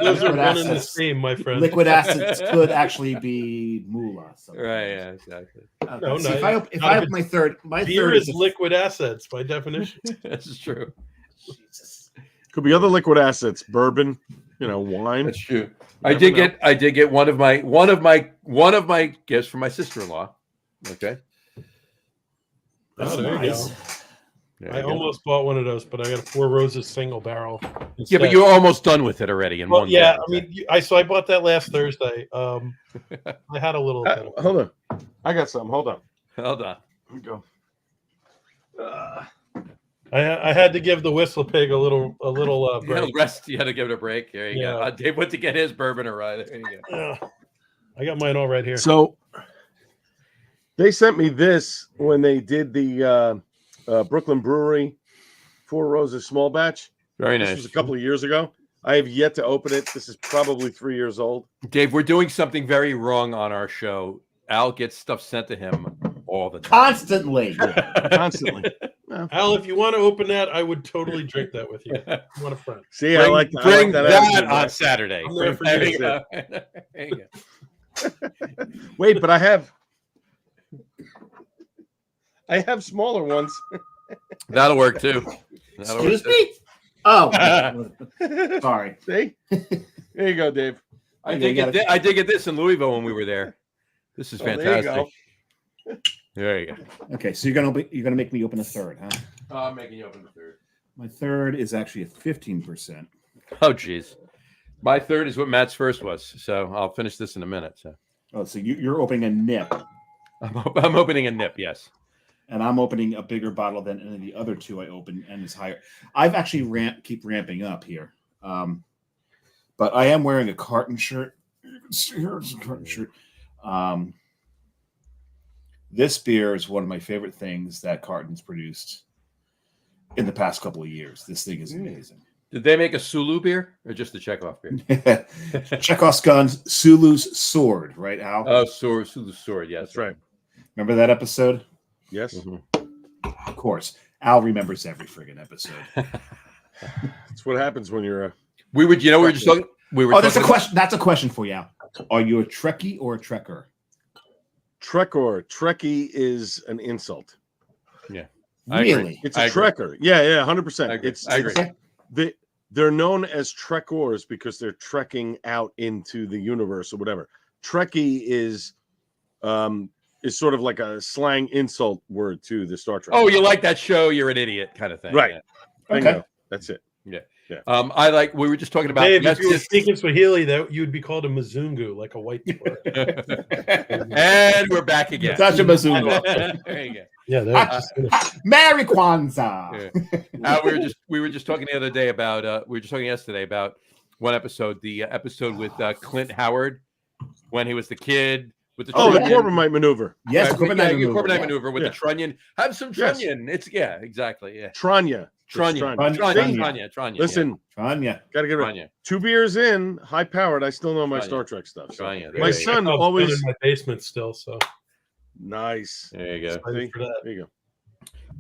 Those are one and the assets. same, my friend. Liquid assets could actually be moolah. Right, yeah, exactly. Okay. No, See, no, if I open my third, beer third is liquid assets by definition. This is true. Jesus. Could be other liquid assets, bourbon, wine. That's true. I did get one of my gifts from my sister-in-law. Okay. Oh, there you nice. go. I almost bought one of those, but I got a Four Roses single barrel. Yeah, instead. but you're almost done with it already in one. Yeah, day. I mean, I bought that last Thursday. I had a little. bit of Hold on. I got something. Hold on. Hold on. Here we go. I had to give the Whistle Pig a little You had break. to rest. You had to give it a break. There you go. Yeah. Dave went to get his bourbon or right. There you go. I got mine all right here. So they sent me this when they did the Brooklyn Brewery Four Roses small batch. Very This nice. was a couple of years ago. I have yet to open it. This is probably 3 years old. Dave, we're doing something very wrong on our show. Al gets stuff sent to him all the time. Constantly. Constantly. Al, if you want to open that, I would totally drink that with you. You want a friend? See, Bring, I like bring that that attitude, on Mike. Saturday. I'm there for There you. you go. There you go. Wait, but I have smaller ones. That'll work too. That'll work Excuse too. me? Oh, sorry. See? There you go, Dave. I did get this in Louisville when we were there. This is There you fantastic. go. There you go. Okay, so you're gonna make me open a third, huh? I'm making you open the third. My third is actually at 15%. Oh, geez. My third is what Matt's first was. So I'll finish this in a minute. So Oh, so you're opening a nip, I'm opening a nip. Yes. and I'm opening a bigger bottle than any of the other two I opened, and it's higher. I've actually keep ramping up here, but I am wearing a carton shirt. You can see here it's a carton shirt. This beer is one of my favorite things that Carton's produced in the past couple of years. This thing is amazing. Did they make a Sulu beer or just the Chekhov beer? Chekhov's gun, Sulu's sword, right, Al? Oh, Sulu's sword. Yes, That's right. Remember that episode? Yes. Mhm. Of course. Al remembers every friggin' episode. That's what happens when you're a We were just talking. We were. Oh, that's a talking question. That's a question for you, Al. Are you a Trekkie or a Trekker? Trekker. Trekkie is an insult. I agree. Really? It's I a agree. trekker. Yeah, 100%. I agree. It's I agree. they're known as trekkers because they're trekking out into the universe or whatever. Trekkie is is sort of like a slang insult word to the Star Trek. Oh, you like that show? You're an idiot, kind of thing. Right. Yeah. Bingo. Okay. That's it. Yeah. Yeah. I like. We were just talking about. Dave, if you were speaking Swahili, that you would be called a Mzungu, like a white squirrel. And we're back again. Such a bazooka. There you go. Yeah, Merry Kwanzaa. We were just talking the other day about. We were just talking yesterday about one episode, the episode with Clint Howard when he was the kid with the the Corbomite maneuver. Yes, right, Corbomite maneuver with Yeah. the trunnion. Have some trunnion. It's exactly. Yeah. Tranya. Trunnion. Listen, Tranya. gotta get Trunnion. 2 beers in, high powered. I still know my Tranya. Star Trek stuff. So. Tranya. There My you son I'm always in my basement still, so nice. There you go. excited for that. There you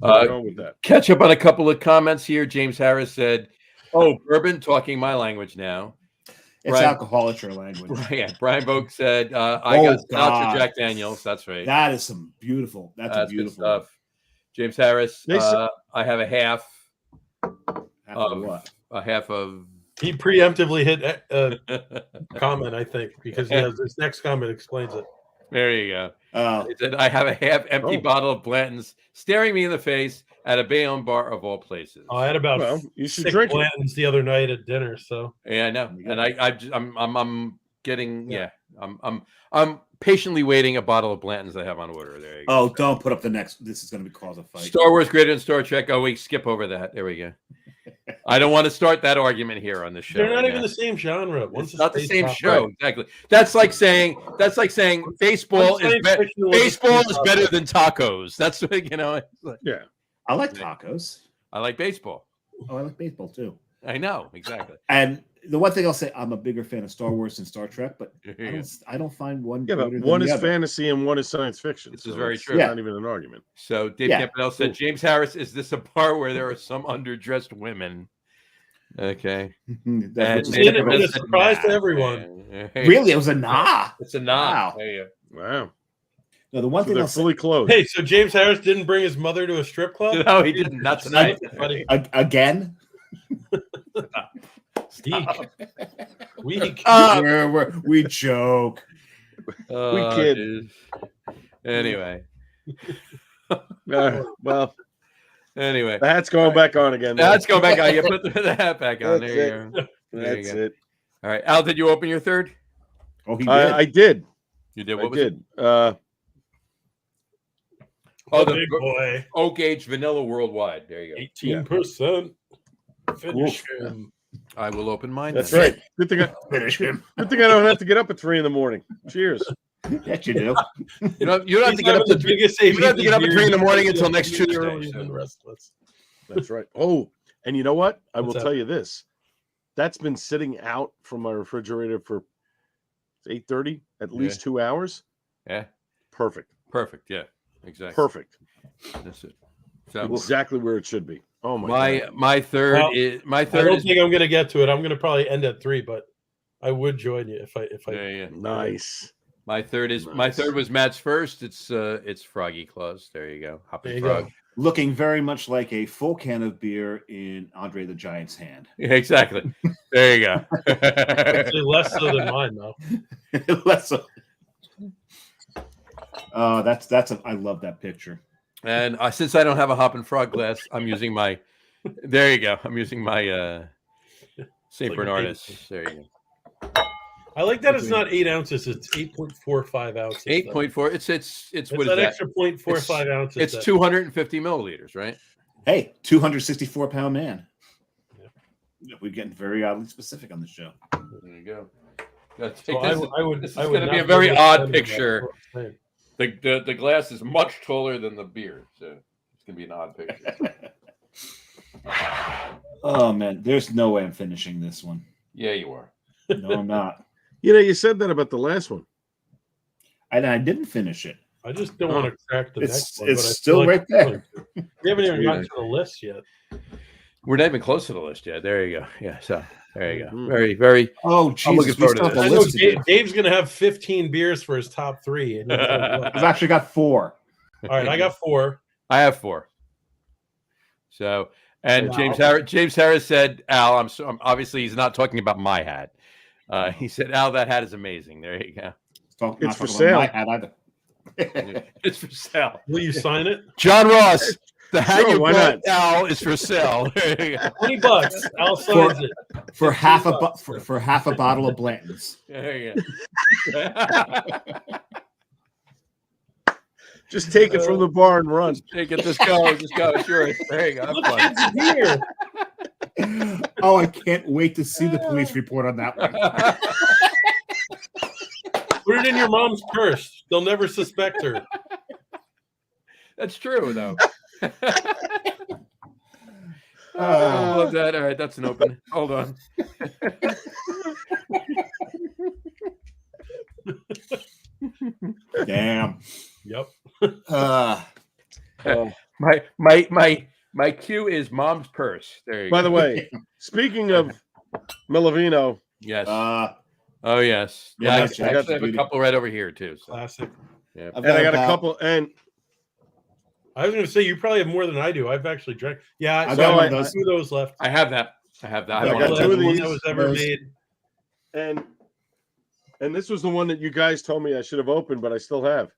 go. Going with that. Catch up on a couple of comments here. James Harris said, "Oh, bourbon, talking my language now." It's Brian- alcoholic language. Yeah, Brian Boak said, "I got out God. to Jack Daniels." That's right. That is some beautiful. That's a good beautiful stuff. James Harris, They said- I have a half. After what? A half of. He preemptively hit comment, I think, because he has this next comment explains it. There you go. Oh, He said, "I have a half-empty Oh. bottle of Blanton's staring me in the face at a Bayonne bar of all places." Oh, I had about Well, you should 6 drink it. Blantons the other night at dinner, so Yeah, I know, There you and I'm getting Yeah. I'm patiently waiting a bottle of Blanton's I have on order. There you go. oh! Don't put up the next. This is going to be cause a fight. Star Wars greater than Star Trek. Oh, wait, skip over that. There we go. I don't want to start that argument here on the show. they're not right even now. the same genre. One's It's a not the space same opera. show. Exactly. That's like saying baseball One's is science better. fiction, one's a Baseball space is opera. better than tacos. That's what it's like, Yeah. I like tacos. I like baseball. Oh, I like baseball too. I know exactly. And the one thing I'll say, I'm a bigger fan of Star Wars than Star Trek, but I don't find one. Yeah, but greater than one the is other. fantasy and one is science fiction. This is so very it's true. Not even an argument. So Dave Yeah. Campanella said, "James Harris, is this a bar where there are some underdressed women?" Okay. That's And what you It's said. been a surprise to everyone. Really, it was a nah. It's a nod. Wow. There you Wow. No, the one So thing they're I'll say fully clothed. Hey, so James Harris didn't bring his mother to a strip go. club? No, he didn't. Not tonight. Buddy. Again. Weak. We joke. Oh, kid. dude. Anyway. Well, Anyway. the hat's going back on again. Let's go back on. You put the hat back on. That's There you go. There you That's go. it. All right. Al, did you open your third? Oh, he did. I did. You did. I What was it? did. Oh, Big the boy. Oak Age Vanilla Worldwide. There you go. 18%. Finish him. I will open mine. That's then. right. Good thing Finish him. Good thing I don't have to get up at 3 a.m. Cheers. Yes, you do. You don't have to get up to 3 in the morning until next Tuesday. Than the rest of us. That's right. Oh, and you know what? I What's will that? tell you this. That's been sitting out from my refrigerator for 8:30, at least 2 hours. Yeah. Perfect. Perfect. Yeah. Exactly. Perfect. That's it. So Exactly where it should be. Oh my God. my third Well, is my I third don't is think I'm going to get to it. I'm going to probably end at 3, but I would join you if I. yeah. Nice. My third is Nice. my third was Matt's first. It's Froggy Claus. There you go. There Hopping you Frog. go. Looking very much like a full can of beer in Andre the Giant's hand. Yeah, exactly. There you go. Actually, less so than mine, though. Less so. I love that picture. And since I don't have a Hopping Frog glass, I'm using my. There you go. I'm using my St. Like a Bernardus. big- There you go. I like that it's not 8 ounces; it's 8.45 ounces. 8.4. It's It's what is that that? extra 0.45 ounces. It's that- 250 milliliters, right? Hey, 264-pound man. Yeah. We're getting very oddly specific on the show. There you go. Gotta So take I this- would. I would. this is I would gonna be not a very bring odd that picture. in. The glass is much taller than the beer, so it's gonna be an odd picture. Oh man, there's no way I'm finishing this one. Yeah, you are. No, I'm not. You know, you said that about the last one. And I didn't finish it. I just don't want to crack the It's- next one. it's but I still feel like right there. I'm going to. We haven't even gotten to the list yet. We're not even close to the list yet. There you go. Yeah, so there you go. Mhm. Very, very. Oh, I'm looking Jesus. We forward to still have this. a I know list to do. Dave's going to have 15 beers for his top 3. And I've actually got 4. all right, I got 4. I have 4. So, and Wow. James Harris said, "Al, I'm obviously he's not talking about my hat. He said, Al, that hat is amazing. There you go. Not It's for talking about my sale. hat either. It's for sale. Will you sign it? John Ross, the hat Sure, you why bought not? now is for sale. There you go. $20. Al signs it. For half a bottle of Blanton's. There you go. Just take it from the bar and run. Hey, get this going. Just go. It's yours. There you go. Have Look, fun. it's here. Oh, I can't wait to see the police report on that one. Put it in your mom's purse. They'll never suspect her. That's true, though. I Uh, love that. All right, that's an open. Hold on. damn. Yep. My cue is mom's purse. There you By go. the way, speaking of Melavino, Yes. Uh, Oh yes. Yeah, Yeah, I that's- actually that's have a beauty. couple right over here too. So. Classic. Yeah. I've and I got about- a couple, and I was going to say you probably have more than I do. I've actually drank. Yeah, I so got I one have of those. 2 of those left. I have that. I have that. Yeah, I I have got one two of of those. one these. that was ever Those- made. and this was the one that you guys told me I should have opened, but I still have.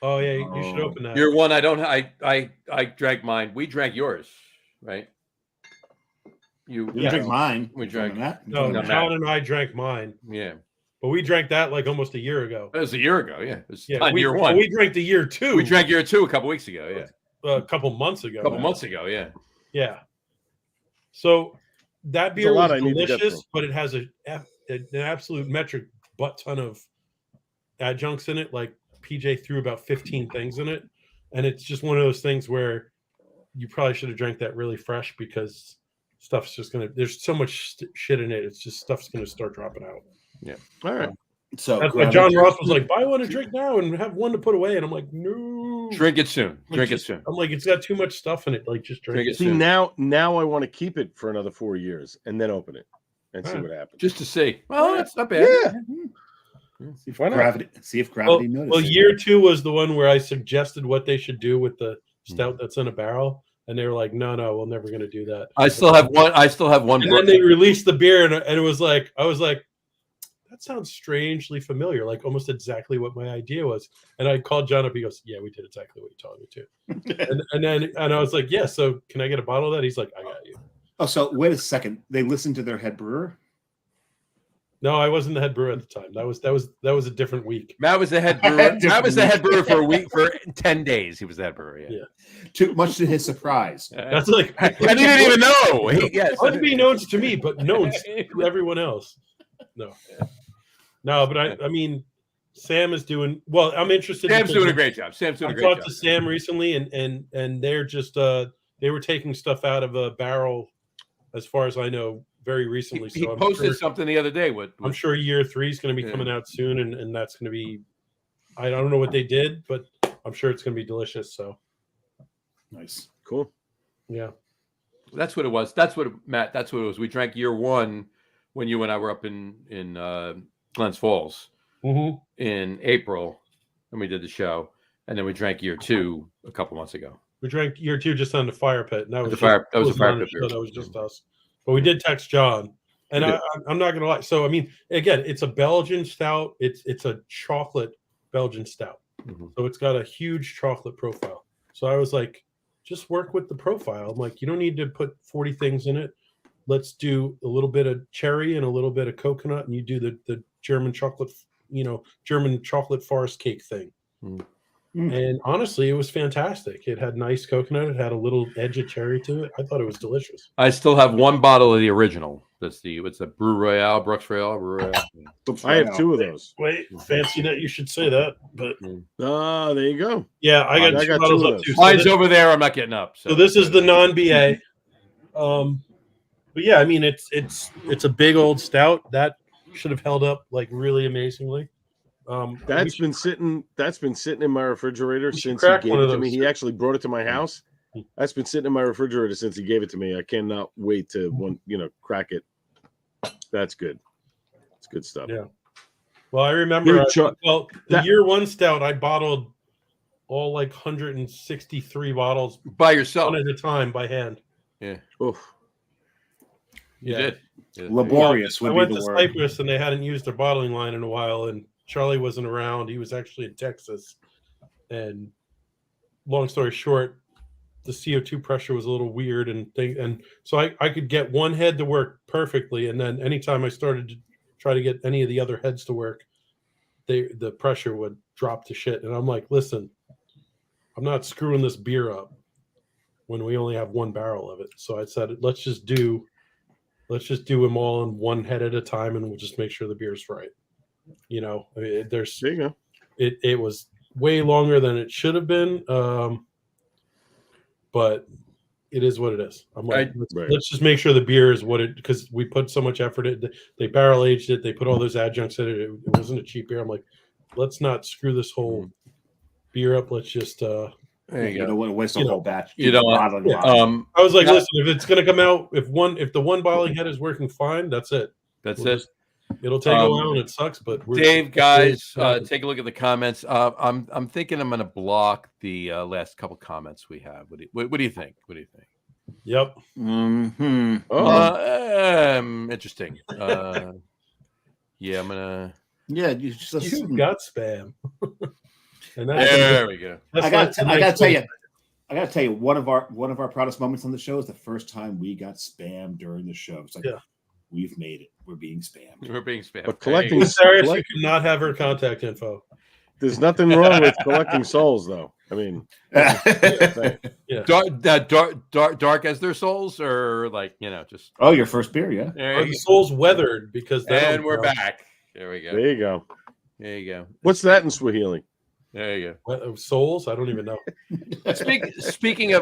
Oh yeah, you should Oh. open that. Your one. I don't. I drank mine. We drank yours, right? You. You drink mine. We drank- that. No, No, John and I drank mine, Yeah. but we drank that like almost a year ago. It was a year ago. Yeah. It was Yeah, on we, year one. We drank the year 2. We drank year 2 a couple weeks ago. Yeah. a couple months ago. A couple now. months ago. Yeah. Yeah. So that There's a beer lot was I need to get delicious, through. but it has an absolute metric butt ton of adjuncts in it. Like PJ threw about 15 things in it, and it's just one of those things where you probably should have drank that really fresh because stuff's just gonna. There's so much shit in it. It's just stuff's gonna start dropping out. All right. So That's why John Ross was like, "Buy one to drink now and have one to put away." And I'm like, "No, Drink it soon. Like, Drink it just- soon. I'm like, "It's got too much stuff in it. Like, just drink Drink it." it See, soon. now I want to keep it for another 4 years and then open it and see Alright. what happens. Just to see. Well, that's not bad. Yeah. Why not? See if Well, gravity notices. well, year 2 was the one where I suggested what they should do with the stout that's in a barrel, and they were like, "No, we're never going to do that." I still have one. I still have one. And then they released the beer, and it was like, I was like, "That sounds strangely familiar, like almost exactly what my idea was." And I called John up. He goes, "Yeah, we did exactly what you told me to." and I was like, "Yeah, so can I get a bottle of that?" He's like, "I got you." Oh, so wait a second. They listened to their head brewer. No, I wasn't the head brewer at the time. That was a different week. Matt was the head brewer. Matt was the head brewer for a week, for 10 days. He was the head brewer. Yeah. Too much to his surprise. That's like, and he didn't even know. Yes. unbeknownst to me, but known to everyone else. No, but I mean, Sam is doing well. I'm interested. Sam's because doing a great job. Sam's doing I a great talked job. to Sam recently, and they're just they were taking stuff out of a barrel, as far as I know, very recently. He So I'm posted sure, something the other day. I'm sure year 3 is going to be Yeah. coming out soon, and that's going to be. I don't know what they did, but I'm sure it's going to be delicious. So Nice. Cool. yeah, That's what it was. Matt. That's what it was. We drank year 1 when you and I were up in Glens Falls in April, and we did the show, and then we drank year 2 a couple months ago. we drank year 2 just on the fire pit. And that was The fire- that was a wasn't fire on the pit show, beer. That was just us. But we did text John, and We did. I'm not going to lie. So I mean, again, it's a Belgian stout. It's a chocolate Belgian stout. Mhm. So it's got a huge chocolate profile. So I was like, just work with the profile. I'm like, you don't need to put 40 things in it. Let's do a little bit of cherry and a little bit of coconut, and you do the German chocolate, German chocolate forest cake thing. Mm. And honestly, it was fantastic. It had nice coconut. It had a little edge of cherry to it. I thought it was delicious. I still have one bottle of the original. It's the Brew Royale, Brooks Royale, Brew Royale. I have 2 of those. Wait, fancy that you should say that, but Ah, there you go. yeah, I got I 2 got bottles 2 of up those. too. So Mine's this, over there. I'm not getting up. so this is the non-BA. But yeah, I mean, it's a big old stout that should have held up like really amazingly. That's been sitting in my refrigerator should since he crack gave one it of to me. those. He actually brought it to my house. That's been sitting in my refrigerator since he gave it to me. I cannot wait to crack it. That's good. It's good stuff. Yeah. Well, I remember. Dude, The that- year 1 stout, I bottled all like 163 bottles by yourself. one at a time by hand. Oof. You Yeah. did. Yeah. Laborious I would went be to the word. Cyprus and they hadn't used their bottling line in a while, and Charlie wasn't around. He was actually in Texas. And long story short, the CO2 pressure was a little weird and so I could get one head to work perfectly, and then anytime I started to try to get any of the other heads to work, the pressure would drop to shit. And I'm like, listen, I'm not screwing this beer up when we only have one barrel of it. So I said, let's just do them all in one head at a time, and we'll just make sure the beer's right. You know, There you go. It was way longer than it should have been, but it is what it is. I'm like, let's just make sure the beer is what it, because we put so much effort in. They barrel aged it. They put all those adjuncts in it. It wasn't a cheap beer. I'm like, let's not screw this whole beer up. Let's just there you don't want to waste a whole batch. You know, I was like, listen, if it's gonna come out, if the one bottling head is working fine, that's it. It'll take a while and it sucks, but Dave, guys, take a look at the comments. I'm thinking I'm going to block the last couple comments we have. What do you think? What do you think? Yep. Mm-hmm. Interesting. Yeah, I'm gonna. Yeah, you got spam. And there we go. I gotta tell you, one of our proudest moments on the show is the first time we got spammed during the show. It's like, we've made it. We're being spammed. We're being spammed. But collecting Sarah, you cannot have her contact info. There's nothing wrong with collecting souls, though. I mean, dark as their souls, or like, you know, just your first beer, yeah. Are the souls weathered? Because and we're back. There we go. There you go. There you go. What's that in Swahili? There you go. Souls? I don't even know. Speaking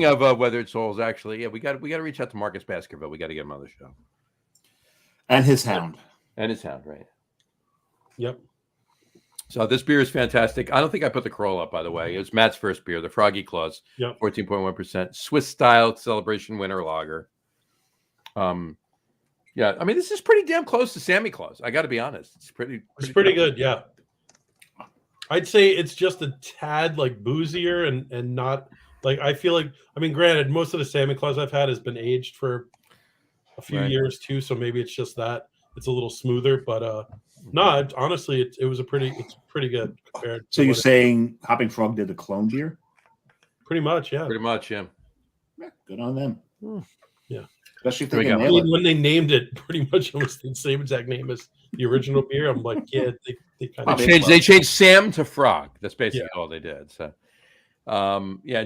of weathered souls, actually, yeah, we got to reach out to Marcus Baskerville. We got to get him on the show. And his hound. Right? Yep. So this beer is fantastic. I don't think I put the Corolla up, by the way. It was Matt's first beer, the Froggy Claws. Yep. 14.1%. Swiss style celebration winter lager. Yeah, I mean, this is pretty damn close to Sammy Claus. I got to be honest. It's pretty good, yeah. I'd say it's just a tad like boozier and not like, I feel like, I mean, granted, most of the Santa Claus I've had has been aged for a few years too, so maybe it's just that it's a little smoother. But no, honestly, it's pretty good compared. So you're saying Hopping Frog did a clone beer? Pretty much, yeah. Good on them. Yeah. Especially when they named it pretty much almost the same exact name as the original beer. I'm like, yeah, they kind of changed Sam to Frog. That's basically all they did. So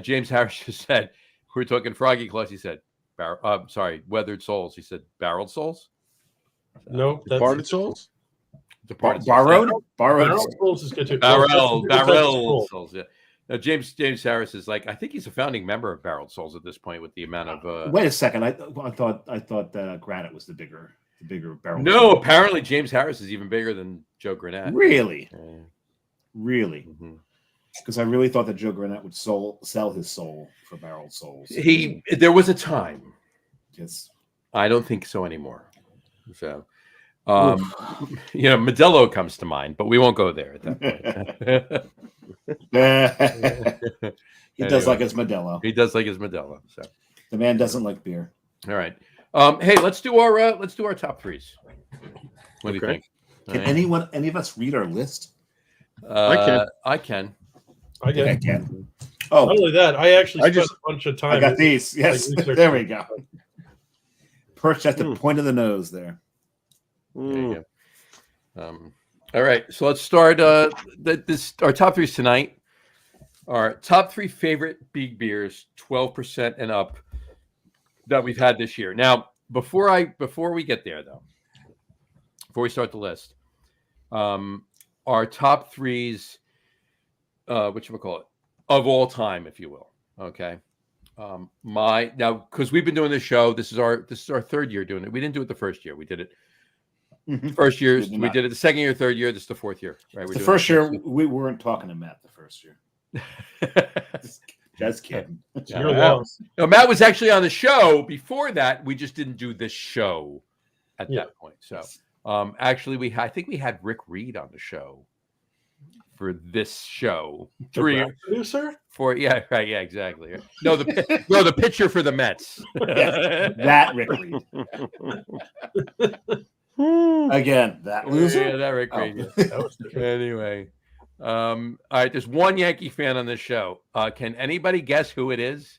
James Harris just said, we were talking Froggy Claus. He said, weathered souls. He said barreled souls. No, departed souls. Borrowed souls is good too. Barrel souls. Yeah. Now, James Harris is like, I think he's a founding member of Barreled Souls at this point with the amount of. Wait a second, I thought Granite was the bigger barrel. No, apparently James Harris is even bigger than Joe Granat. Really, really, because I really thought that Joe Granat would sell his soul for Barreled Souls. There was a time. Yes, I don't think so anymore. So. Modelo comes to mind, but we won't go there at that point. He does like his Modelo. He does like his Modelo. So the man doesn't like beer. All right. Hey, let's do our top threes. What do you think? Can any of us read our list? I can. I can. Oh, not only that, I spent a bunch of time. I got these. Yes, there we go. Perched at the point of the nose there. There you go. All right, so let's start. Our top threes tonight. Our top three favorite big beers, 12% and up, that we've had this year. Now, before we get there, though, before we start the list, our top threes, whatchamacallit, of all time, if you will. Okay. Now, because we've been doing this show, this is our third year doing it. We didn't do it the first year. We did it. First year, we did it the second year, third year. This is the fourth year, right? The first year, we weren't talking to Matt the first year. Just kidding. You're lost. No, Matt was actually on the show before that. We just didn't do this show at that point. So, actually, I think we had Rick Reed on the show for this show. Producer? Yeah, right. Yeah, exactly. No, the pitcher for the Mets. That Rick Reed. Again, that loser. Yeah, that right crazy. That was different. Anyway, all right. There's one Yankee fan on this show. Can anybody guess who it is?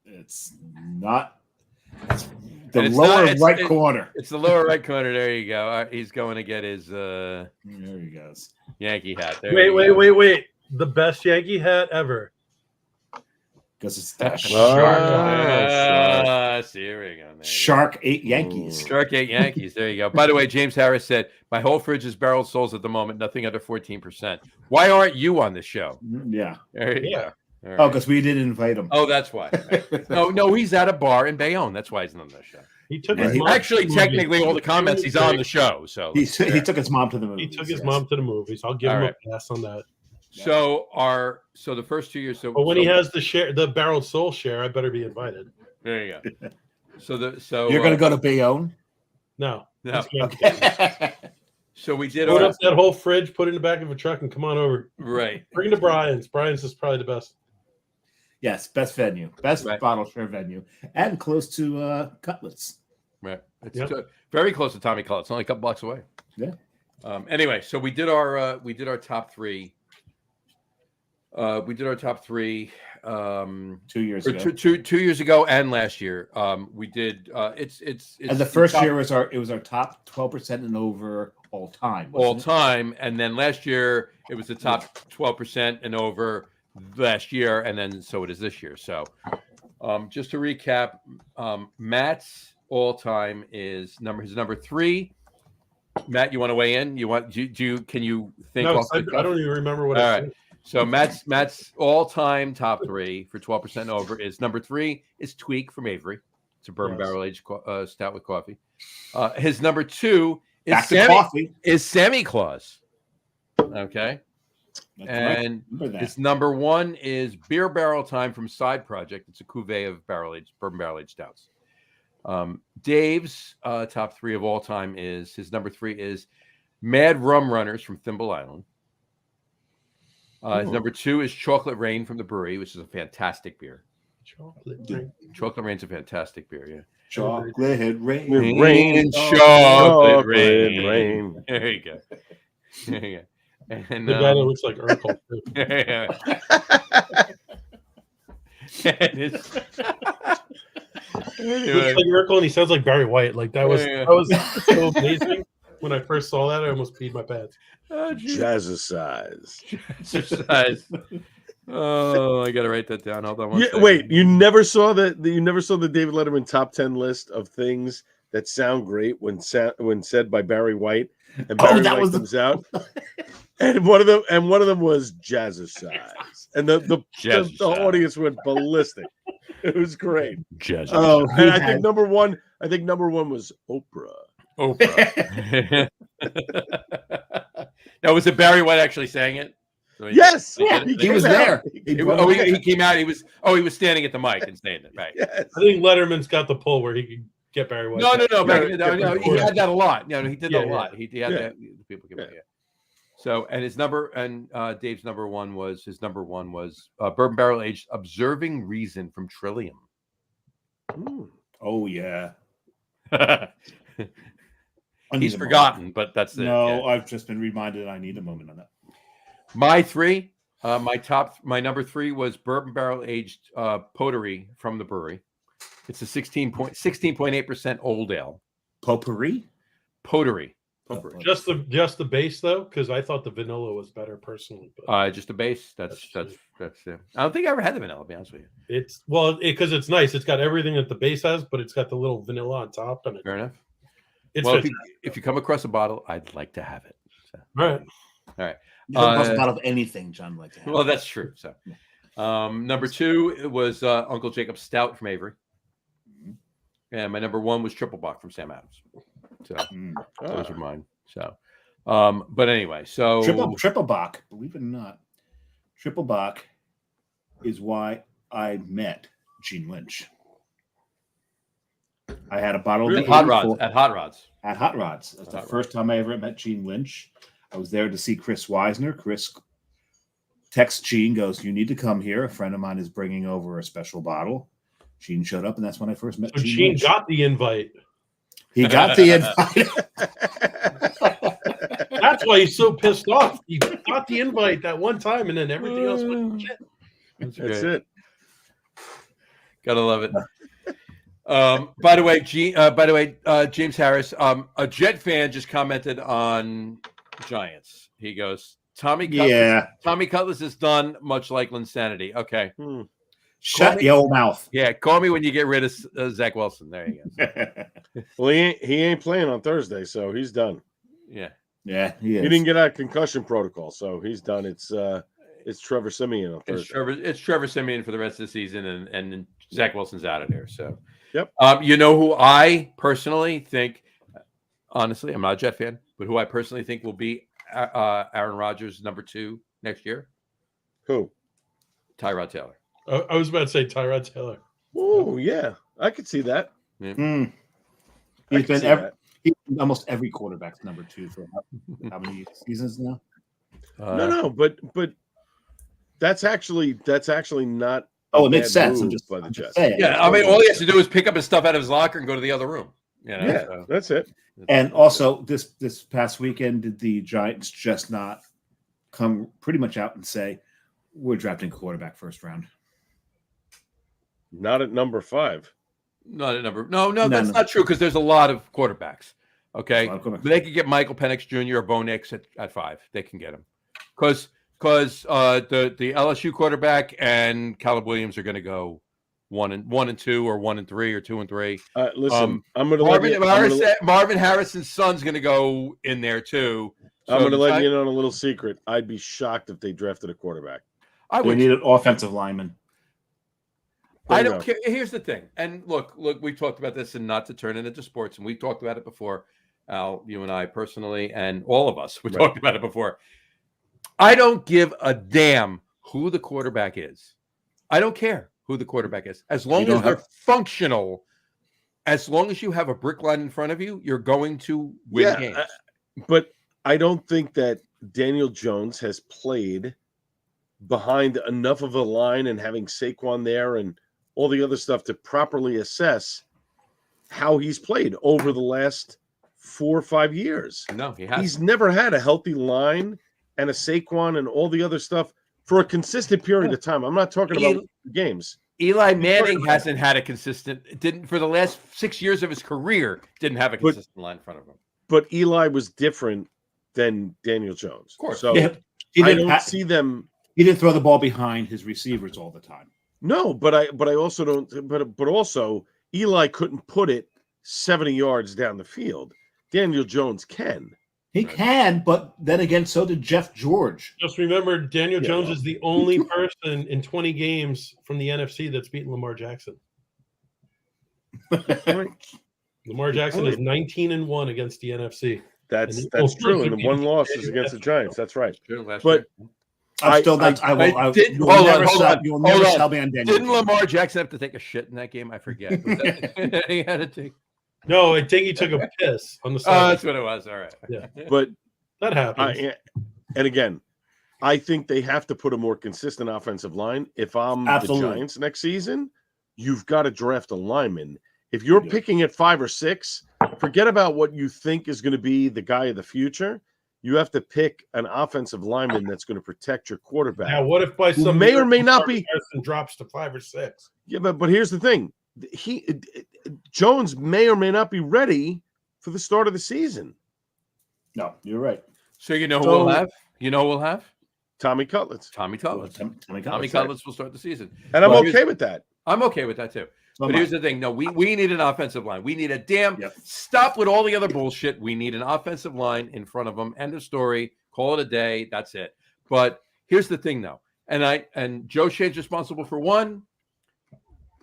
It's not. It's And the it's lower not- right corner. It's the lower right corner. There you go. He's going to get his There he goes. Yankee hat. There you go. Wait. The best Yankee hat ever. Because it's that Shark. See, here we go. There you go. Shark 8 Yankees. Shark 8 Yankees. There you go. By the way, James Harris said, my whole fridge is barrel souls at the moment, nothing under 14%. Why aren't you on the show? Yeah. There you Yeah. go. All Oh, right. because we didn't invite him. Oh, that's why. Right. No, he's at a bar in Bayonne. That's why he's not on the show. He took Yeah, his he- mom to Actually, the movies. technically, all the comments, he's on the show. So He took his mom to the He movies. took his yes. mom to the movies. I'll give All him right. a pass on that. So the first 2 years. But when he has the barreled soul share, I better be invited. there you go. You're going to go to Bayonne? No. No. He's gonna Okay. So we did Load our up that whole fridge, put it in the back of a truck, and come on over. right. Bring it to Brian's. Brian's is probably the best. Yes, best venue. Best Right. bottle share venue. And close to Cutlets. Right. It's Yep. very close to Tommy Cullen. It's only a couple blocks away. Yeah. Anyway, so we did our top three. We did our top three 2 years or ago. two years ago and last year. We did. It's And the first year was our top 12% and over all time. all wasn't it? time, and then last year it was the top 12% and over last year, and then so it is this year. So, just to recap, Matt's all time is his number 3. Matt, you want to weigh in? Can you think? No, off the I cuff? don't even remember what All I right. said. So Matt's all-time top 3 for 12% and over is number 3 is Tweak from Avery. It's a bourbon Yes. barrel aged stout with coffee. His number 2 Back to coffee. is Semi Claus. Okay. That's right. And Remember that. his number 1 is Beer Barrel Time from Side Project. It's a cuvee of bourbon barrel aged stouts. Dave's top 3 of all time is his number 3 is Mad Rum Runners from Thimble Island. His number 2 is Chocolate Rain from the Brewery, which is a fantastic beer. Chocolate drink. Chocolate Rain's a fantastic beer, yeah. Chocolate rain. Rain, chocolate chocolate rain. rain. There you go. There you go. And The guy that looks like Urkel. too. yeah. And it's- He anyway, looks like Urkel and he sounds like Barry White. Like that was Yeah. that was so amazing. When I first saw that, I almost peed my pants. oh, geez. Jazzercise. Exercise. Oh, I gotta write that down. Hold on one Yeah, second. wait, you never saw the David Letterman top 10 list of things that sound great when said by Barry White, and Barry that White was comes out, and one of them was Jazzercise, and the Jazzercise. audience went ballistic. It was great. Jazz. Oh, And I think number one was Oprah. Oprah. Now, was it Barry White actually saying it? So he- Yes, he yeah, did it? he was came out. there. He came out. He was standing at the mic and saying it. Right. Yes. I think Letterman's got the pull where he could get Barry White. No. Barry- No, he had that a lot. You know, he did that a Yeah, lot. He had Yeah. that. The people give it. Yeah. So, and Dave's number one was Bourbon Barrel Aged Observing Reason from Trillium. Oh yeah. He's forgotten, but that's it. No, yeah. I've just been reminded I need a moment on that. My number 3 was Bourbon Barrel Aged Pottery from the Brewery. It's a 16.8% old ale. Potpourri? Pottery. Just the base though, because I thought the vanilla was better personally. But Just a base. That's it. I don't think I ever had the vanilla, to be honest with you. it's because it's nice. It's got everything that the base has, but it's got the little vanilla on top, and Fair enough. it's Well, fantastic. if you come across a bottle, I'd like to have it. So. All right. All right. You don't cost a lot of anything, John. Like that. Well, that's true. So, number 2 it was Uncle Jacob Stout from Avery, and my number 1 was Triple Bock from Sam Adams. So those are mine. So, but anyway, so Triple Bock, believe it or not, Triple Bock is why I met Gene Lynch. I had a bottle of at the Hot 84 Rods. At Hot Rods. At Hot Rods. That's the Hot first time I ever met Gene Lynch. I was there to see Chris Weisner. Chris texts Gene, goes, "You need to come here. A friend of mine is bringing over a special bottle." Gene showed up, and that's when I first met So Gene Gene Lynch. got the invite. He got the invite. That's why he's so pissed off. He got the invite that one time, and then everything else went to shit. That's That's great. it. Gotta love it. By the way, James Harris, a Jet fan just commented on Giants. He goes, Tommy Cutlass is done, much like Linsanity. Okay. Shut your mouth. Yeah, call me when you get rid of Zach Wilson. There you go. Well, he ain't playing on Thursday, so he's done. Yeah. Yeah, he is. He didn't get out of concussion protocol, so he's done. It's Trevor Siemian on Thursday. It's Trevor Siemian for the rest of the season, and Zach Wilson's out of there. So, yep. You know who I personally think, honestly, I'm not a Jet fan, but who I personally think will be Aaron Rodgers' number 2 next year? Who? Tyrod Taylor. I was about to say Tyrod Taylor. Oh, yeah. I could see that. Yeah. He's been almost every quarterback's number 2 for how many seasons now? No, but that's actually not. Oh, it makes sense. I'm just by the Jets. Yeah, I mean, all he has to do is pick up his stuff out of his locker and go to the other room. You know, yeah, so. That's it. And also, this past weekend, did the Giants just not come pretty much out and say, we're drafting quarterback first round? Not at number 5. Not a number. No, that's not true because there's a lot of quarterbacks. Okay, but they could get Michael Penix Jr. or Bo Nix at 5. They can get him because the LSU quarterback and Caleb Williams are going to go 1 and 2 or 1 and 3 or 2 and 3. Listen, I'm going to Marvin Harrison's son's going to go in there too. So I'm going to let you in on a little secret. I'd be shocked if they drafted a quarterback. We need an offensive lineman. I don't care. Here's the thing. And look, we talked about this, and not to turn it into sports, and we talked about it before, Al, you and I personally, and all of us, we talked about it before. I don't give a damn who the quarterback is. I don't care who the quarterback is. As long as they're functional, as long as you have a brick line in front of you, you're going to win games. But I don't think that Daniel Jones has played behind enough of a line and having Saquon there and all the other stuff to properly assess how he's played over the last 4 or 5 years. No, he hasn't. He's never had a healthy line and a Saquon and all the other stuff for a consistent period of time. I'm not talking about games. Eli Manning hasn't had a didn't for the last 6 years of his career, didn't have a consistent line in front of him. But Eli was different than Daniel Jones. Of course. So I don't see them. He didn't throw the ball behind his receivers all the time. No, but I also don't. But also Eli couldn't put it 70 yards down the field. Daniel Jones can. He can, but then again, so did Jeff George. Just remember, Daniel Jones is the only person in 20 games from the NFC that's beaten Lamar Jackson. Lamar Jackson is 19-1 against the NFC. That's true, and the one loss is against the Giants. That's right. But I'm still not. You'll never sell me on Daniel. Didn't Lamar Jackson have to take a shit in that game? I forget. He had to take. No, I think he took a piss on the side. Oh, that's what it was. All right. Yeah, but that happens. And again, I think they have to put a more consistent offensive line. If I'm the Giants next season, you've got to draft a lineman. If you're picking at 5 or 6, forget about what you think is going to be the guy of the future. You have to pick an offensive lineman that's going to protect your quarterback. Now, what if by some may or may not be drops to 5 or 6? Yeah, but here's the thing: Jones may or may not be ready for the start of the season. No, you're right. So you know who we'll have? You know who we'll have? Tommy Cutlets. Tommy Cutlets will start the season, and I'm okay with that. I'm okay with that too. But here's the thing. No, we need an offensive line. We need a stop with all the other bullshit. We need an offensive line in front of them. End of story. Call it a day. That's it. But here's the thing, though. And Joe Shane's responsible for one.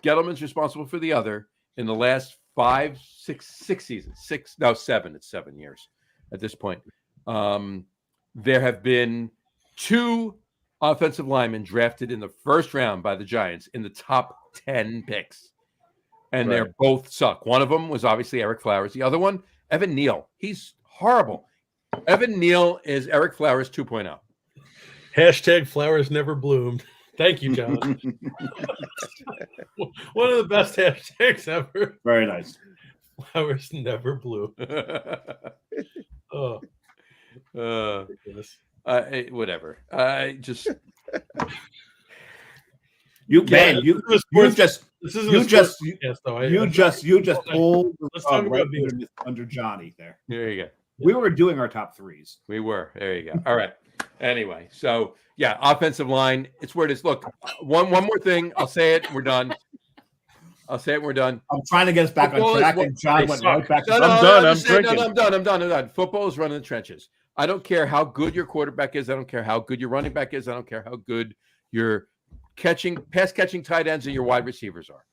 Gettleman's responsible for the other. In the last 6 seasons, 7. It's 7 years at this point. There have been 2 offensive linemen drafted in the first round by the Giants in the top 10 picks. And they're both suck. One of them was obviously Eric Flowers. The other one, Evan Neal. He's horrible. Evan Neal is Eric Flowers 2.0. Hashtag flowers never bloomed. Thank you, John. One of the best hashtags ever. Very nice. flowers never blue. Oh, ridiculous. Whatever. Just You Yeah, man, this is a sports- this isn't you a sports just- podcast, though. you just pulled the Let's talk rug right about beer. under Johnny there. there you go. We were doing our top threes. We were. There you go. All right. Anyway, so yeah, offensive line. It's where it is. Look, one more thing. I'll say it. We're done. I'll say it. We're done. I'm trying to get us back Football on is track, what and John they went suck. right back. No, to no, I'm no, done. I'm saying, drinking. I'm done. Football is running the trenches. I don't care how good your quarterback is. I don't care how good your running back is. I don't care how good your pass catching tight ends and your wide receivers are.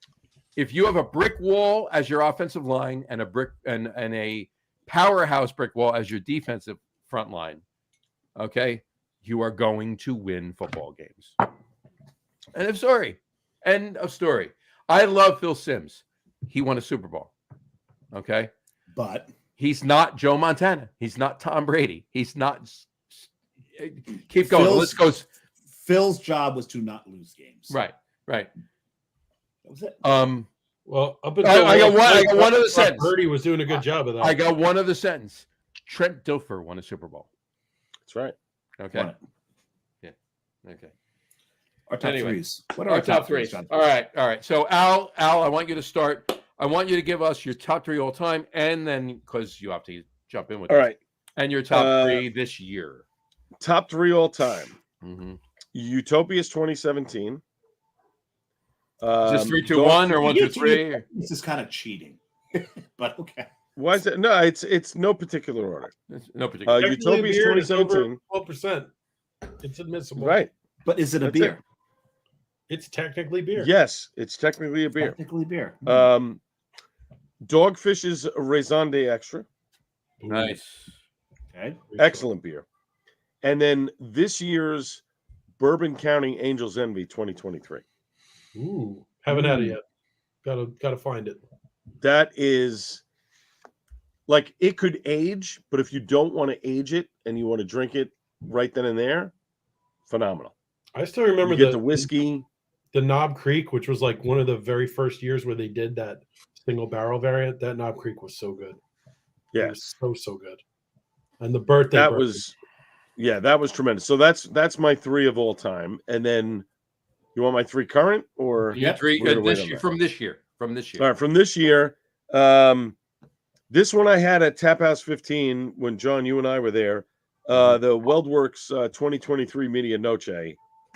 If you have a brick wall as your offensive line and a brick and a powerhouse brick wall as your defensive front line, okay, you are going to win football games. End of story. End of story. I love Phil Simms. He won a Super Bowl. Okay. But He's not Joe Montana. He's not Tom Brady. He's not. Keep going. Let's go. Phil's job was to not lose games. Right. That was it. Well, up I got one other Brock sentence. Purdy was doing a good job of that. I got one other sentence. Trent Dilfer won a Super Bowl. That's right. Okay. Won it. Yeah. Okay. Our top Anyway, threes. What are Our top three. John? All right. So Al, I want you to start. I want you to give us your top three all time, and then because you have to jump in with All this, right. and your top three this year. Top three all time. Mm-hmm. Utopia's 2017. Is this 3, 2, 1 or 1, 2, 3? This is kind of cheating, but okay. Why is it? No, it's no particular order. No particular. Utopia's 2017. 12%. It's admissible. Right. But is it a That's beer? it. It's technically beer. Yes, it's technically a beer. Technically beer. Dogfish's Raison d'Extra. Nice. Okay. Excellent beer. And then this year's Bourbon County Angels Envy 2023. Ooh, haven't had it yet. Gotta find it. That is like it could age, but if you don't want to age it and you want to drink it right then and there, phenomenal. I still remember You get the whiskey. the Knob Creek, which was like one of the very first years where they did that single barrel variant. That Knob Creek was so good. It Yes. was so good. And the birthday That bourbon. was that was tremendous. So that's my three of all time. And then you want my three current or Yeah, three We're gonna wait this on year, that. from this year. all right from this year. This one I had at Tap House 15 when John, you and I were there. The Weldworks 2023 Media Noche.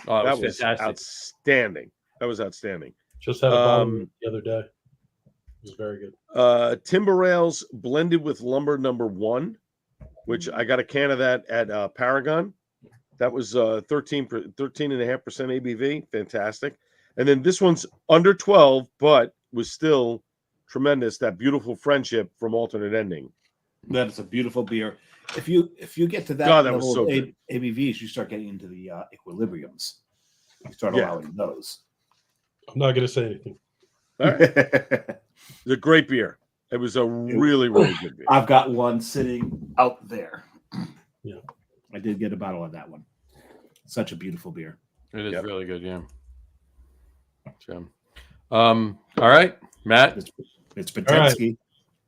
Oh, That it was fantastic. outstanding. That was outstanding. Just had a bottle of it the other day. It was very good. Timber Rails blended with lumber number 1, which I got a can of that at Paragon. That was 13.5% ABV. Fantastic. And then this one's under 12, but was still tremendous. That Beautiful Friendship from Alternate Ending. That is a beautiful beer. If you get to that, God, that was level so of good. ABVs, you start getting into the equilibriums. You start Yeah. allowing those. I'm not gonna say anything. All right. It's a great beer. It was a really, really good beer. I've got one sitting out there. Yeah. I did get a bottle of that one. Such a beautiful beer. It is Yep. really good, yeah. So, all right, Matt. It's Potenski.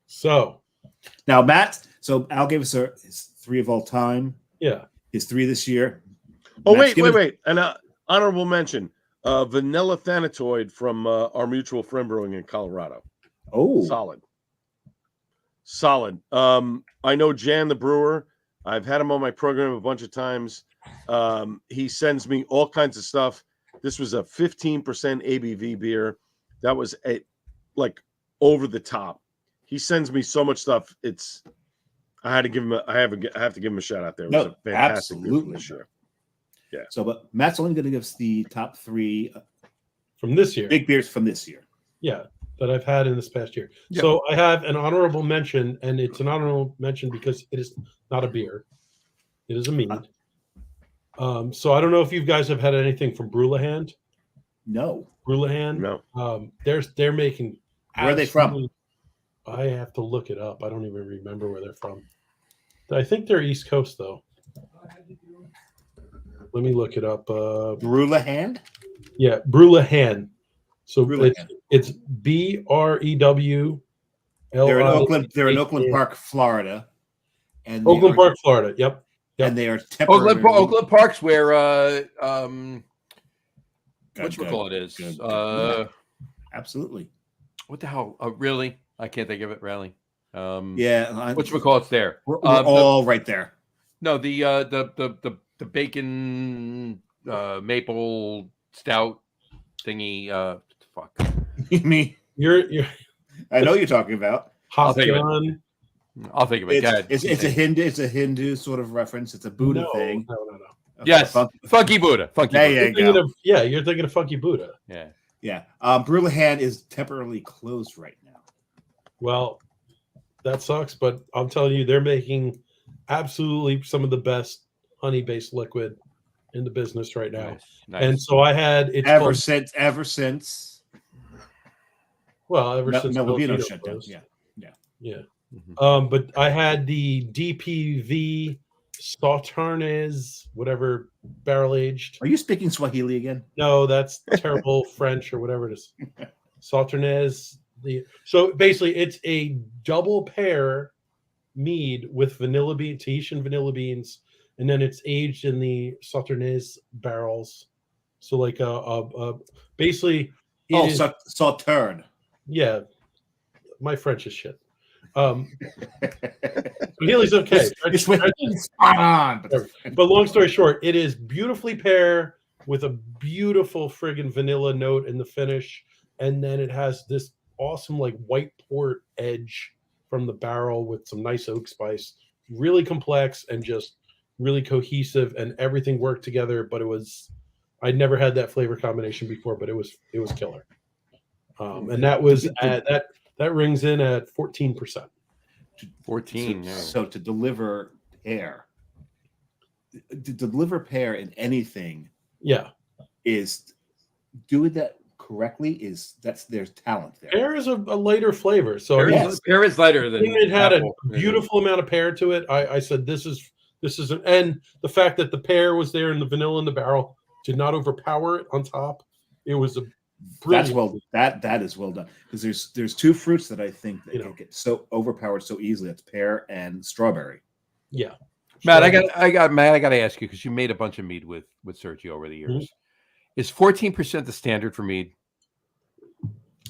So Now, Matt, so Al gave us his three of all time, yeah, his three this year. Oh, Matt's wait. An honorable mention. Vanilla Thanatoid from our mutual friend brewing in Colorado. Oh, Solid. I know Jan the brewer. I've had him on my program a bunch of times. He sends me all kinds of stuff. This was a 15% ABV beer. That was over the top. He sends me so much stuff. I have to give him a shout out there. It was a fantastic beer from this year. Yeah. So, but Matt's only going to give us the top three from this year. big beers from this year. Yeah, that I've had in this past year. Yep. So I have an honorable mention, and it's an honorable mention because it is not a beer. It is a mead. So I don't know if you guys have had anything from Brewland. No. Brewland. No. They're making. Where are they from? absolutely- I have to look it up. I don't even remember where they're from. I think they're East Coast though. Let me look it up. Brewland? Yeah, Brewland. So Brewland. it's BREWLAND. They're in Oakland. They're in LICH. Oakland Park, Florida, and Oakland Park, Florida. Yep. And they are temporary. Oakland Park's where whatchamacallit is. Absolutely. What the hell? Really? I can't think of it. Really? Whatchamacallit's there? We're all right there. No, the bacon maple stout thingy. Fuck. Me. You're. I know you're talking about. I'll think of it. It's a Hindu sort of reference. It's a Buddha thing. No. Yes, Funky Buddha. There you go. You're thinking of Funky Buddha. Yeah. Brewlahan is temporarily closed right now. Well, that sucks, but I'm telling you, they're making absolutely some of the best honey-based liquid in the business right now. Nice. And so I had it ever since. Well, ever since Melvino shut down. Yeah. Mm-hmm. But I had the DPV Sauternes, whatever, barrel aged. Are you speaking Swahili again? No, that's terrible French or whatever it is. Sauternes. So basically, it's a double pair mead with Tahitian vanilla beans, and then it's aged in the Sauternes barrels. So like basically. Sauterne. Yeah, my French is shit. Healy's okay. Spot on. But long story short, it is beautifully pear with a beautiful friggin' vanilla note in the finish, and then it has this awesome like white port edge from the barrel with some nice oak spice. Really complex and just really cohesive, and everything worked together. But I'd never had that flavor combination before, but it was killer. And that was that rings in at 14%. 14. So to deliver pear in anything, is doing that correctly. There's talent there. Pear is a lighter flavor, so pear is lighter than it had apple. a beautiful amount of pear to it. I said this is and the fact that the pear was there and the vanilla in the barrel did not overpower it on top. It was a brilliant. That is well done, because there's two fruits that I think that don't get so overpowered so easily. It's pear and strawberry. Yeah, Matt, I got to ask you, because you made a bunch of mead with Sergio over the years. Mm-hmm. Is 14% the standard for mead?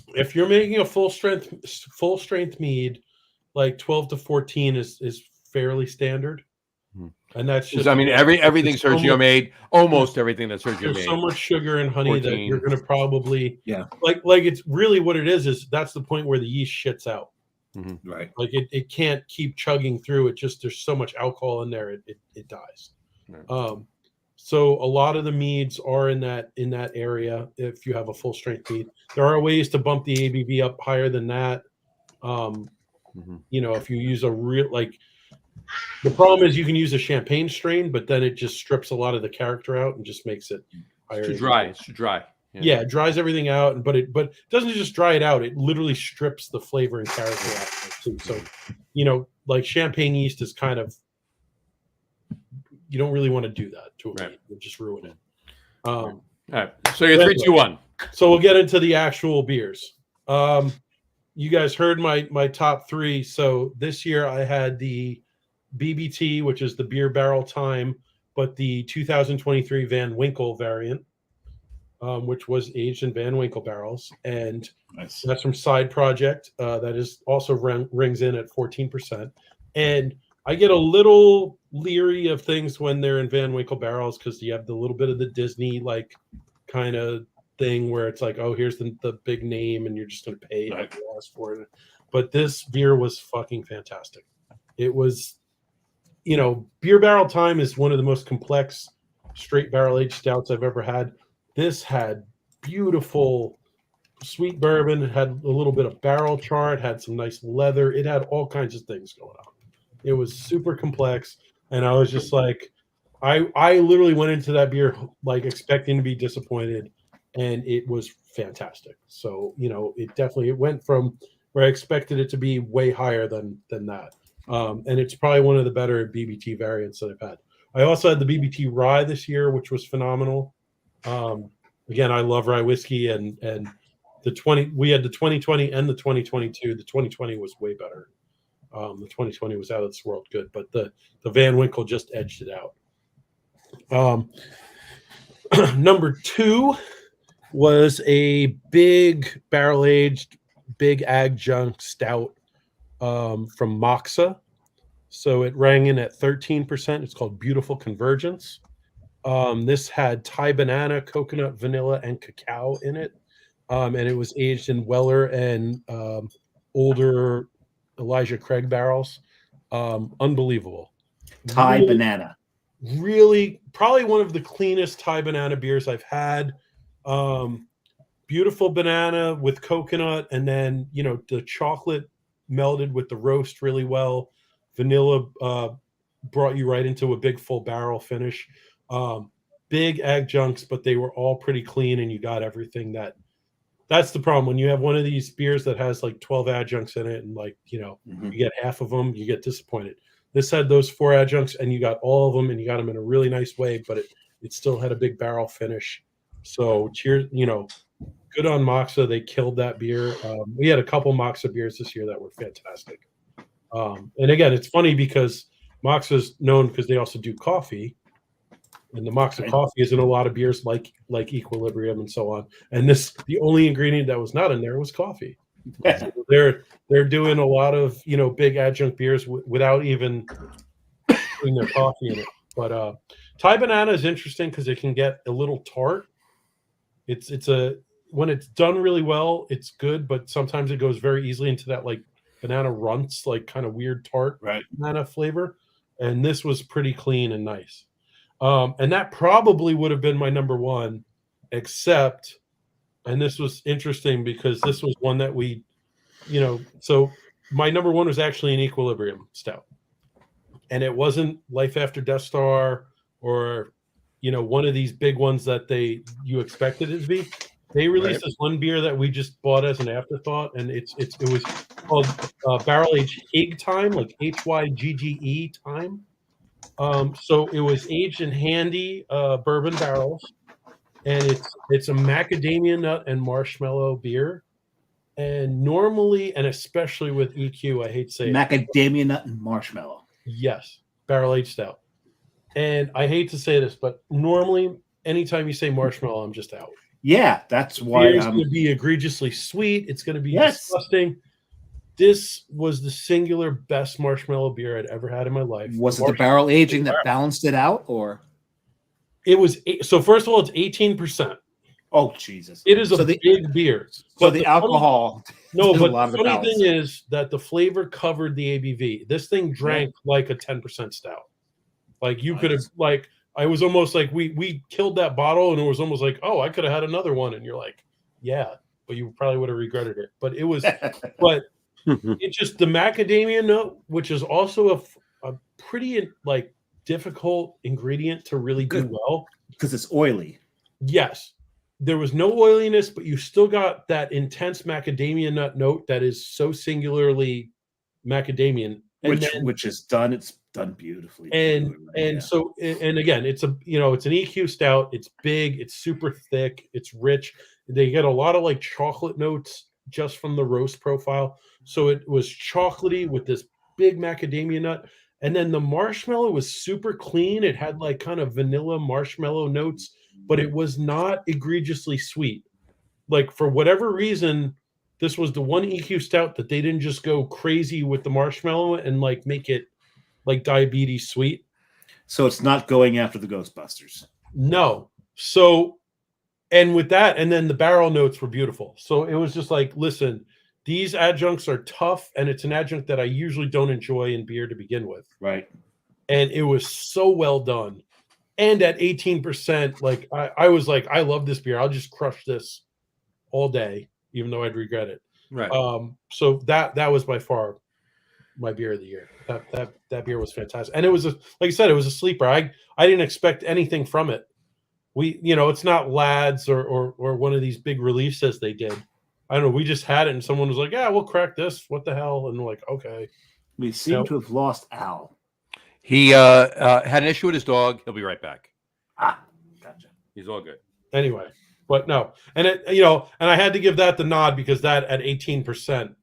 If you're making a full strength mead, like 12 to 14 is fairly standard. And that's just, everything Sergio made, almost everything that Sergio made. There's so much sugar and honey 14. that you're going to probably, like it's really what it is that's the point where the yeast shits out. Mm-hmm. Right. Like it can't keep chugging through. It just, there's so much alcohol in there, it dies. Right. So a lot of the meads are in that area. If you have a full strength mead, there are ways to bump the ABV up higher than that. If you use a real, like, the problem is you can use a champagne strain, but then it just strips a lot of the character out and just makes it higher. It's too dry. Yeah, it dries everything out, but it doesn't just dry it out. It literally strips the flavor and character out too. So, like champagne yeast is kind of, you don't really want to do that to it. You'll just ruin it. All right. So you're 3, 2, 1. So we'll get into the actual beers. You guys heard my top 3. So this year I had the BBT, which is the beer barrel time, but the 2023 Van Winkle variant, which was aged in Van Winkle barrels. And that's from Side Project. That is also rings in at 14%. And I get a little leery of things when they're in Van Winkle barrels, because you have the little bit of the Disney like kind of thing where it's like, oh, here's the big name and you're just going to pay for it. But this beer was fucking fantastic. It was, beer barrel time is one of the most complex straight barrel aged stouts I've ever had. This had beautiful sweet bourbon. It had a little bit of barrel char. It had some nice leather. It had all kinds of things going on. It was super complex. And I was just like, I literally went into that beer like expecting to be disappointed, and it was fantastic. So, it went from where I expected it to be way higher than that. And it's probably one of the better BBT variants that I've had. I also had the BBT rye this year, which was phenomenal. Again, I love rye whiskey, and we had the 2020 and the 2022. The 2020 was way better. The 2020 was out of this world good, but the Van Winkle just edged it out. Number 2 was a big barrel-aged, big adjunct stout from Moxa. So it rang in at 13%. It's called Beautiful Convergence. This had Thai banana, coconut, vanilla, and cacao in it. And it was aged in Weller and older Elijah Craig barrels. Unbelievable. Thai banana. Really, probably one of the cleanest Thai banana beers I've had. Beautiful banana with coconut, and then the chocolate melded with the roast really well. Vanilla brought you right into a big full barrel finish. Big adjuncts, but they were all pretty clean, and you got everything that's the problem when you have one of these beers that has like 12 adjuncts in it, and you get half of them, you get disappointed. This had those 4 adjuncts, and you got all of them, and you got them in a really nice way, but it still had a big barrel finish. So cheers, good on Moxa. They killed that beer. We had a couple Moxa beers this year that were fantastic. And again, it's funny because Moxa's known because they also do coffee, and the Moxa coffee is in a lot of beers like Equilibrium and so on. And the only ingredient that was not in there was coffee. So they're doing a lot of big adjunct beers without even putting their coffee in it. But Thai banana is interesting because it can get a little tart. When it's done really well, it's good, but sometimes it goes very easily into that like banana runts, like kind of weird tart banana flavor. And this was pretty clean and nice. And that probably would have been my number 1, except, and this was interesting because this was one that we, so my number 1 was actually an Equilibrium stout. And it wasn't Life After Death Star or, one of these big ones that you expected it to be. They released this one beer that we just bought as an afterthought, and it was called Barrel Aged Hig Time, like HYGGE time. So it was aged in handy bourbon barrels, and it's a macadamia nut and marshmallow beer. And normally, and especially with EQ, I hate to say macadamia nut and marshmallow. Yes, barrel aged stout. And I hate to say this, but normally, anytime you say marshmallow, I'm just out. Yeah, that's why it's going to be egregiously sweet. It's going to be disgusting. This was the singular best marshmallow beer I'd ever had in my life. Was it the barrel aging that balanced it out, or it was? So first of all, it's 18%. Oh Jesus! It is a big beer. So the alcohol. No, but the funny thing is that the flavor covered the ABV. This thing drank like a 10% stout. Like you could have, like I was almost like we killed that bottle, and it was almost like, oh, I could have had another one, and you're like, yeah, but you probably would have regretted it. But it was, but it's just the macadamia nut, which is also a pretty like difficult ingredient to really do well because it's oily. Yes. There was no oiliness, but you still got that intense macadamia nut note that is so singularly macadamian, which is done. It's done beautifully. So again, it's an EQ stout. It's big. It's super thick. It's rich. They get a lot of like chocolate notes just from the roast profile. So it was chocolatey with this big macadamia nut, and then the marshmallow was super clean. It had like kind of vanilla marshmallow notes, but it was not egregiously sweet. Like for whatever reason, this was the one EQ stout that they didn't just go crazy with the marshmallow and like make it like diabetes sweet. So it's not going after the Ghostbusters. No. So, and with that, and then the barrel notes were beautiful. So it was just like, listen, these adjuncts are tough, and it's an adjunct that I usually don't enjoy in beer to begin with. Right. And it was so well done. And at 18%, like I was like, I love this beer. I'll just crush this all day, even though I'd regret it. Right. So that was by far my beer of the year. That beer was fantastic, and it was like I said, it was a sleeper. I didn't expect anything from it. It's not Lads or one of these big releases they did. I don't know. We just had it, and someone was like, "Yeah, we'll crack this. What the hell?" And we're like, "Okay." We seem to have lost Al. He had an issue with his dog. He'll be right back. Gotcha. He's all good. Anyway, But no, and and I had to give that the nod because that at 18%, which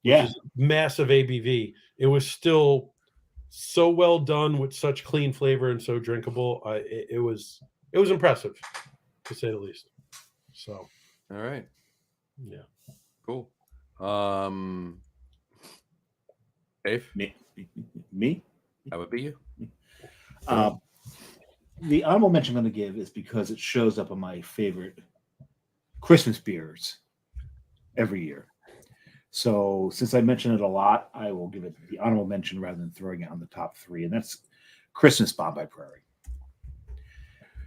Yeah. is massive ABV, it was still so well done with such clean flavor and so drinkable. It was impressive, to say the least. So, All right. yeah. Cool. Dave, Me? that would be you. The honorable mention I'm going to give is because it shows up on my favorite Christmas beers every year. So since I mention it a lot, I will give it the honorable mention rather than throwing it on the top 3, and that's Christmas Bomb by Prairie.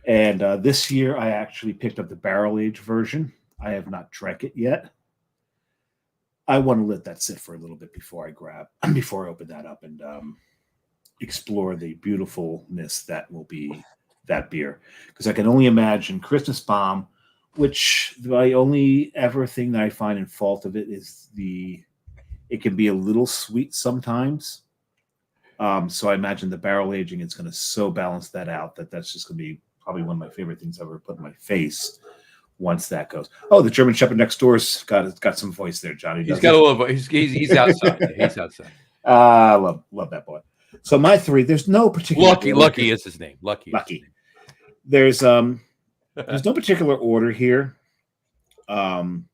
And this year, I actually picked up the barrel-aged version. I have not drank it yet. I want to let that sit for a little bit before I open that up and explore the beautifulness that will be that beer. Because I can only imagine Christmas Bomb, which the only ever thing that I find in fault of it is it can be a little sweet sometimes. So I imagine the barrel aging is going to so balance that out that's just going to be probably one of my favorite things I've ever put in my face once that goes. Oh, the German Shepherd next door's got some voice there, Johnny. He's got a little voice. He's outside. He's outside. I love that boy. So my 3, there's no particular Lucky is his name. Lucky. There's no particular order here. I'm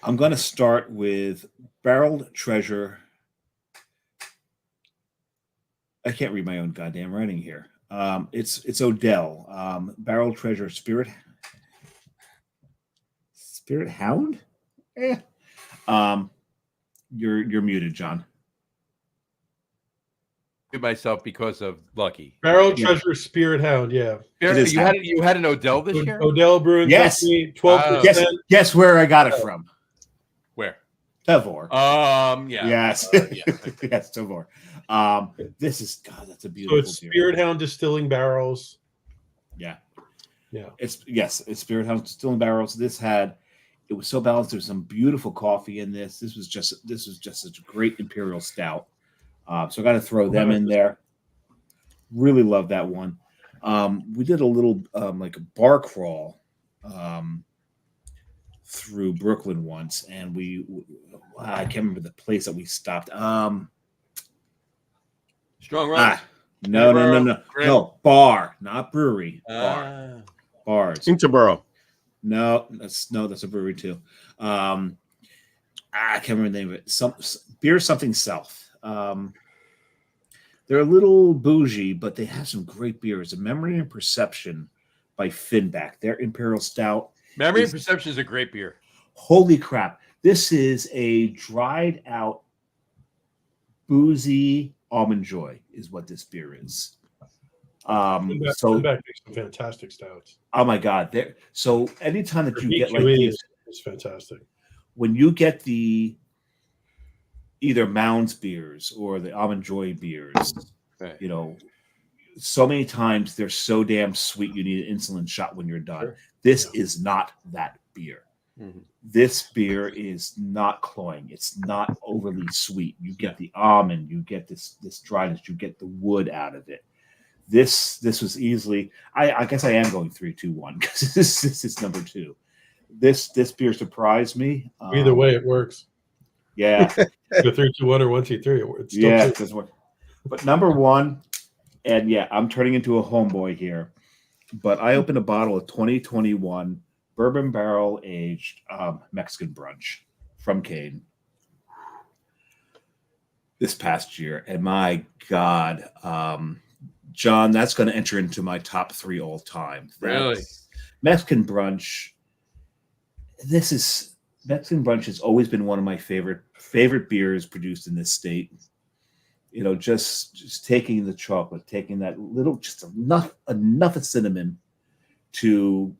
going to start with Barreled Treasure. I can't read my own goddamn writing here. It's Odell. Barrel Treasure Spirit Hound? You're muted, John. Myself because of Lucky. Barrel Treasure Spirit Hound, yeah. You had an Odell this year? Odell Brewing Company, 12%. Guess where I got it from? Where? Tavor. Yeah. Yes. Yes, Tavor. This is that's a beautiful. So it's Spirit Hound Distilling Barrels. Yeah. It's Spirit Hound Distilling Barrels. It was so balanced. There's some beautiful coffee in this. This was just such a great imperial stout. So I got to throw them in there. Really love that one. We did a little like a bar crawl through Brooklyn once, and I can't remember the place that we stopped. Strong Run. No, bar, not brewery. Bar. Bars. Interboro. No, that's a brewery too. I can't remember the name of it. Beer something South. They're a little bougie, but they have some great beers. A Memory and Perception by Finback. Their Imperial Stout. Memory and Perception is a great beer. Holy crap. This is a dried out boozy almond joy is what this beer is. Finback makes some fantastic stouts. Oh my God. So anytime that you get like these, it's fantastic. When you get the either Mounds beers or the Almond Joy beers, right. So many times they're so damn sweet you need an insulin shot when you're done. Sure. This is not that beer. Mm-hmm. This beer is not cloying. It's not overly sweet. You get the almond, you get this dryness, you get the wood out of it. This was easily. I guess I am going 3-2-1 because this is number 2. This beer surprised me. Either way, it works. Yeah. The 3-2-1 or 1-2-3. It doesn't work. But number 1, and yeah, I'm turning into a homeboy here. But I opened a bottle of 2021 bourbon barrel aged Mexican brunch from Kane this past year, and my God, John, that's going to enter into my top 3 all time. Really, Mexican brunch. Mexican brunch has always been one of my favorite beers produced in this state. Just taking the chocolate, taking that little, just enough of cinnamon to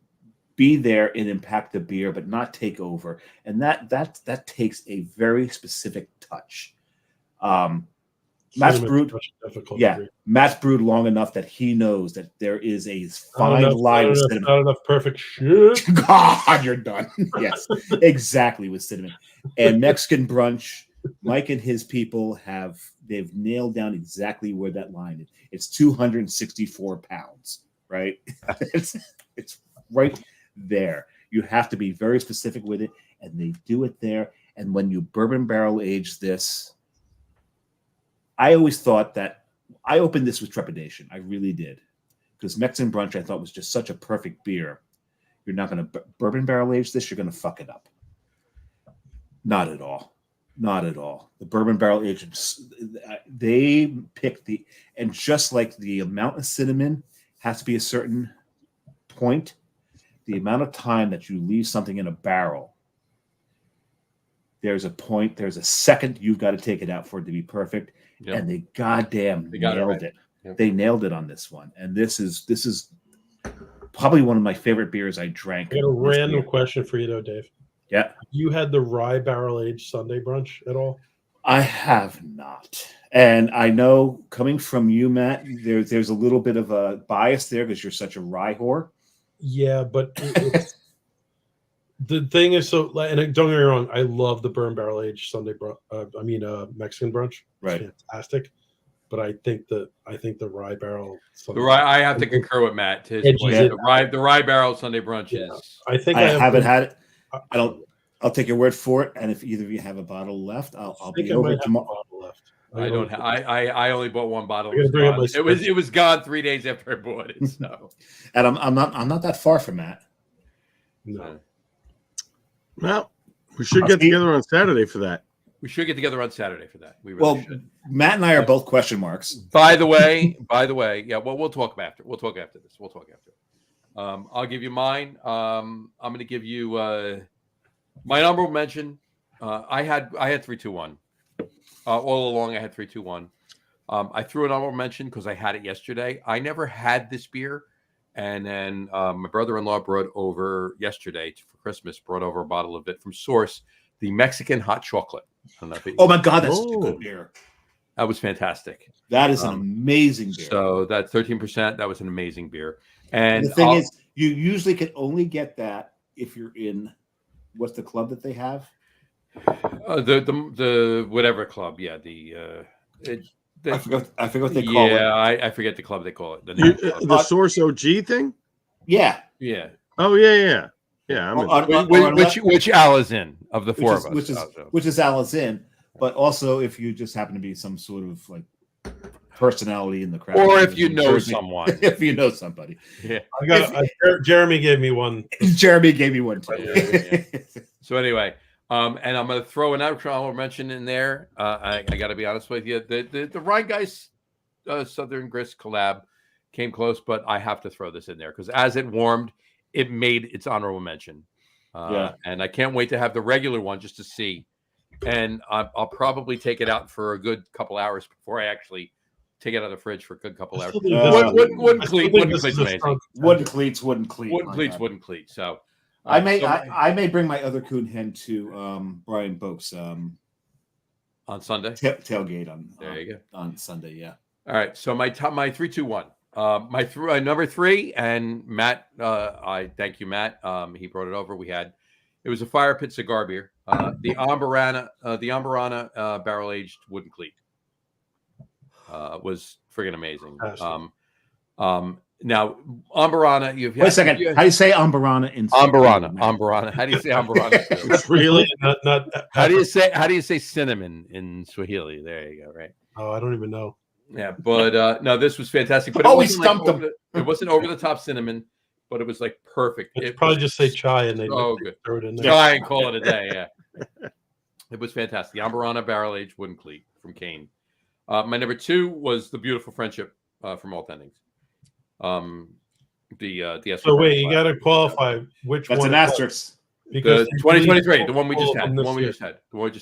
be there and impact the beer, but not take over. And that takes a very specific touch. Matt's brewed long enough that he knows that there is a fine line with cinnamon. Not enough perfect shit. God, you're done. Yes, exactly, with cinnamon. And Mexican brunch, Mike and his people they've nailed down exactly where that line is. It's 264 pounds, right? It's right there. You have to be very specific with it, and they do it there. And when you bourbon barrel age this, I always thought that I opened this with trepidation. I really did, because Mexican Brunch I thought was just such a perfect beer. You're not going to bourbon barrel age this. You're going to fuck it up. Not at all. Not at all. The bourbon barrel agents, they pick and just like the amount of cinnamon has to be a certain point, the amount of time that you leave something in a barrel, there's a second you've got to take it out for it to be perfect. Yep. And they nailed it. Yep. They nailed it on this one. And this is probably one of my favorite beers I drank. I got a random question for you though, Dave. Yeah. You had the rye barrel aged Sunday brunch at all? I have not. And I know coming from you, Matt, there's a little bit of a bias there because you're such a rye whore. Yeah, but the thing is, and don't get me wrong, I love the bourbon barrel aged Sunday Mexican brunch. Right. It's fantastic. But I think the rye barrel. I have to concur with Matt. The rye barrel Sunday brunch is. I think I haven't had it. I'll take your word for it. And if either of you have a bottle left, I'll be over tomorrow. I don't have. I only bought one bottle. It was gone 3 days after I bought it. So, and I'm not that far from that. No. Well, we should get together on Saturday for that. We should get together on Saturday for that. We really should. Matt and I are both question marks. By the way, yeah. Well, we'll talk after. We'll talk after this. I'll give you mine. I'm going to give you my honorable mention. I had 3-2-1. All along, I had 3-2-1. I threw an honorable mention because I had it yesterday. I never had this beer, and then my brother-in-law brought over yesterday for Christmas. Brought over a bottle of it from Source, the Mexican hot chocolate. Oh my God, that's such a good beer. That was fantastic. That is an amazing beer. So that 13%, that was an amazing beer. And the thing is, you usually can only get that if you're in what's the club that they have? The whatever club, yeah. I forgot what they call it. Yeah, I forget the club they call it. The Source OG thing. Yeah. Oh yeah. Which Al is in of the four of us, which is Al is in, but also if you just happen to be some sort of like personality in the crowd, or if you know someone, if you know somebody. Yeah, Jeremy gave me one. Jeremy gave me one too. Yeah. So anyway, and I'm going to throw an honorable mention in there. I got to be honest with you, the Rhine Guys Southern Grist collab came close, but I have to throw this in there because as it warmed, it made its honorable mention. And I can't wait to have the regular one just to see. And I'll probably take it out for a good couple hours before I actually take it out of the fridge for a good couple hours. Wooden cleats. So I may bring my other coon hen to Brian Boak's on Sunday tailgate on there you go on Sunday. Yeah. All right. So my 3-2-1. My number 3, and Matt, I thank you, Matt. He brought it over. It was a fire pit cigar beer, the Ambarana barrel aged wooden cleat. Was friggin' amazing. Now Ambarana, wait a second. How do you say Ambarana in Ambarana? How do you say Ambarana? It's really not. How do you say cinnamon in Swahili? There you go. Right. Oh, I don't even know. Yeah, but no, this was fantastic. But we stumped them. It wasn't over the top cinnamon, but it was like perfect. It's probably just say chai and they good. Throw it in there. Chai and call it a day. Yeah, it was fantastic. The Ambarana barrel aged wooden cleat from Kane. My number 2 was the Beautiful Friendship from Alt Endings. The so wait, you got to qualify which that's one. That's an asterisk. Because 2023, the one we just had, the one we just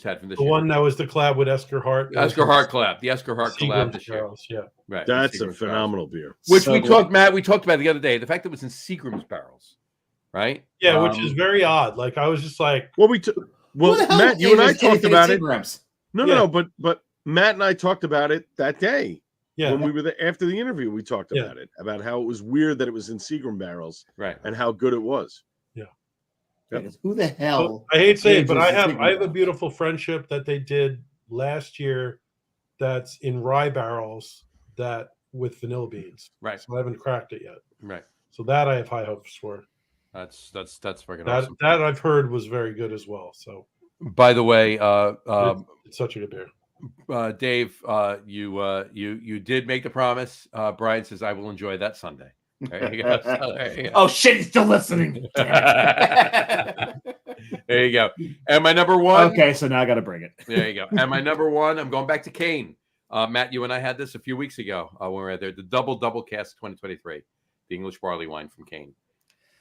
had from this year. The one that was the collab with Esker Hart. Esker Hart collab, the Esker Hart collab this year. Yeah, right. That's a phenomenal beer. Which we talked about the other day. The fact that it was in Seagram's barrels, right? Yeah, which is very odd. Like I was just like, Matt, you and I talked about it. No, but Matt and I talked about it that day. Yeah, when we were there after the interview, we talked about it, about how it was weird that it was in Seagram barrels, right, and how good it was. Yep. Who the hell? I hate to say it, but I have a Beautiful Friendship that they did last year that's in rye barrels that with vanilla beans. Right. So I haven't cracked it yet. Right. So that I have high hopes for. That's freaking That awesome. that I've heard was very good as well. So, By the way, it's such a good beer. Dave, you did make the promise. Brian says I will enjoy that Sunday. There you go. So there you go. Oh shit, he's still listening. There you go. And my number one. Okay, so now I got to bring it. There you go. And my number one, I'm going back to Kane. Matt, you and I had this a few weeks ago when we were there. The double cast 2023, the English barley wine from Kane.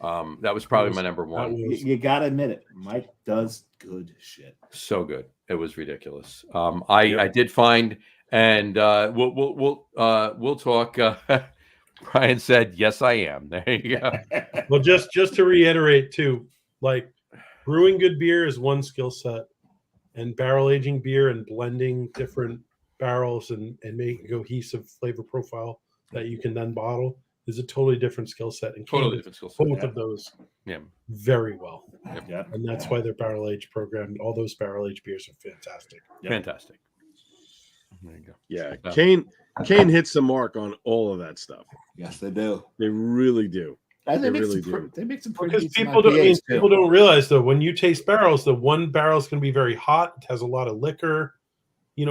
That was probably my number one. You got to admit it. Mike does good shit. So good. It was ridiculous. I did find, and we'll talk. Brian said, "Yes, I am." There you go. Well, just to reiterate too, like brewing good beer is one skill set, and barrel aging beer and blending different barrels and making a cohesive flavor profile that you can then bottle is a totally different skill set. And Totally different skill set. both of those, Yeah, very well. Yeah. And that's why their barrel age program, all those barrel age beers are fantastic. Yep. Fantastic. There you go. Yeah, Kane hits the mark on all of that stuff. Yes, they do. They really do. And They they, really make some do. they make some pretty Because decent people don't, IPAs, too. people don't realize though, when you taste barrels, the one barrel is going to be very hot. It has a lot of liquor,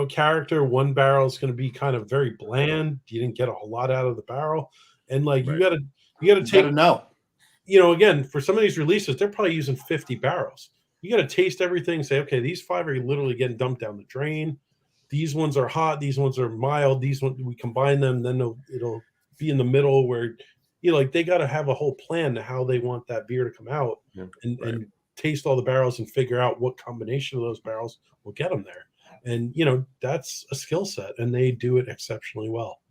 character. One barrel is going to be kind of very bland. You didn't get a whole lot out of the barrel, and like you got to You take. gotta know. Again, for some of these releases, they're probably using 50 barrels. You got to taste everything. Say, okay, these 5 are literally getting dumped down the drain. These ones are hot. These ones are mild. These ones we combine them, then it'll be in the middle where they got to have a whole plan to how they want that beer to come out and taste all the barrels and figure out what combination of those barrels will get them there. And that's a skill set, and they do it exceptionally well.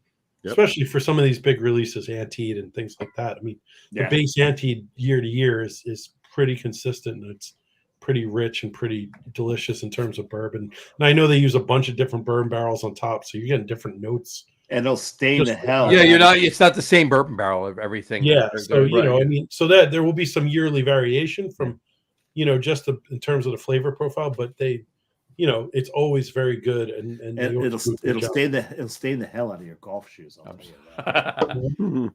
Yep. Especially for some of these big releases, Anteed and things like that. I mean, the base Anteed year to year is pretty consistent, and it's pretty rich and pretty delicious in terms of bourbon. And I know they use a bunch of different bourbon barrels on top, so you're getting different notes. And it'll stain the hell. Yeah, it's not the same bourbon barrel of everything. Yeah, so so that there will be some yearly variation from, just in terms of the flavor profile, but they, it's always very good, and it'll stain the hell out of your golf shoes. I'll tell you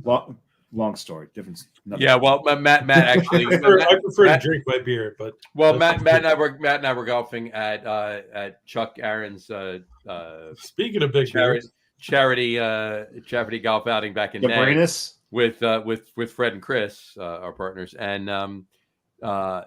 that. Long story, different. Yeah, well, Matt actually, I prefer to drink my beer, but Matt and I were golfing at Chuck Aaron's speaking of big charity golf outing back in May with Fred and Chris, our partners, and I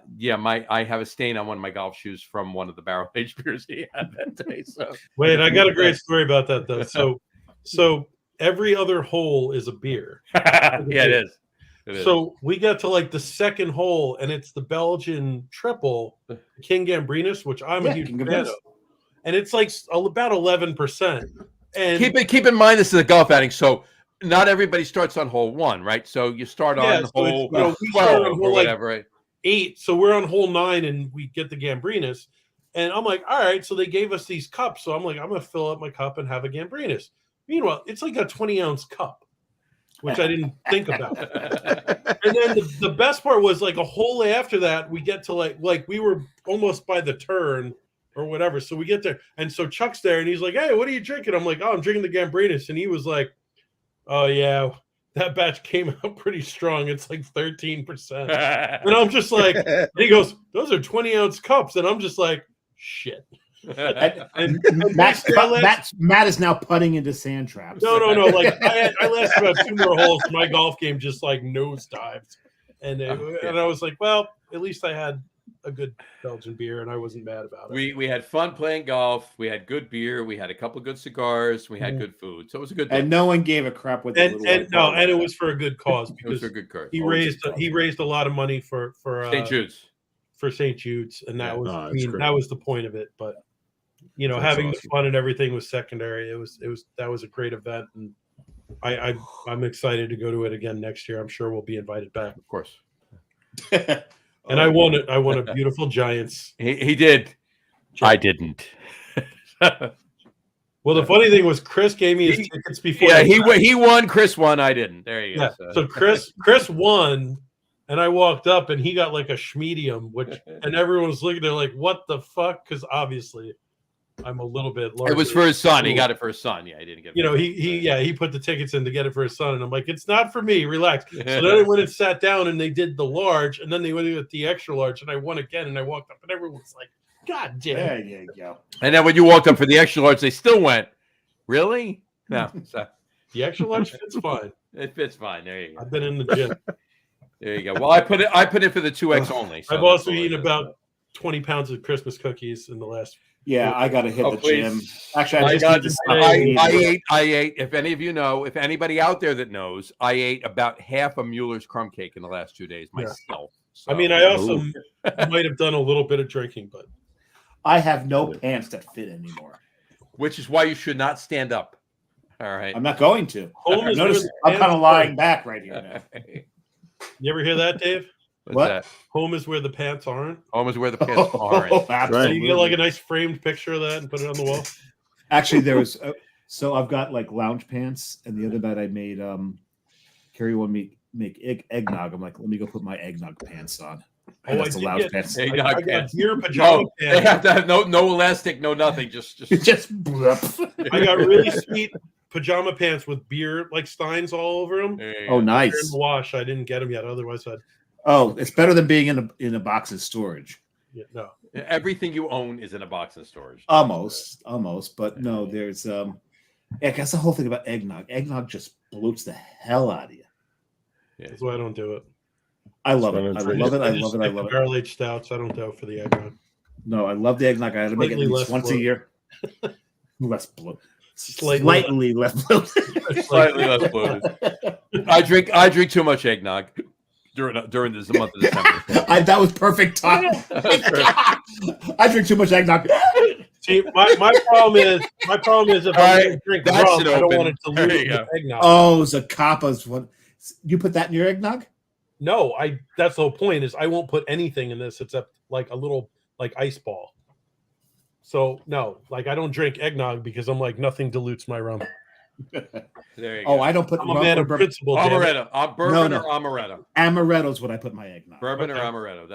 have a stain on one of my golf shoes from one of the barrel aged beers he had that day. So wait, I got a great story about that though. So every other hole is a beer. Yeah, it is. So we get to like the second hole, and it's the Belgian triple King Gambrinus, which I'm a huge fan of, and it's like about 11%. And keep in mind this is a golf outing, so not everybody starts on hole 1, right? So you start on hole 12 or whatever, right? 8. So we're on hole 9, and we get the Gambrinus, and I'm like, all right. So they gave us these cups, so I'm like, I'm gonna fill up my cup and have a Gambrinus. Meanwhile, it's like a 20-ounce cup, which I didn't think about. And then the best part was like a hole after that, we get to like we were almost by the turn or whatever. So we get there, and so Chuck's there, and he's like, "Hey, what are you drinking?" I'm like, "Oh, I'm drinking the Gambrinus," and he was like, "Oh yeah, that batch came out pretty strong. It's like 13%." And I'm just like, and he goes, "Those are 20-ounce cups," and I'm just like, "Shit." and Matt is now putting into sand traps. No. Like I lasted about 2 more holes. My golf game just like nosedived, and I was like, well, at least I had a good Belgian beer, and I wasn't mad about it. We had fun playing golf. We had good beer. We had a couple good cigars. We had good food. So it was a good day. And no one gave a crap with and it was for a good cause because it was for a good cause. He raised a lot of money for St. Jude's. For St. Jude's, and that was that was the point of it. But That's having awesome. the fun and everything was secondary. That was a great event, and I'm excited to go to it again next year. I'm sure we'll be invited back, Of course. and I won it. I won a beautiful Giants. He did. I didn't. Well, the funny thing was Chris gave me his tickets before. Yeah, he won. Chris won. I didn't. There you go. So Chris won, and I walked up, and he got like a schmedium, and everyone was looking there like, "What the fuck?" Because obviously, I'm a little bit larger. It was for his son. He got it for his son. Yeah, he didn't get it. You know, he put the tickets in to get it for his son, and I'm like, it's not for me. Relax. So then I went and sat down, and they did the large, and then they went with the extra large, and I won again, and I walked up, and everyone was like, God damn. There you go. And then when you walked up for the extra large, they still went, really? No. So The extra large fits fine. it fits fine. There you go. I've been in the gym. There you go. Well, I put it for the 2X only. So I've also eaten about 20 pounds of Christmas cookies in the last. Yeah, I got to hit the please. gym. Actually, I ate. If any of you know, if anybody out there that knows, I ate about half a Mueller's crumb cake in the last 2 days myself. So, I mean, I also might have done a little bit of drinking, but I have no pants that fit anymore. which is why you should not stand up. All right. I'm not going to. Home is Notice where the I'm kind pants of lying are. back right here now. You ever hear that, Dave? What's What? that? Home is where the pants aren't. Home is where the pants aren't. Oh, So absolutely. you get like a nice framed picture of that and put it on the wall. Actually, there was so I've got like lounge pants, and the other night I made Carrie wanted me make eggnog. I'm like, let me go put my eggnog pants on. Oh, That's I the did lounge get- pants. Hey, I got deer pajama No, they pants. have to have no elastic, no nothing. Just Just blip. I got really sweet pajama pants with beer like steins all over them. there you Oh, go. They're in nice. the wash. I didn't get them yet. Otherwise, I'd Oh, it's better than being in a box of storage. no. Everything you own is in a box in storage. Almost, but no, there's yeah, that's the whole thing about eggnog. Eggnog just bloats the hell out of you. That's why I don't do it. I love it. I I love it. I just love it. I stick love to it. barrel aged stouts. I don't go for the eggnog. No, I love the eggnog. I had to make it at Slightly least less once a bloat. year. Less bloat. Slightly Slightly less bloat. Slightly less bloated. I drink too much eggnog during this month of December. That was perfect time. I drink too much eggnog. See, my problem is if All I'm right, going to drink that's rum, an I don't open- want it to there dilute you with eggnog. Oh, Zaccapa's one. You put that in your eggnog? No, that's the whole point is I won't put anything in this except like a little like ice ball. So no, like I don't drink eggnog because I'm like nothing dilutes my rum. There you Oh, go. I don't put I'm a man of principle. damn it. Amaretto. Bourbon No. or amaretto. Amaretto's what I put in my eggnog. Bourbon or Okay. amaretto.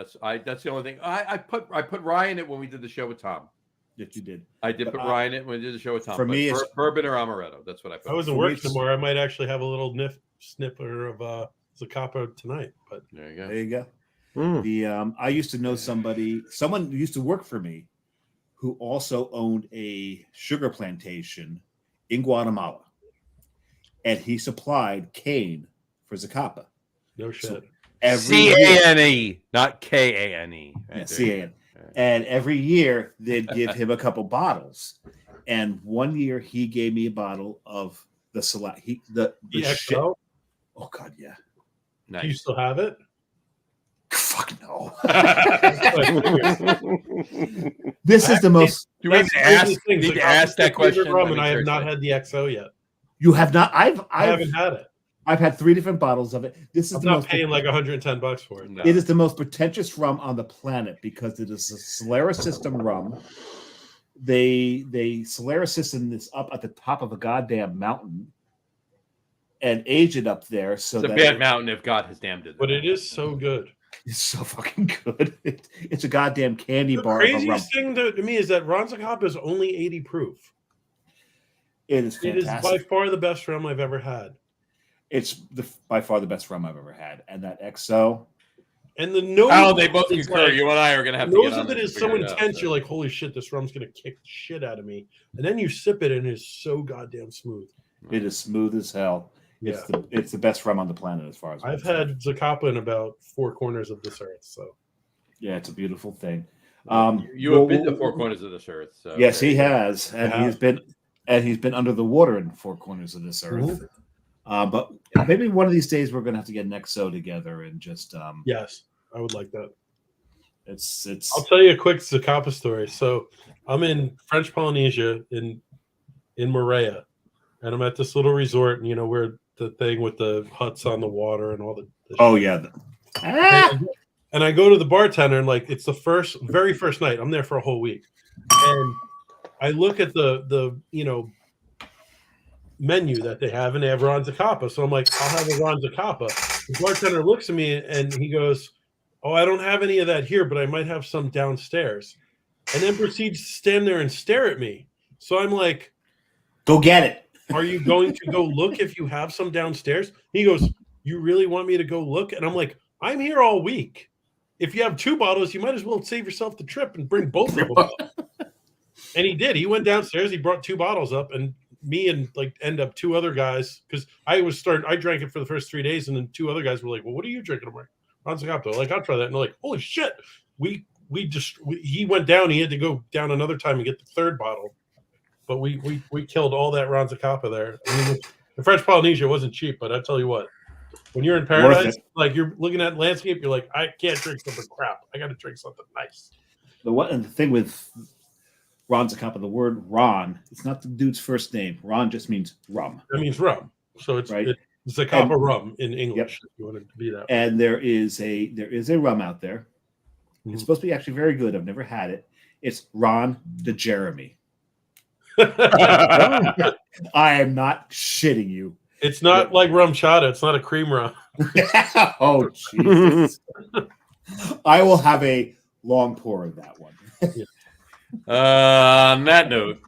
That's the only thing. I put rye in it when we did the show with Tom. That you did. I did put rye in it when we did the show with Tom. For but me, it's- bourbon or amaretto. That's what I put. I wasn't For me, working it's- tomorrow. I might actually have a little snipper of Zacapa tonight. But There you go. There you go. Mm. The I used to know someone who used to work for me, who also owned a sugar plantation in Guatemala, and he supplied cane for Zacapa. no shit. Every year, C-A-N-E, not K-A-N-E. yeah, CAN. And every year they'd give him a couple bottles. And one year he gave me a bottle of the select. The The shit. XO, Oh God, yeah. do you Nice. still have it? Fuck no. This is the most. Do we need That's to the ask? craziest thing. Need to Zacapa's ask that my favorite question? rum, I and mean, I have not seriously. had the XO yet. You have not. I haven't had it. I've had 3 different bottles of it. This is I'm the not most. paying like $110 for it. No. It is the most pretentious rum on the planet because it is a Solera system rum. They Solera system this up at the top of a goddamn mountain and age it up there so It's a that bad mountain if God has damned it. But it is so good. it's so fucking good. It's a goddamn candy The bar of a rum. craziest thing to me is that Ron Zacapa is only 80 proof. It is It is fantastic. by far the best rum I've ever had. It's by far the best rum I've ever had, and that XO. And the nose, Oh, they both is concur. like- You and I are going to have to nose get on of it this is and so figure it out, intense. so. You're like, holy shit, this rum's gonna kick the shit out of me. And then you sip it, and it's so goddamn smooth. It is smooth as hell. Yeah, It's the best rum on the planet as far as I've I'm had Zacapa in about 4 corners of this earth. So Yeah, it's a beautiful thing. You have been to 4 corners of this earth. So Yes, there he you go. has, and I he's been under the water in 4 corners of this earth. But maybe one of these days we're gonna have to get an XO together and just yes, I would like that. it's I'll tell you a quick Zacapa story. So I'm in French Polynesia in Moorea, and I'm at this little resort, and where the thing with the huts on the water and all the oh yeah. And I go to the bartender, and like it's the very first night. I'm there for a whole week, and I look at the menu that they have, and they have Ron Zacapa. So I'm like, I'll have a Ron Zacapa. The bartender looks at me and he goes, "Oh, I don't have any of that here, but I might have some downstairs." and then proceeds to stand there and stare at me. So I'm like, Go get it. are you going to go look if you have some downstairs? He goes, you really want me to go look? And I'm like, I'm here all week. If you have 2 bottles, you might as well save yourself the trip and bring both of them up. And he did. He went downstairs. He brought 2 bottles up, and me and end up 2 other guys, because I drank it for the first 3 days, and then 2 other guys were like, well, what are you drinking? I'm like, Ron Zaccato. Like, I'll try that. And they're like, holy shit. He went down. He had to go down another time and get the 3rd bottle. But we killed all that Ron Zaccato there. I mean, the French Polynesia wasn't cheap, but I tell you what, when you're in paradise, like you're looking at landscape, you're like, I can't drink something crap. I got to drink something nice. The thing with Ron Zaccato, the word Ron, it's not the dude's first name. Ron just means rum. That means rum. So it's right. It's Zaccato rum in English. Yep. If you want it to be that. And there is a rum out there. It's supposed to be actually very good. I've never had it. It's Ron de Jeremy. I am not shitting you. It's not like rum chata. It's not a cream rum. Oh, Jesus. I will have a long pour of that one. On that note,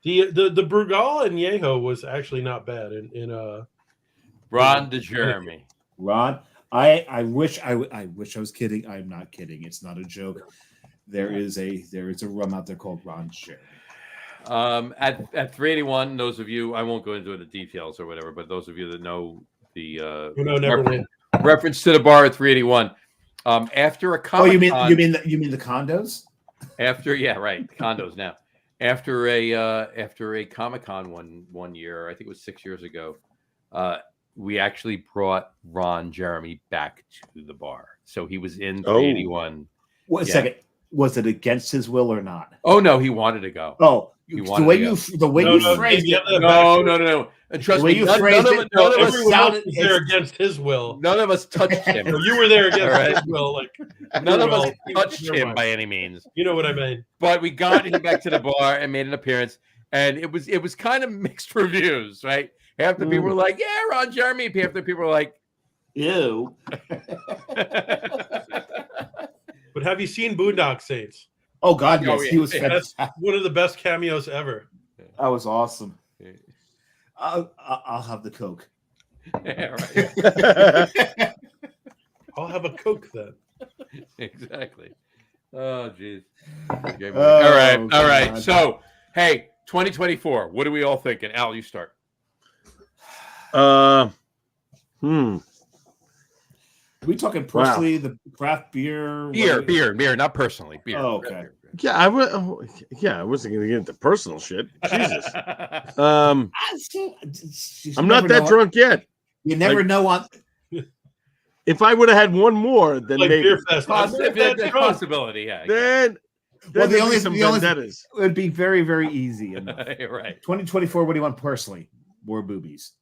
the Brugal and Yeho was actually not bad. In Ron de Jeremy. Ron, I wish I was kidding. I'm not kidding. It's not a joke. There is a rum out there called Ron de Jeremy. At 381, those of you, I won't go into the details or whatever, but those of you that know the reference to the bar at 381, after a Comic-Con, you mean the condos? Condos now. After a Comic-Con one year, I think it was 6 years ago, we actually brought Ron Jeremy back to the bar, so he was in 381. Wait a second. Was it against his will or not? Oh no, he wanted to go. Oh, the way you phrased it. No. And trust me, none of us was there against his will. None of us touched him. You were there against his will. Like none of us touched him by any means. You know what I mean? But we got him back to the bar and made an appearance, and it was kind of mixed reviews, right? Half the people were like, "Yeah, Ron Jeremy." Half the people were like, "Ew." But have you seen Boondock Saints? Oh God, yes, he was fantastic. That's one of the best cameos ever. That was awesome. I'll have the Coke. Yeah, right. I'll have a Coke then. Exactly. Oh, geez. All right. So, hey, 2024. What are we all thinking? Al, you start. Are we talking personally the craft beer? Beer, not personally. Beer. Oh, okay. Yeah, I wasn't going to get into personal shit. Jesus. I'm not that drunk yet. You never know on. If I would have had one more, then like maybe beer fest. Possibility, yeah. Then the only it would be very, very easy. Right. 2024. What do you want personally? More boobies.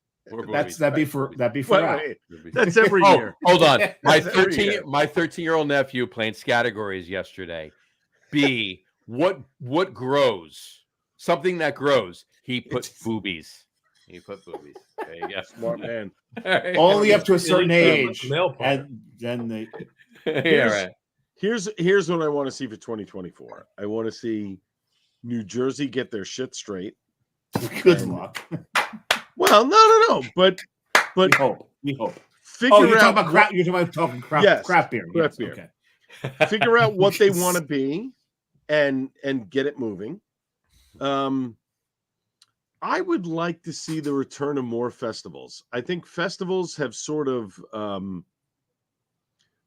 That'd be for wait. That's every year. Hold on. My 13-year-old nephew playing categories yesterday. B, what grows? Something that grows. He put boobies. There you go. Smart man. Right. Only up to a certain age. And then they Here's what I want to see for 2024. I want to see New Jersey get their shit straight. Good luck. Well, no. But we hope. Figure out you're talking craft beer. Craft beer. Okay. Figure out what they want to be and get it moving. I would like to see the return of more festivals. I think festivals have sort of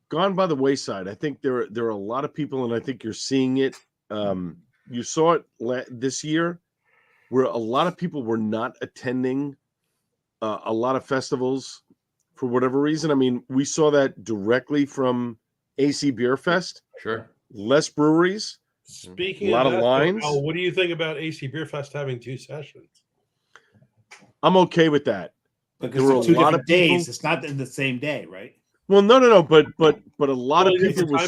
gone by the wayside. I think there are a lot of people, and I think you're seeing it. You saw it this year, where a lot of people were not attending a lot of festivals for whatever reason. I mean, we saw that directly from AC Beer Fest. Sure. Less breweries. Speaking a lot of lines. What do you think about AC Beer Fest having 2 sessions? I'm okay with that. Because there were a lot of days. It's not in the same day, right? Well, no. But a lot of people were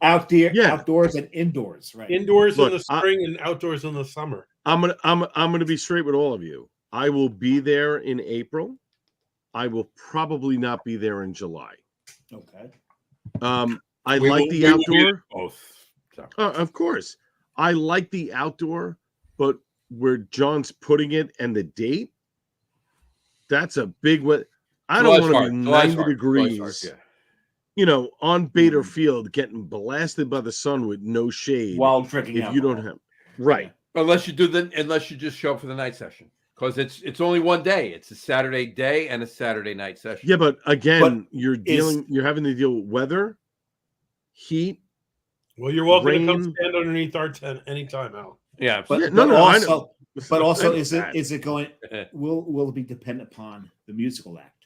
outdoors and indoors, right? Indoors in the spring and outdoors in the summer. I'm gonna be straight with all of you. I will be there in April. I will probably not be there in July. Okay. I like the outdoor. Both. So. Of course. I like the outdoor, but where John's putting it and the date, that's a big one. I don't want to be 90 degrees, on Bader Field getting blasted by the sun with no shade while drinking if you don't have right. Unless you just show up for the night session. Because it's only one day. It's a Saturday day and a Saturday night session. Yeah, but again, you're having to deal with weather, heat. Well, you're welcome to come stand underneath our tent anytime, Al. Yeah, but also, is it going? Will it be dependent upon the musical act?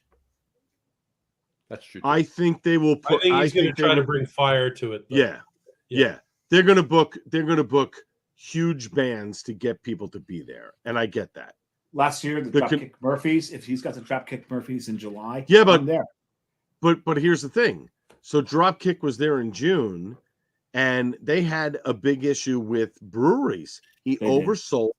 That's true. I think they will put. I think he's going to try to bring fire to it. Though. Yeah. They're going to book huge bands to get people to be there, and I get that. Last year, the Dropkick Murphys. If he's got the Dropkick Murphys in July, but there. But here's the thing. So Dropkick was there in June, and they had a big issue with breweries. He oversold.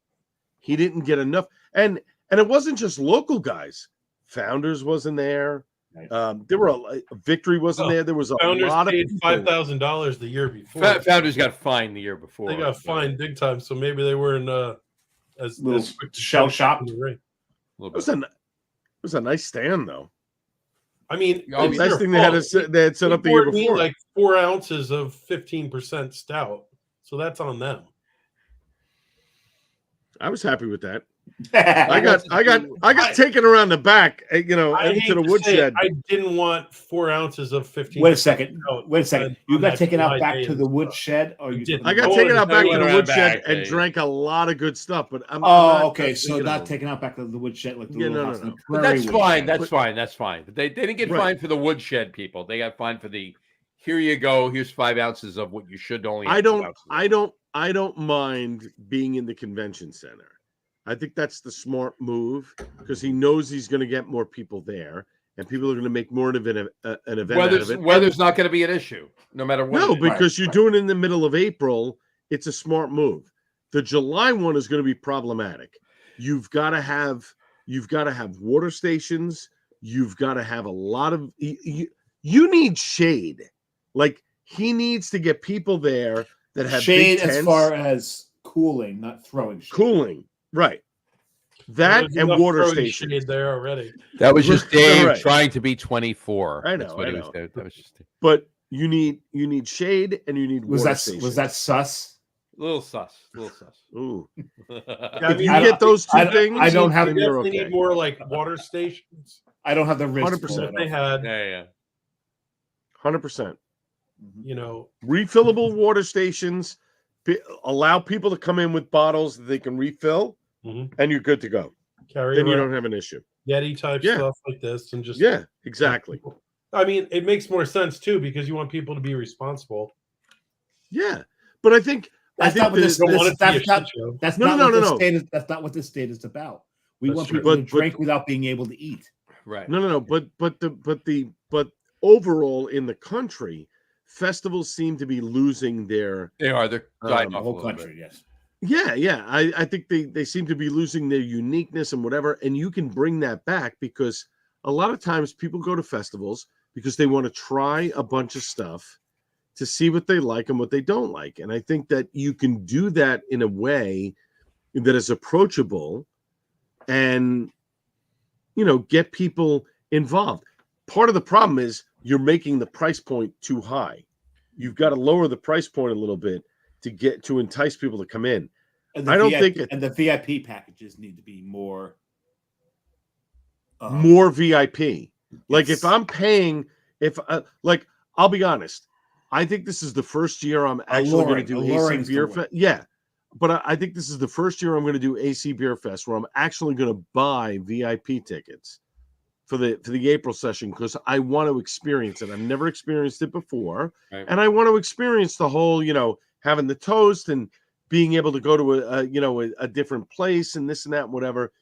He didn't get enough, and it wasn't just local guys. Founders wasn't there. Right. There were Victory wasn't there. There was a Founders lot paid of $5,000 the year before. Founders got fined the year before. They got fined big time, so maybe they weren't as quick shell shocked. It was a nice stand, though. I mean, the nice thing they had set up the year before, like 4 ounces of 15% stout. So that's on them. I was happy with that. I got taken around the back, into the woodshed. I didn't want 4 ounces of 15. Wait a second. You got taken out back to the woodshed, or you? I got taken out back to the woodshed and drank a lot of good stuff. But okay. So not taken out back to the woodshed like the little house. No. But that's fine. That's fine. But they didn't get fined for the woodshed people. They got fined for the. Here you go. Here's 5 ounces of what you should only. I don't mind being in the convention center. I think that's the smart move because he knows he's going to get more people there, and people are going to make more of an event out of it. Weather's not going to be an issue, no matter what. No, because you're doing it in the middle of April. It's a smart move. The July one is going to be problematic. You've got to have water stations. You've got to have a lot of. You need shade. Like he needs to get people there that have shade big tents. As far as cooling, not throwing shade. Cooling. Right. That and water stations there already. That was just Dave trying to be 24. I know. That's what he was there. That was just. But you need shade and you need water stations. Was that sus? Little sus. Ooh. If you get those two things, I don't have. They need more like water stations. I don't have the risk. 100%. They had. Yeah. 100%. Refillable water stations. Allow people to come in with bottles that they can refill. And you're good to go. Then you don't have an issue. Yeti type stuff like this, and just exactly. I mean, it makes more sense too because you want people to be responsible. Yeah, but I think that's not what this state is about. We want people to drink without being able to eat. Right. No. But overall in the country, festivals seem to be losing their. They're dying the whole country. Yes. Yeah. I think they seem to be losing their uniqueness and whatever. And you can bring that back because a lot of times people go to festivals because they want to try a bunch of stuff to see what they like and what they don't like. And I think that you can do that in a way that is approachable and, get people involved. Part of the problem is you're making the price point too high. You've got to lower the price point a little bit to entice people to come in. And the VIP packages need to be more VIP. Like if I'm paying, I'll be honest. I think this is the first year I'm actually going to do AC Beer Fest. Yeah, but I think this is the first year I'm going to do AC Beer Fest where I'm actually going to buy VIP tickets for the April session because I want to experience it. I've never experienced it before, and I want to experience the whole, having the toast and being able to go to a different place and this and that and whatever.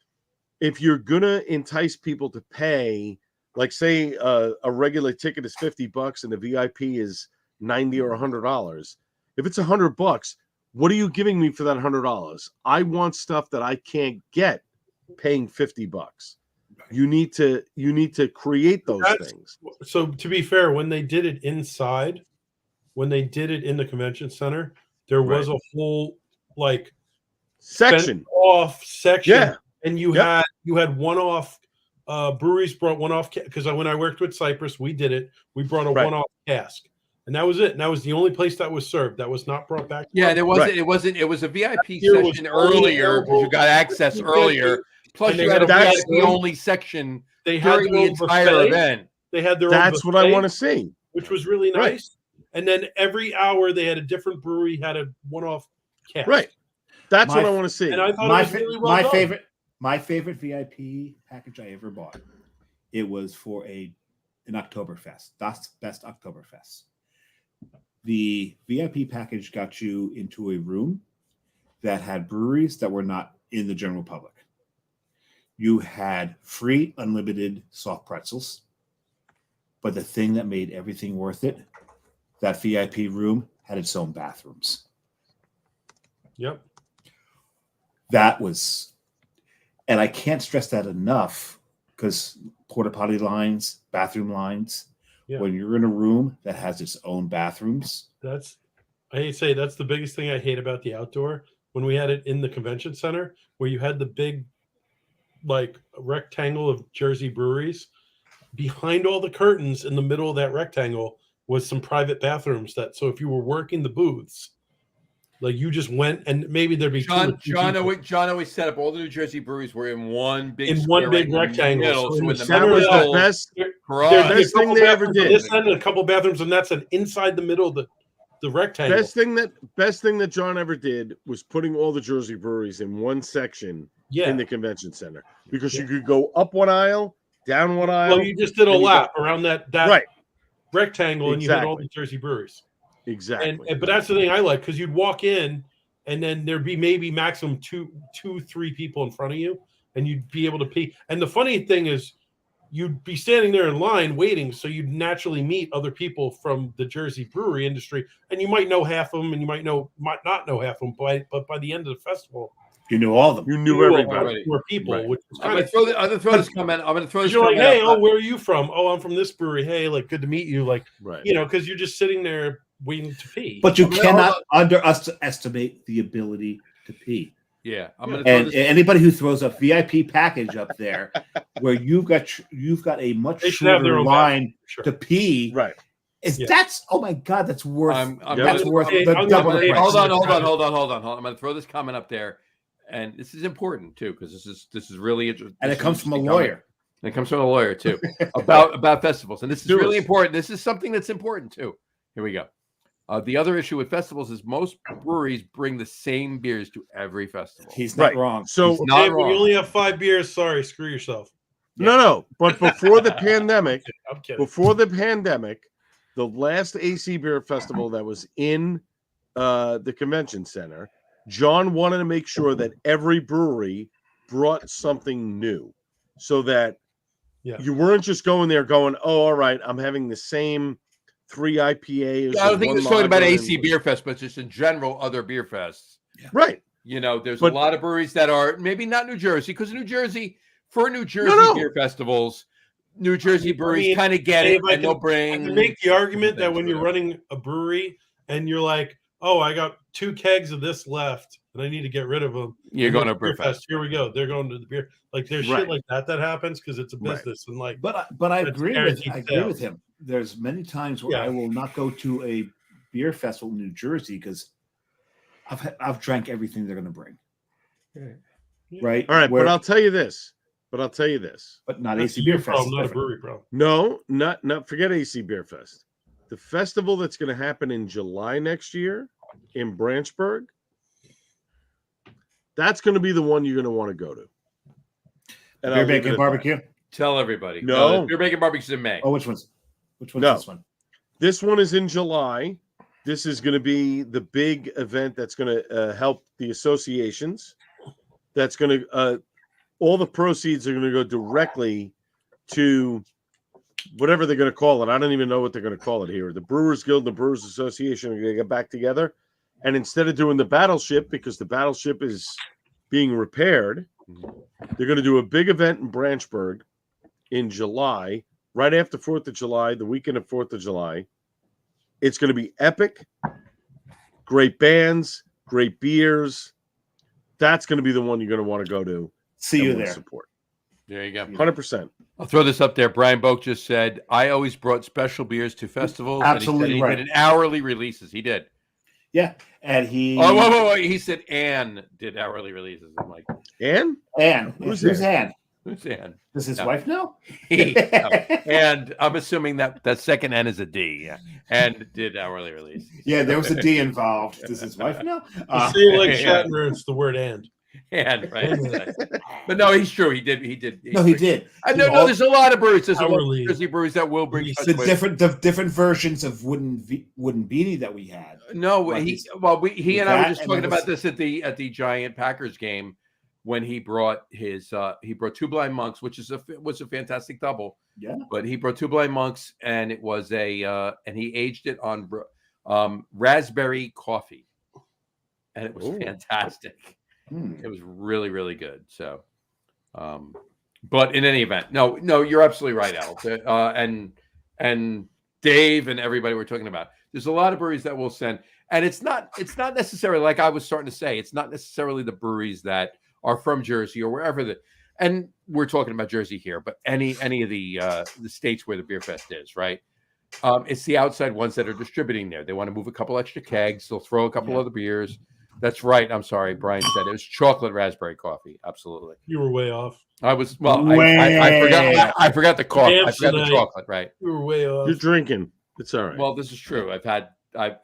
If you're gonna entice people to pay, like say a regular ticket is $50 and the VIP is $90 or $100. If it's $100, what are you giving me for that $100? I want stuff that I can't get paying $50. You need to create those things. So to be fair, when they did it inside, when they did it in the convention center, there was a whole like Section. off section, Yeah. and you Yep. had one-off breweries brought one-off because when I worked with Cypress, we did it. We brought a Right. one-off cask, and that was it. And that was the only place that was served. That was not brought back. Yeah, there wasn't. Right. It wasn't. It was a VIP Beer was session only earlier because you available got access to earlier. VIP, Plus, and they you had a had a- VIP only section They had during their the own entire buffet. event. They had their That's own what I buffet, want to see. which was really nice. Right. And then every hour they had a different brewery had a one-off cask. Right. That's My- what I want to see. And I thought My, it was really well my done. favorite VIP package I ever bought. It was for an Oktoberfest. That's best Oktoberfest. The VIP package got you into a room that had breweries that were not in the general public. You had free, unlimited soft pretzels. But the thing that made everything worth it, that VIP room had its own bathrooms. Yep. That was, and I can't stress that enough because porta potty lines, bathroom lines, Yeah. when you're in a room that has its own bathrooms, I hate to say that's the biggest thing I hate about the outdoor. When we had it in the convention center, where you had the big, like, rectangle of Jersey breweries, behind all the curtains in the middle of that rectangle was some private bathrooms. So if you were working the booths, like you just went and maybe there'd be John John always set up all the New Jersey breweries were in one big in square one big right in the rectangle. middle. So So in in the the center That was of the middle, best. there'd garage. be a Best thing couple they ever bathrooms on did. this end and a couple bathrooms, and that's inside the middle of the rectangle. Best thing that John ever did was putting all the Jersey breweries in one section Yeah. in the convention center because you could go up one aisle, down one aisle. Well, you just did a then you lap around that Right. rectangle, and you had all Exactly. the Jersey breweries. Exactly. But that's the thing I like, because you'd walk in, and then there'd be maybe maximum two, 3 people in front of you, and you'd be able to pee. And the funny thing is, you'd be standing there in line waiting, so you'd naturally meet other people from the Jersey brewery industry, and you might know half of them, and you might not know half of them. But by the end of the festival, you knew all of them. You knew all everybody. were people, Right. which is I'm kind gonna of. throw I'm gonna throw this comment. I'm gonna throw this You're like, comment hey, out. where are you from? Oh, I'm from this brewery. Hey, like, good to meet you. Like, Right. because you're just sitting there waiting to pee. But you I'm gonna- cannot underestimate the ability to pee. Yeah, I'm gonna throw And this. anybody who throws a VIP package up there, where you've got a much They should have their shorter own line Sure. to pee, Right. is Yeah. that's oh my god, that's worth I'm that's gonna- worth I'm the gonna- double I'm the gonna- price. Hold on. I'm gonna throw this comment up there, and this is important too because this is really interesting. And it comes from a lawyer. And it comes from a lawyer too about festivals, and this is Do really it. important. This is something that's important too. Here we go. The other issue with festivals is most breweries bring the same beers to every festival. He's not Right. wrong. So He's not Hey, but wrong. you only have 5 beers. Sorry, screw yourself. no. But before the pandemic, I'm kidding. the last AC Beer Festival that was in the convention center, John wanted to make sure that every brewery brought something new, so that you weren't just going there going, "Oh, all right, I'm having the same 3 IPAs." I don't think and it's one talking about lager AC and- Beer Fest, but just in general, other beer fests. Right. There's But- a lot of breweries that are maybe not New Jersey, because New Jersey beer festivals, New Jersey breweries kind of get and it, if I and they'll I bring. can make the argument that things when or you're whatever. running a brewery and you're like, oh, I got 2 kegs of this left and I need to get rid of them. You're And going to there's beer fest. Here we go. They're going to the beer. Like, there's Right. shit like that happens because it's a Right. business. And like, But I That's agree guaranteed with sales. him. There's many times where Yeah. I will not go to a beer festival in New Jersey because I've drank everything they're going to bring. Right. All right, Where- but I'll tell you this. but not that's AC a Beer beer Fest. problem, is not a different. brewery problem. No, not forget AC Beer Fest. The festival that's going to happen in July next year in Branchburg, that's going to be the one you're going to want to go to. And Beer I'll leave it bacon at barbecue. Tell everybody. No. Beer Bacon Barbecue's in May. Oh, which one's No. this one? that. This one is in July. This is going to be the big event that's going to help the associations. That's going to all the proceeds are going to go directly to whatever they're going to call it. I don't even know what they're going to call it here. The Brewers Guild and the Brewers Association are going to get back together. And instead of doing the battleship, because the battleship is being repaired, they're going to do a big event in Branchburg in July, right after 4th of July, the weekend of 4th of July. It's going to be epic, great bands, great beers. That's going to be the one you're going to want to go to. See and you wanna there. Support. There you go. 100%. I'll throw this up there. Brian Boak just said, I always brought special beers to festivals. Absolutely and he right. did an hourly releases. He did. Yeah, and he. Oh, whoa. He said Anne did hourly releases. I'm like, Ann? Ann. Who's Ann? who's Anne? Does his No. wife know? No. And I'm assuming that second N is a D. Yeah. And did hourly release. Yeah, there was a D involved. Does his wife know? Say like Shatner, it's the word "and." And right. But no, he's true. He did. No, he did. I know. There's a lot of breweries. There's a lot of Hourly. Jersey breweries that will bring The different versions of wooden beanie that we had. No, Like he and I were just and talking there about was- this at the Giant Packers game when he brought Two Blind Monks, which was a fantastic double. Yeah. But he brought Two Blind Monks, and it was and he aged it on raspberry coffee, and it was fantastic. It was really, really good. So, but in any event, no, you're absolutely right, Al. And Dave and everybody we're talking about. There's a lot of breweries that will send, and it's not necessarily like I was starting to say. It's not necessarily the breweries that are from Jersey or wherever and we're talking about Jersey here, but any of the states where the beer fest is, right? It's the outside ones that are distributing there. They want to move a couple extra kegs. They'll throw a couple other beers. That's right. I'm sorry. Brian said it was chocolate raspberry coffee. Absolutely. You were way off. I was I forgot the coffee. I forgot the chocolate. Right. You were way off. You're drinking. It's all right. Well, this is true.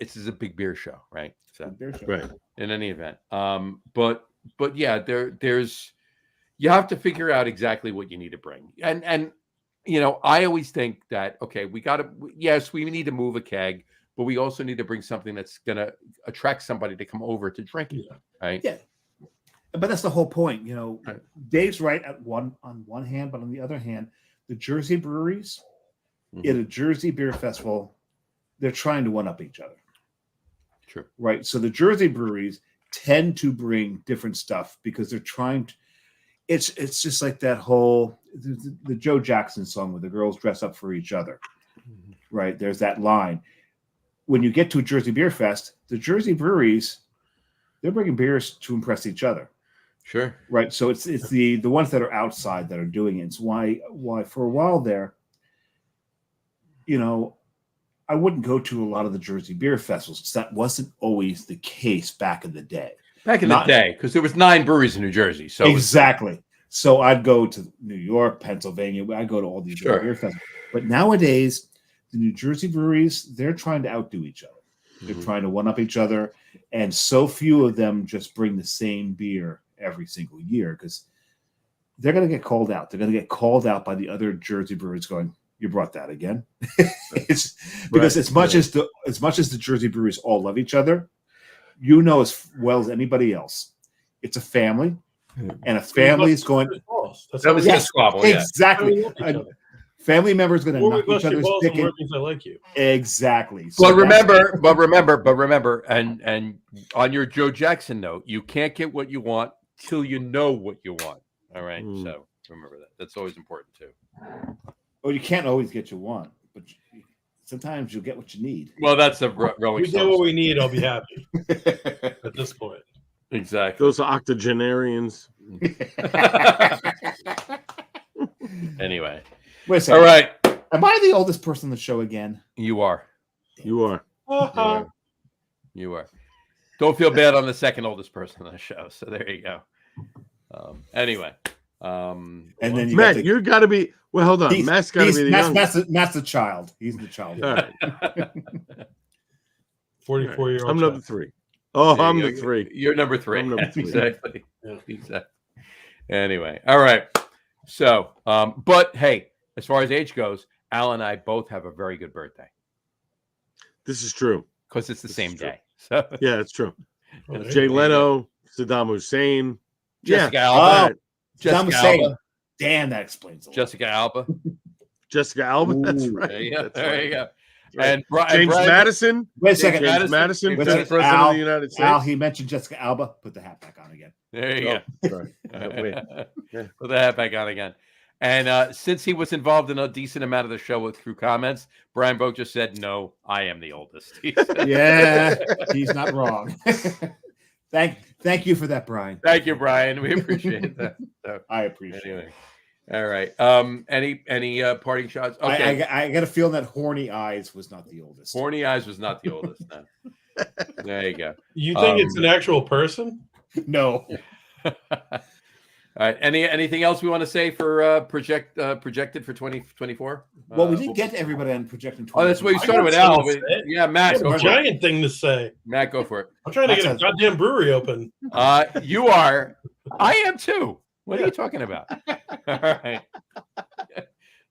This is a big beer show, right? So right. In any event, but yeah, there's you have to figure out exactly what you need to bring, and I always think that okay, we need to move a keg. But we also need to bring something that's going to attract somebody to come over to drink it, right? Yeah. But that's the whole point. Right. Dave's right on one hand, but on the other hand, the Jersey breweries in a Jersey beer festival, they're trying to one-up each other. True. Right. So the Jersey breweries tend to bring different stuff because they're trying to. It's just like that whole the Joe Jackson song where the girls dress up for each other. Right. There's that line. When you get to a Jersey Beer Fest, the Jersey breweries, they're bringing beers to impress each other. Sure. Right. So it's the ones that are outside that are doing it. It's why for a while there, I wouldn't go to a lot of the Jersey Beer Festivals because that wasn't always the case back in the day. Back in the day, because there was 9 breweries in New Jersey. So exactly. So I'd go to New York, Pennsylvania. I'd go to all these beer festivals. But nowadays, the New Jersey breweries, they're trying to outdo each other. They're trying to one-up each other. And so few of them just bring the same beer every single year because they're going to get called out. They're going to get called out by the other Jersey breweries going, you brought that again. It's because as much as the Jersey breweries all love each other, as well as anybody else, it's a family. And a family is going. That was a squabble. Exactly. Family members going to knock each other's dick in. I like you. Exactly. So but remember, and on your Joe Jackson note, you can't get what you want till you know what you want. All right. So remember that. That's always important too. Well, you can't always get what you want, but sometimes you'll get what you need. Well, that's a rolling. We get what we need. I'll be happy at this point. Exactly. Those are octogenarians. Anyway. Wait a second. All right. Am I the oldest person on the show again? You are. You are. You are. Don't feel bad on the second oldest person on the show. So there you go. Anyway. And then Matt, you got to be. Well, hold on. Matt's got to be the youngest. Matt's the child. He's the child. All right. 44-year-old. I'm number 3. Oh, I'm the 3. You're number 3. I'm number 3. Exactly. Yeah. Exactly. Anyway. All right. So, but hey, as far as age goes, Al and I both have a very good birthday. This is true. Because it's the same day. So yeah, it's true. Okay. Jay Leno, Saddam Hussein, Jessica Alba. Jessica Alba. Damn, that explains a lot. Jessica Alba. Jessica Alba. That's right. There you go. Right. And James Madison. Wait a second. James Madison, President of the United States. Al, he mentioned Jessica Alba. Put the hat back on again. There you go. Sorry. Wait. Put the hat back on again. And since he was involved in a decent amount of the show with crew comments, Brian Boak just said, no, I am the oldest. Yeah, he's not wrong. Thank you for that, Brian. Thank you, Brian. We appreciate that. So, I appreciate it. anyway. All right. Any parting shots? Okay. I got a feeling that Horny Eyes was not the oldest. Horny Eyes was not the oldest. No. There you go. You think it's an actual person? No. All right. Anything else we want to say for projected for 2024? Well, we didn't get to everybody on projecting. Oh, that's what you started with got Al. something to say. Yeah, Matt, I go have a for it. giant thing to say. Matt, go for it. I'm trying to That get a sounds- goddamn brewery open. You are. I am too. What are Yeah. you talking about? All right.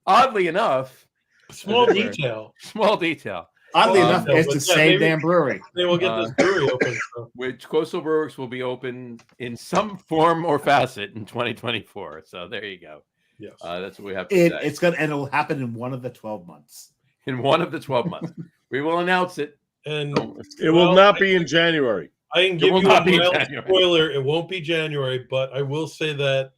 Oddly enough, Small As it were. detail. small detail, Oddly Well, enough, no, it's but the yeah, same maybe- damn brewery. They will get this brewery open. So. which Coastal Brewworks will be open in some form or facet in 2024. So there you go. Yes. That's what we have to say. It's gonna, and it'll happen in one of the 12 months. In one of the 12 months. We will announce it. And It will not be in January. I can give will you not a be mild January. spoiler. It won't be January, but I will say that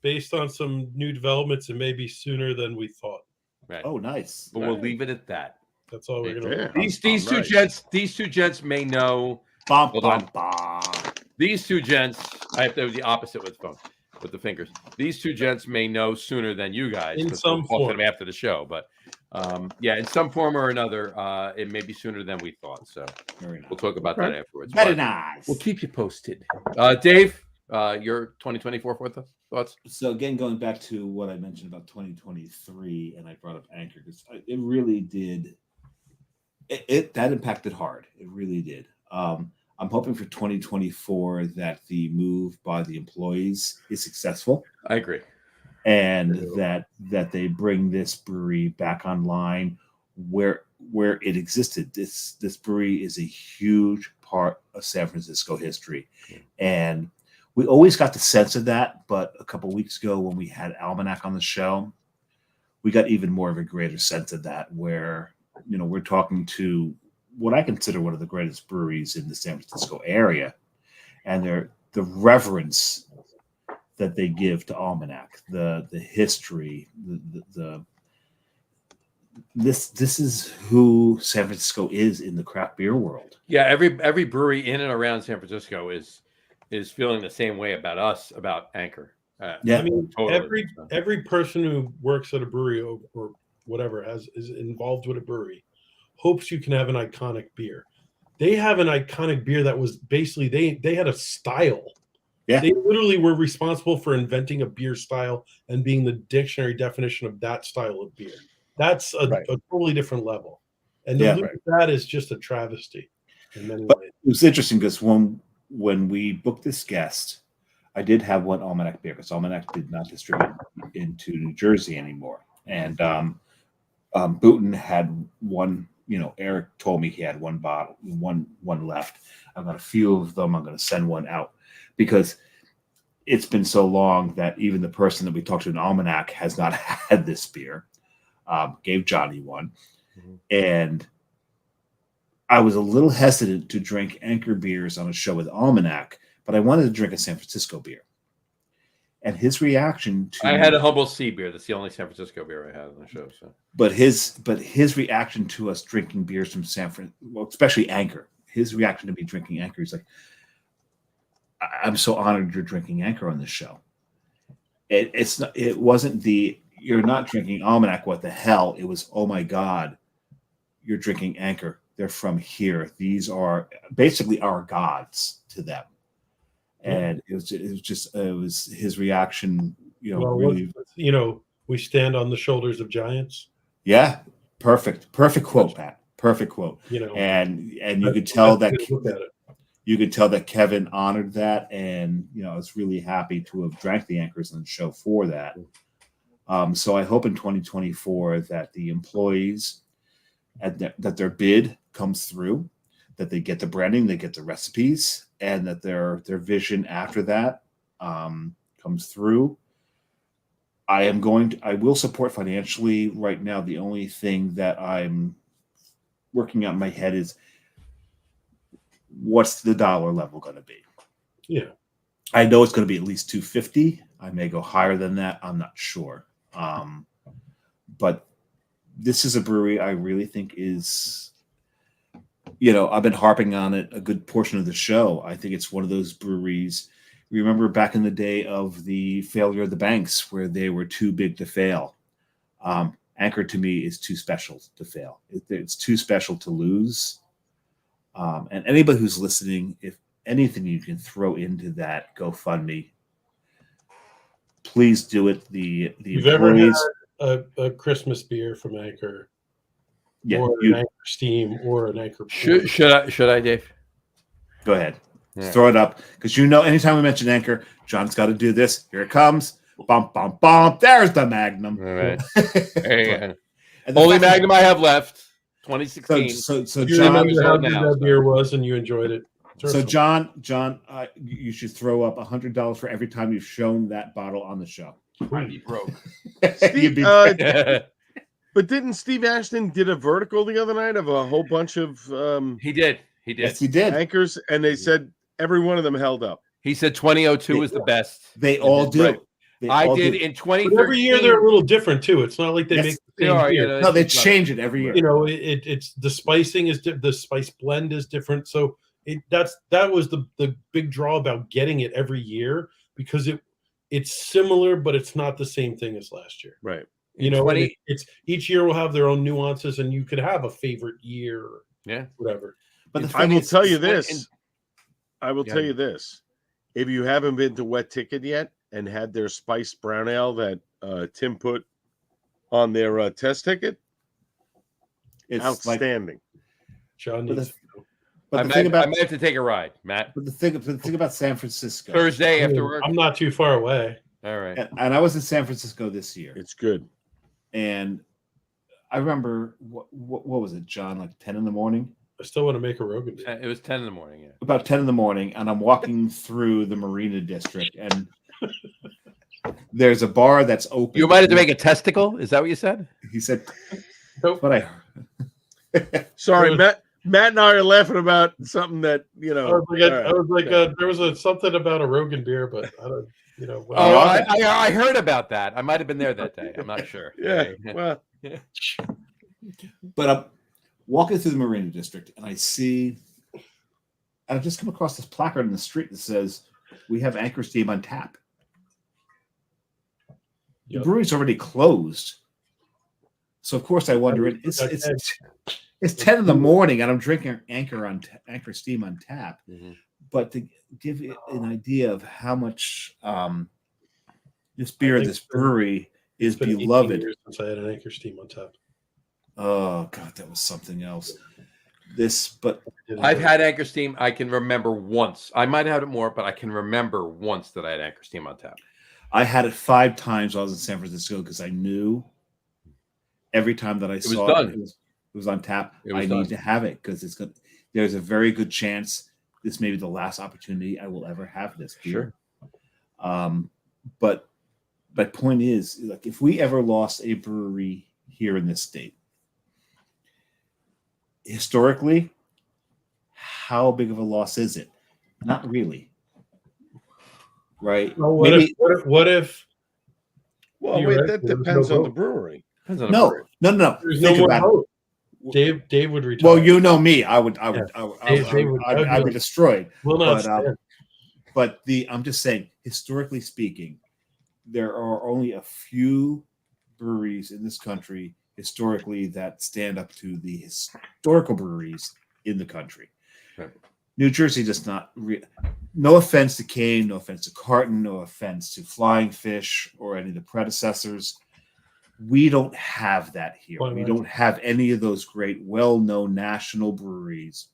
based on some new developments, it may be sooner than we thought. Right. Oh, nice. But we'll leave it at that. That's all we're gonna. Yeah. These All right. two gents may know. Bum, Hold bum, on. bum. These two gents, I have to do the opposite with phone, with the fingers. These two gents may know sooner than you guys. In 'cause we'll some talk to form. them after the show. But yeah, in some form or another, it may be sooner than we thought. So Very nice. we'll talk about that afterwards. Very But nice. we'll keep you posted. Dave, your 2024 thoughts? So again, going back to what I mentioned about 2023, and I brought up Anchor because it really did. That impacted hard. It really did. I'm hoping for 2024 that the move by the employees is successful, I agree. and that they bring this brewery back online where it existed. This brewery is a huge part of San Francisco history, and we always got the sense of that. But a couple of weeks ago, when we had Almanac on the show, we got even more of a greater sense of that, where we're talking to what I consider one of the greatest breweries in the San Francisco area, and the reverence that they give to Almanac, the history, this is who San Francisco is in the craft beer world. Yeah, every brewery in and around San Francisco is feeling the same way about us, about Anchor. Yeah. I mean, Totally. every person who works at a brewery or whatever is involved with a brewery hopes you can have an iconic beer. They have an iconic beer that was basically they had a style. Yeah. They literally were responsible for inventing a beer style and being the dictionary definition of that style of beer. That's a totally different level. And to lose that is just a travesty in many But ways. it was interesting because when we booked this guest, I did have one Almanac beer because Almanac did not distribute into New Jersey anymore. And Booton had one. Eric told me he had one bottle, one left. I've got a few of them. I'm going to send one out because it's been so long that even the person that we talked to in Almanac has not had this beer. Gave Johnny one. Mhm. And I was a little hesitant to drink Anchor beers on a show with Almanac, but I wanted to drink a San Francisco beer. And his reaction to I had a Humble Sea beer. That's the only San Francisco beer I had on the show. So, but his reaction to us drinking beers from San Fran, well, especially Anchor, his reaction to me drinking Anchor, he's like, "I'm so honored you're drinking Anchor on this show." It wasn't you're not drinking Almanac. What the hell? It was, oh my God, you're drinking Anchor. They're from here. These are basically our gods to them. And it was his reaction, really. We stand on the shoulders of giants. Yeah, perfect quote, Pat. Perfect quote. And you could tell that Kevin honored that, and I was really happy to have drank the Anchors on the show for that. So I hope in 2024 that the employees that their bid comes through, that they get the branding, they get the recipes, and that their vision after that comes through. I will support financially right now. The only thing that I'm working out in my head is what's the dollar level going to be? Yeah. I know it's going to be at least $2.50. I may go higher than that. I'm not sure. But this is a brewery I really think is I've been harping on it a good portion of the show. I think it's one of those breweries. Remember back in the day of the failure of the banks where they were too big to fail. Anchor to me is too special to fail. It's too special to lose. And anybody who's listening, if anything you can throw into that GoFundMe, please do it. The You've employees, ever had a Christmas beer from Anchor, yeah, or an Anchor Steam, or an Anchor? Should I, Dave? Go ahead. Yeah. Throw it up. Because anytime we mention Anchor, John's got to do this. Here it comes. Bump, bump, bump. There's the Magnum. All right. There you go. And the Only fact- Magnum I have left. 2016. So You John, remember how now, good that so. beer was, and you enjoyed it. so John, you should throw up $100 for every time you've shown that bottle on the show. I'd be broke. You'd be- But didn't Steve Ashton did a vertical the other night of a whole bunch of He did. He did. yes, he did. anchors, and they said every one of them held up. He said 2002 was the best. They all do. Right. They I all did do. in But 2013. every year they're a little different too. It's not like they Yes, make They the same are, beer. No, they change it every year. You know, it's the spicing is the spice blend is different. So that was the big draw about getting it every year, because it's similar, but it's not the same thing as last year. Right. You know, 20 and it's each year will have their own nuances, and you could have a favorite year, or Yeah. whatever. But the I thing will is, tell you and- this. I will Yeah. tell you this. If you haven't been to Wet Ticket yet and had their spiced brown ale that Tim put on their test ticket, it's like, outstanding. John But needs. but I the might, thing about I might have to take a ride, Matt. but the thing about San Francisco, Thursday after work. I'm not too far away. All right. and I was in San Francisco this year, It's good. and I remember what was it, John? Like 10 in the morning. I still want to make a Rogan beer. It was 10 in the morning. Yeah. About 10 in the morning, and I'm walking through the Marina District, and there's a bar that's open. You might have to make a testicle. Is that what you said? He said, Nope. "What I Sorry, Matt and I are laughing about something that There was something about a Rogan beer, but I don't, you know. Oh, okay. I heard about that. I might have been there that day. I'm not sure. Yeah. Well, But I'm walking through the Marina District, and I just come across this placard in the street that says, "We have Anchor Steam on tap." The Yep. brewery's already closed, so of course I wonder. It's 10 in the morning, and I'm drinking Anchor Steam on tap. Mhm. But to give you an idea of how much this beer, think this brewery is It's been 18 beloved. years since I had an Anchor Steam on tap. Oh God, that was something else. I've had Anchor Steam. I can remember once. I might have had it more, but I can remember once that I had Anchor Steam on tap. I had it 5 times while I was in San Francisco because I knew every time that I was saw done. it was on tap. It was I done. need to have it because there's a very good chance this may be the last opportunity I will ever have this beer. But my point is, like, if we ever lost a brewery here in this state, historically, how big of a loss is it? Not really. Right? Well, Maybe- what if well, You're wait, right, that there was depends no on the vote. brewery. Depends on the No. brewery. there's Think no more about it. vote? Dave would retire. Well, you know me. I would Dave would- I'd be destroyed. will not but, stand. But I'm just saying, historically speaking, there are only a few breweries in this country historically that stand up to the historical breweries in the country. Right. New Jersey does not. No offense to Kane, no offense to Carton, no offense to Flying Fish or any of the predecessors. We don't have that here. Why We not? don't have any of those great, well-known national breweries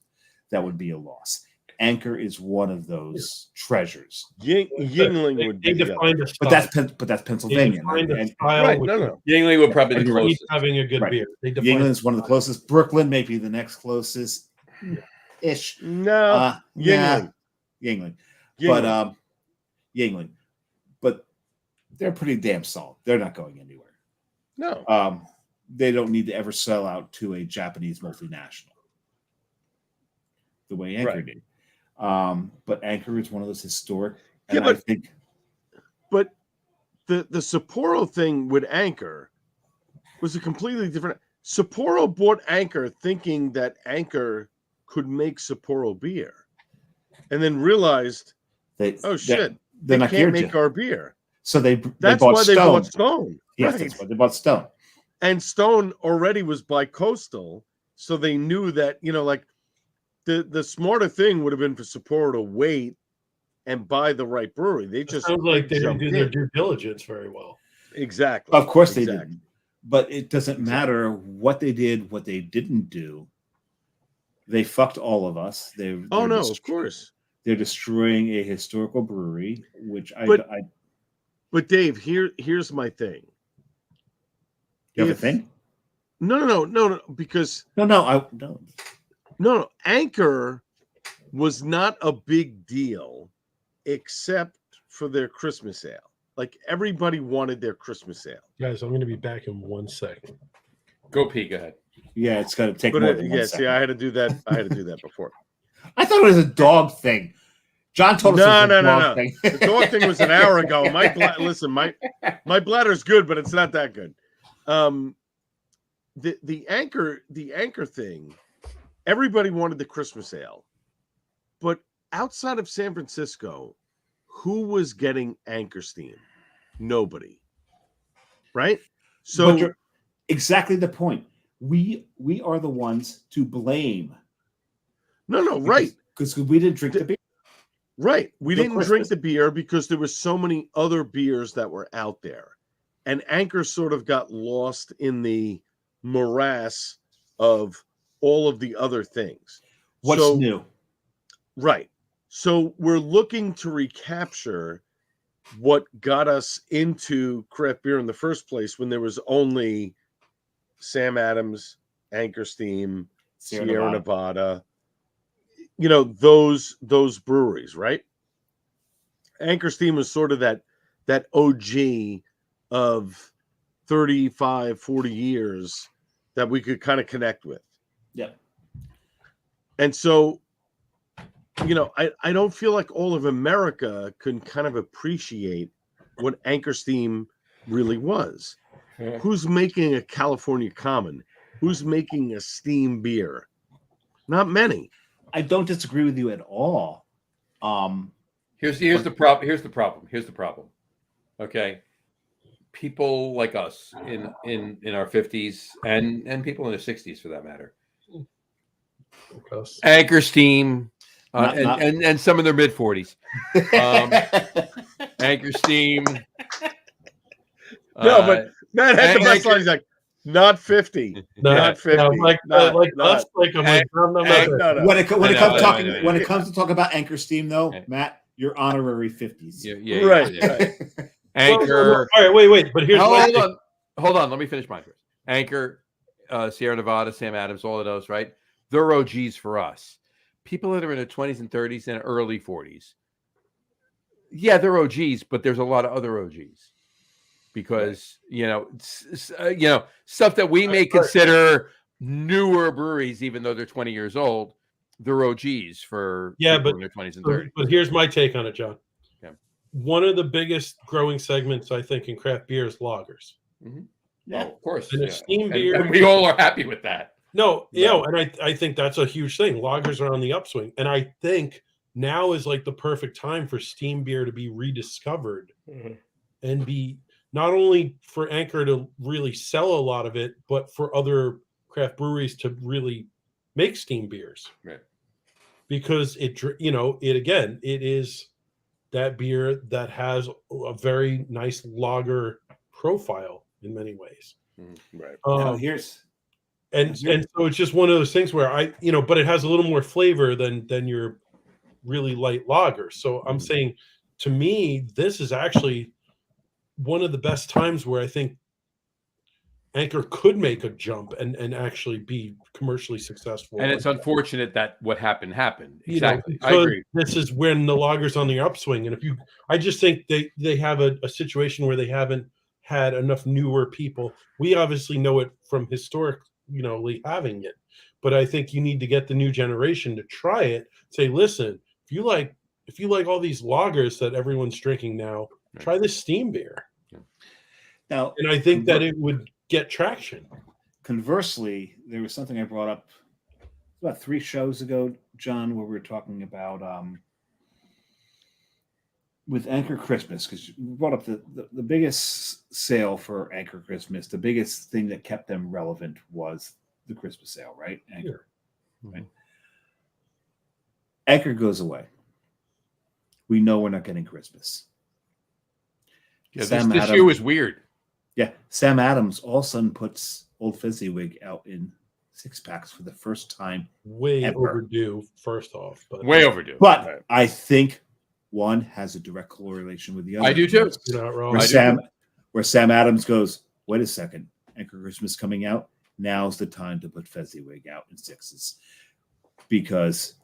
that would be a loss. Anchor is one of those treasures, Yingling would They be the other. defined a style. but that's Pennsylvania. They defined a And style Right, which no. Yingling would probably be the keep closest. having a good Right. beer. They defined England's one of the closest. Brooklyn may be the next closest ish. No, Yingling. Yingling. But Yingling. But they're pretty damn solid. They're not going anywhere. No. They don't need to ever sell out to a Japanese multinational the way Anchor Right. did. But Anchor is one of those historic. Yeah, And I but- think But the Sapporo thing with Anchor was a completely different. Sapporo bought Anchor thinking that Anchor could make Sapporo beer, and then realized, oh shit, they're they not can't geared make to. our beer. So That's bought why Stone. they bought Stone. Yes, Right. that's why they bought Stone. And Stone already was bi-coastal, so they knew that, like the smarter thing would have been for Sapporo to wait and buy the right brewery. They just sounds like they didn't jumped do their in. due diligence very well. Exactly. Of course they didn't. But it doesn't matter what they did, what they didn't do. They fucked all of us. Of course. They're destroying a historical brewery, which But Dave, here's my thing. You have a thing? No, because no. Anchor was not a big deal except for their Christmas ale. Like everybody wanted their Christmas ale. Guys, I'm going to be back in 1 second. Go pee. Go ahead. Yeah, it's going to take more than 1 second. See, I had to do that befor. I thought it was a dog thing. John told us it was a dog thing. The dog thing was an hour ago. Listen, my bladder's good, but it's not that good. The anchor thing, everybody wanted the Christmas ale, but outside of San Francisco, who was getting Anchor Steam? Nobody. Right? So but you're exactly the point. We are the ones to blame. No, right. Because we didn't drink the beer. Right. We didn't drink the beer because there were so many other beers that were out there. And Anchor sort of got lost in the morass of all of the other things. What's new? Right. So we're looking to recapture what got us into craft beer in the first place when there was only Sam Adams, Anchor Steam, Sierra Nevada. Those breweries, right? Anchor Steam was sort of that OG of 35, 40 years that we could kind of connect with. Yeah. And so, I don't feel like all of America can kind of appreciate what Anchor Steam really was. Yeah. Who's making a California Common? Who's making a steam beer? Not many. I don't disagree with you at all. Here's the problem. Okay. People like us in our 50s and people in their 60s for that matter. Anchor Steam and some in their mid 40s. Anchor Steam. No, but Matt had the best line. He's like, not 50. Not 50. No, like us, like I'm like, no. When it comes to talk about Anchor Steam, though, Matt, you're honorary 50s. Yeah. Right. Anchor. All right, wait. But here's hold on. Let me finish mine first. Anchor, Sierra Nevada, Sam Adams, all of those, right? They're OGs for us. People that are in their 20s and 30s and early 40s. Yeah, they're OGs, but there's a lot of other OGs. Because stuff that we may consider newer breweries, even though they're 20 years old, they're OGs for people in their 20s and 30s. But here's my take on it, John. Yeah. One of the biggest growing segments, I think, in craft beer is lagers. Mm-hmm. Yeah, of course. And steam beer, and we all are happy with that. No, and I think that's a huge thing. Lagers are on the upswing, and I think now is like the perfect time for steam beer to be rediscovered and be. Not only for Anchor to really sell a lot of it, but for other craft breweries to really make steam beers. Right. Because it is that beer that has a very nice lager profile in many ways. Right. And so it's just one of those things where but it has a little more flavor than your really light lager. So I'm saying, to me, this is actually one of the best times where I think Anchor could make a jump and actually be commercially successful. And it's unfortunate that what happened. Exactly. I agree. This is when the lager's on the upswing. And I just think they have a situation where they haven't had enough newer people. We obviously know it from historically having it, but I think you need to get the new generation to try it. Say, listen, if you like all these lagers that everyone's drinking now, try this steam beer. Now, and I think that it would get traction. Conversely, there was something I brought up about 3 shows ago, John, where we were talking about with Anchor Christmas, because you brought up the biggest sale for Anchor Christmas. The biggest thing that kept them relevant was the Christmas sale, right? Anchor. Sure. Right? Anchor goes away. We know we're not getting Christmas. Yeah, this year was weird. Yeah, Sam Adams all of a sudden puts Old Fezziwig out in 6-packs for the first time. Way ever. Overdue, first off. But Way overdue. But Right. I think one has a direct correlation with the other. I do too. you're not wrong. Where Sam Adams goes, wait a second, Anchor Christmas coming out. Now's the time to put Fezziwig out in 6s, because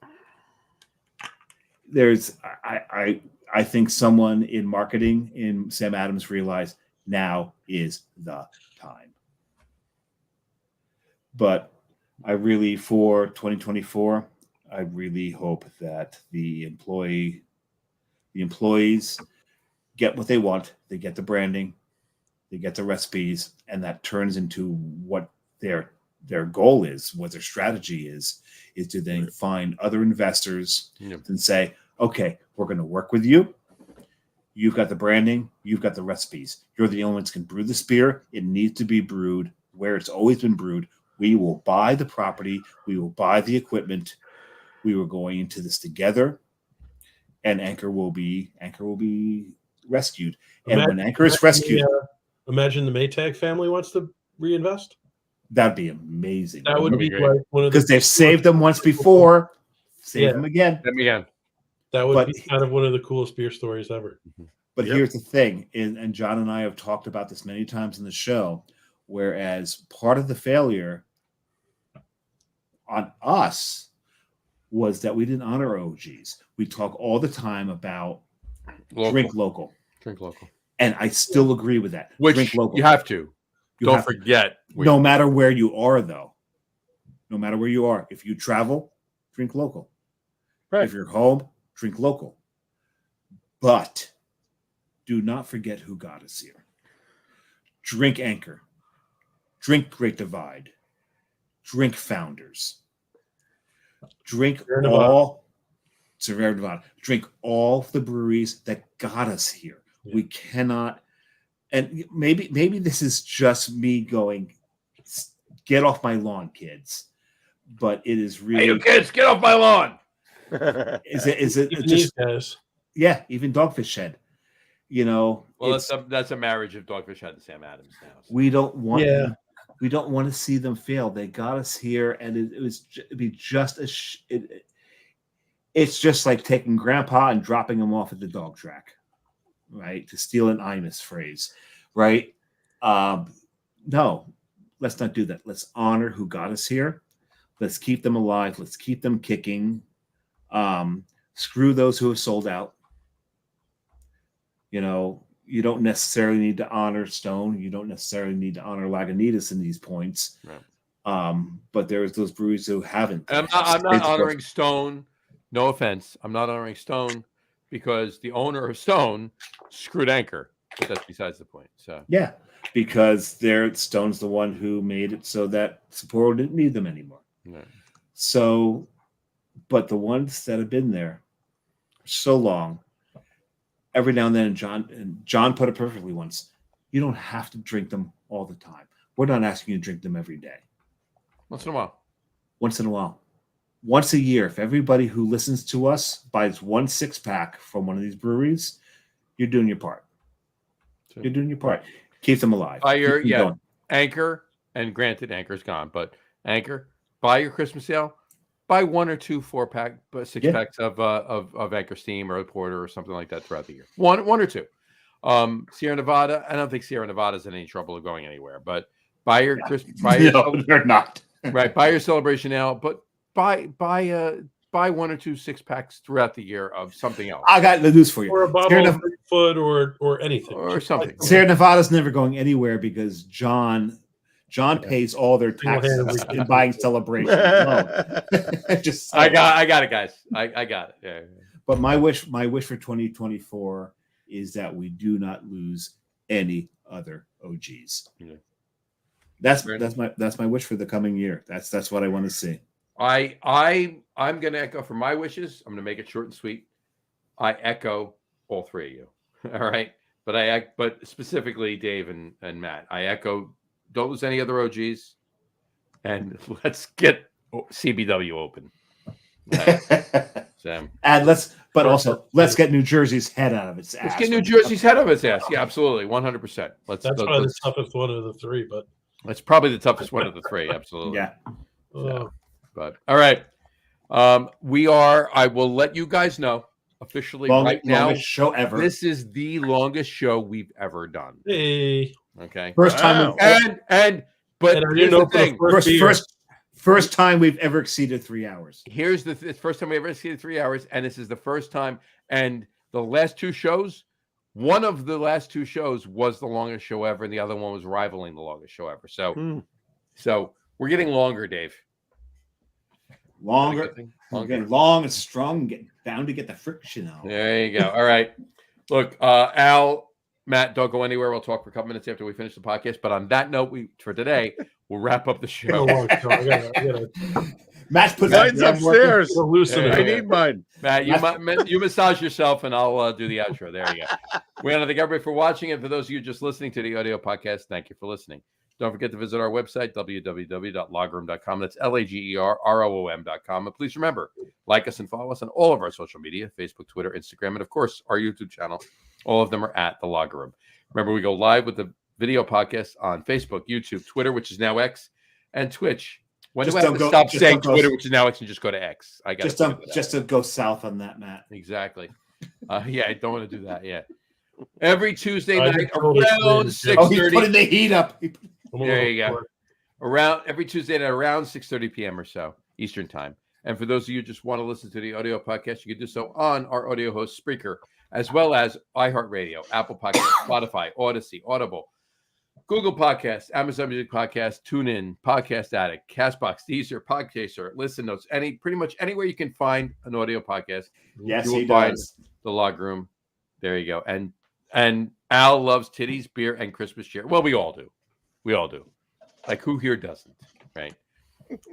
there's I think someone in marketing in Sam Adams realized now is the time. But I really, for 2024, I really hope that the employees get what they want. They get the branding, they get the recipes, and that turns into what their goal is, what their strategy is to then find other investors and say, okay, we're going to work with you. You've got the branding, you've got the recipes. You're the only ones who can brew this beer. It needs to be brewed where it's always been brewed. We will buy the property. We will buy the equipment. We were going into this together, and Anchor will be rescued. And when Anchor is rescued, imagine the Maytag family wants to reinvest. that'd be amazing. That would be great. like one of Because they've saved them once before. Save Yeah. them again. Let me in. That would But- be kind of one of the coolest beer stories ever. But Yep. here's the thing, and John and I have talked about this many times in the show, whereas part of the failure on us was that we didn't honor OGs. We talk all the time about drink local. Drink local. And I still agree with that. Which drink local. you have to. You Don't have to. forget. No matter where you are, though. No matter where you are. If you travel, drink local. Right. If you're home, drink local. But do not forget who got us here. Drink Anchor. Drink Great Divide. Drink Founders. Drink all Severe Nevada. Drink all the breweries that got us here. Yeah. We cannot, and maybe this is just me going, get off my lawn, kids. But it is really, Hey, you kids, get off my lawn. is it Even just these guys. yeah, even Dogfish Head, Well, it's- that's a marriage of Dogfish Head and Sam Adams now. So. we don't want Yeah. we don't want to see them fail. They got us here, and it'd be just it's just like taking Grandpa and dropping him off at the dog track, right? To steal an Imus phrase, right? No, let's not do that. Let's honor who got us here. Let's keep them alive. Let's keep them kicking. Screw those who have sold out. You don't necessarily need to honor Stone. You don't necessarily need to honor Lagunitas in these points. Right. But there's those breweries who haven't. And I'm not honoring Stone. No offense. I'm not honoring Stone because the owner of Stone screwed Anchor. But that's besides the point. So Yeah, because Stone's the one who made it so that Sapporo didn't need them anymore. Right. So, but the ones that have been there for so long, every now and then, John put it perfectly once, you don't have to drink them all the time. We're not asking you to drink them every day. Once in a while. Once in a while. Once a year, if everybody who listens to us buys 1 6-pack from one of these breweries, you're doing your part. You're doing your part. Keep them alive. Buy your Keep them going. Anchor, and granted, Anchor's gone, but Anchor, buy your Christmas sale. Buy 1 or 2 4-pack, but 6-packs of Anchor Steam or Porter or something like that throughout the year. One or two. Sierra Nevada. I don't think Sierra Nevada's in any trouble of going anywhere. But buy your Christmas. No, they're not. Right. Buy your celebration now, but buy 1 or 2 6-packs throughout the year of something else. I got the news for you. Or a bottle of Bigfoot or anything. Or something. Sierra Nevada's never going anywhere because John pays all their taxes in buying Celebration alone. Just I got it, guys. I got it. Yeah. But my wish for 2024 is that we do not lose any other OGs. Yeah. That's my wish for the coming year. That's what I want to see. I'm going to echo for my wishes. I'm going to make it short and sweet. I echo all three of you. All right. But specifically Dave and Matt, I echo, don't lose any other OGs, and let's get CBW open. Right. So, And let's get New Jersey's head out of its ass. Let's get New Jersey's head out of its ass. Yeah, absolutely. 100%. That's probably the toughest one of the three, but it's probably the toughest one of the three. Absolutely. Yeah. But all right. I will let you guys know officially right now. Longest show ever. This is the longest show we've ever done. Hey. Okay. First time. But here's the thing. First time we've ever exceeded 3 hours. Here's the first time we ever exceeded 3 hours, and this is the first time. And the last two shows, one of the last two shows was the longest show ever, and the other one was rivaling the longest show ever. So we're getting longer, Dave. Longer. Getting long and strong, getting bound to get the friction out. There you go. All right. Look, Al, Matt, don't go anywhere. We'll talk for a couple minutes after we finish the podcast. But on that note, for today, we'll wrap up the show. Matt put mine's upstairs. I need mine. Matt, you massage yourself, and I'll do the outro. There you go. We want to thank everybody for watching, and for those of you just listening to the audio podcast, thank you for listening. Don't forget to visit our website, www.logrom.com. That's LAGERROOM.com. And please remember, like us and follow us on all of our social media, Facebook, Twitter, Instagram, and, of course, our YouTube channel. All of them are at The Log Room. Remember, we go live with the video podcast on Facebook, YouTube, Twitter, which is now X, and Twitch. When do I have to stop saying Twitter, which is now X, and just go to X? I got just to go south on that, Matt. Exactly. Yeah, I don't want to do that yet. Every Tuesday night around 6:30. Oh, he's putting the heat up. There you go. Every Tuesday night around 6:30 p.m. or so Eastern time. And for those of you who just want to listen to the audio podcast, you can do so on our audio host Spreaker, as well as iHeartRadio, Apple Podcasts, Spotify, Odyssey, Audible, Google Podcasts, Amazon Music Podcasts, TuneIn, Podcast Addict, Castbox, Deezer, Podchaser, Listen Notes, pretty much anywhere you can find an audio podcast. Yes, you will find The Log Room. There you go. And Al loves titties, beer, and Christmas cheer. Well, we all do. We all do. Like, who here doesn't, right?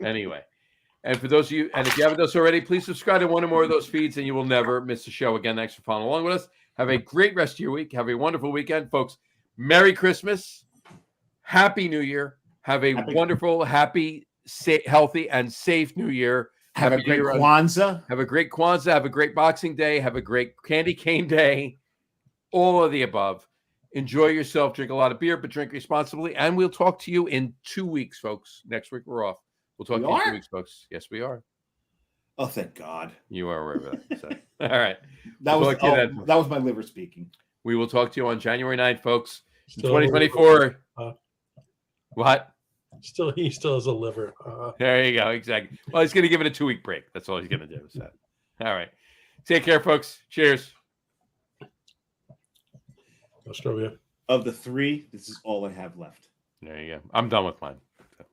Anyway, and for those of you, and if you haven't done so already, please subscribe to one or more of those feeds, and you will never miss a show again. Thanks for following along with us. Have a great rest of your week. Have a wonderful weekend, folks. Merry Christmas. Happy New Year. Have a wonderful, happy, healthy, and safe New Year. Have a great Kwanzaa. Have a great Kwanzaa. Have a great Boxing Day. Have a great Candy Cane Day. All of the above. Enjoy yourself. Drink a lot of beer, but drink responsibly. And we'll talk to you in 2 weeks, folks. Next week, we're off. We'll talk to you in 2 weeks, folks. Yes, we are. Oh, thank God. You are aware of that. So. All right. That was my liver speaking. We will talk to you on January 9th, folks. 2024. What? He still has a liver. There you go. Exactly. Well, he's going to give it a 2-week break. That's all he's going to do. So. All right. Take care, folks. Cheers. Australia. Of the three, this is all I have left. There you go. I'm done with mine. So.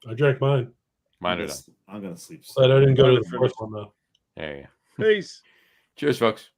I drank mine. Mine are done. I'm going to sleep. But I didn't go to the first one, though. There you go. Peace. Cheers, folks.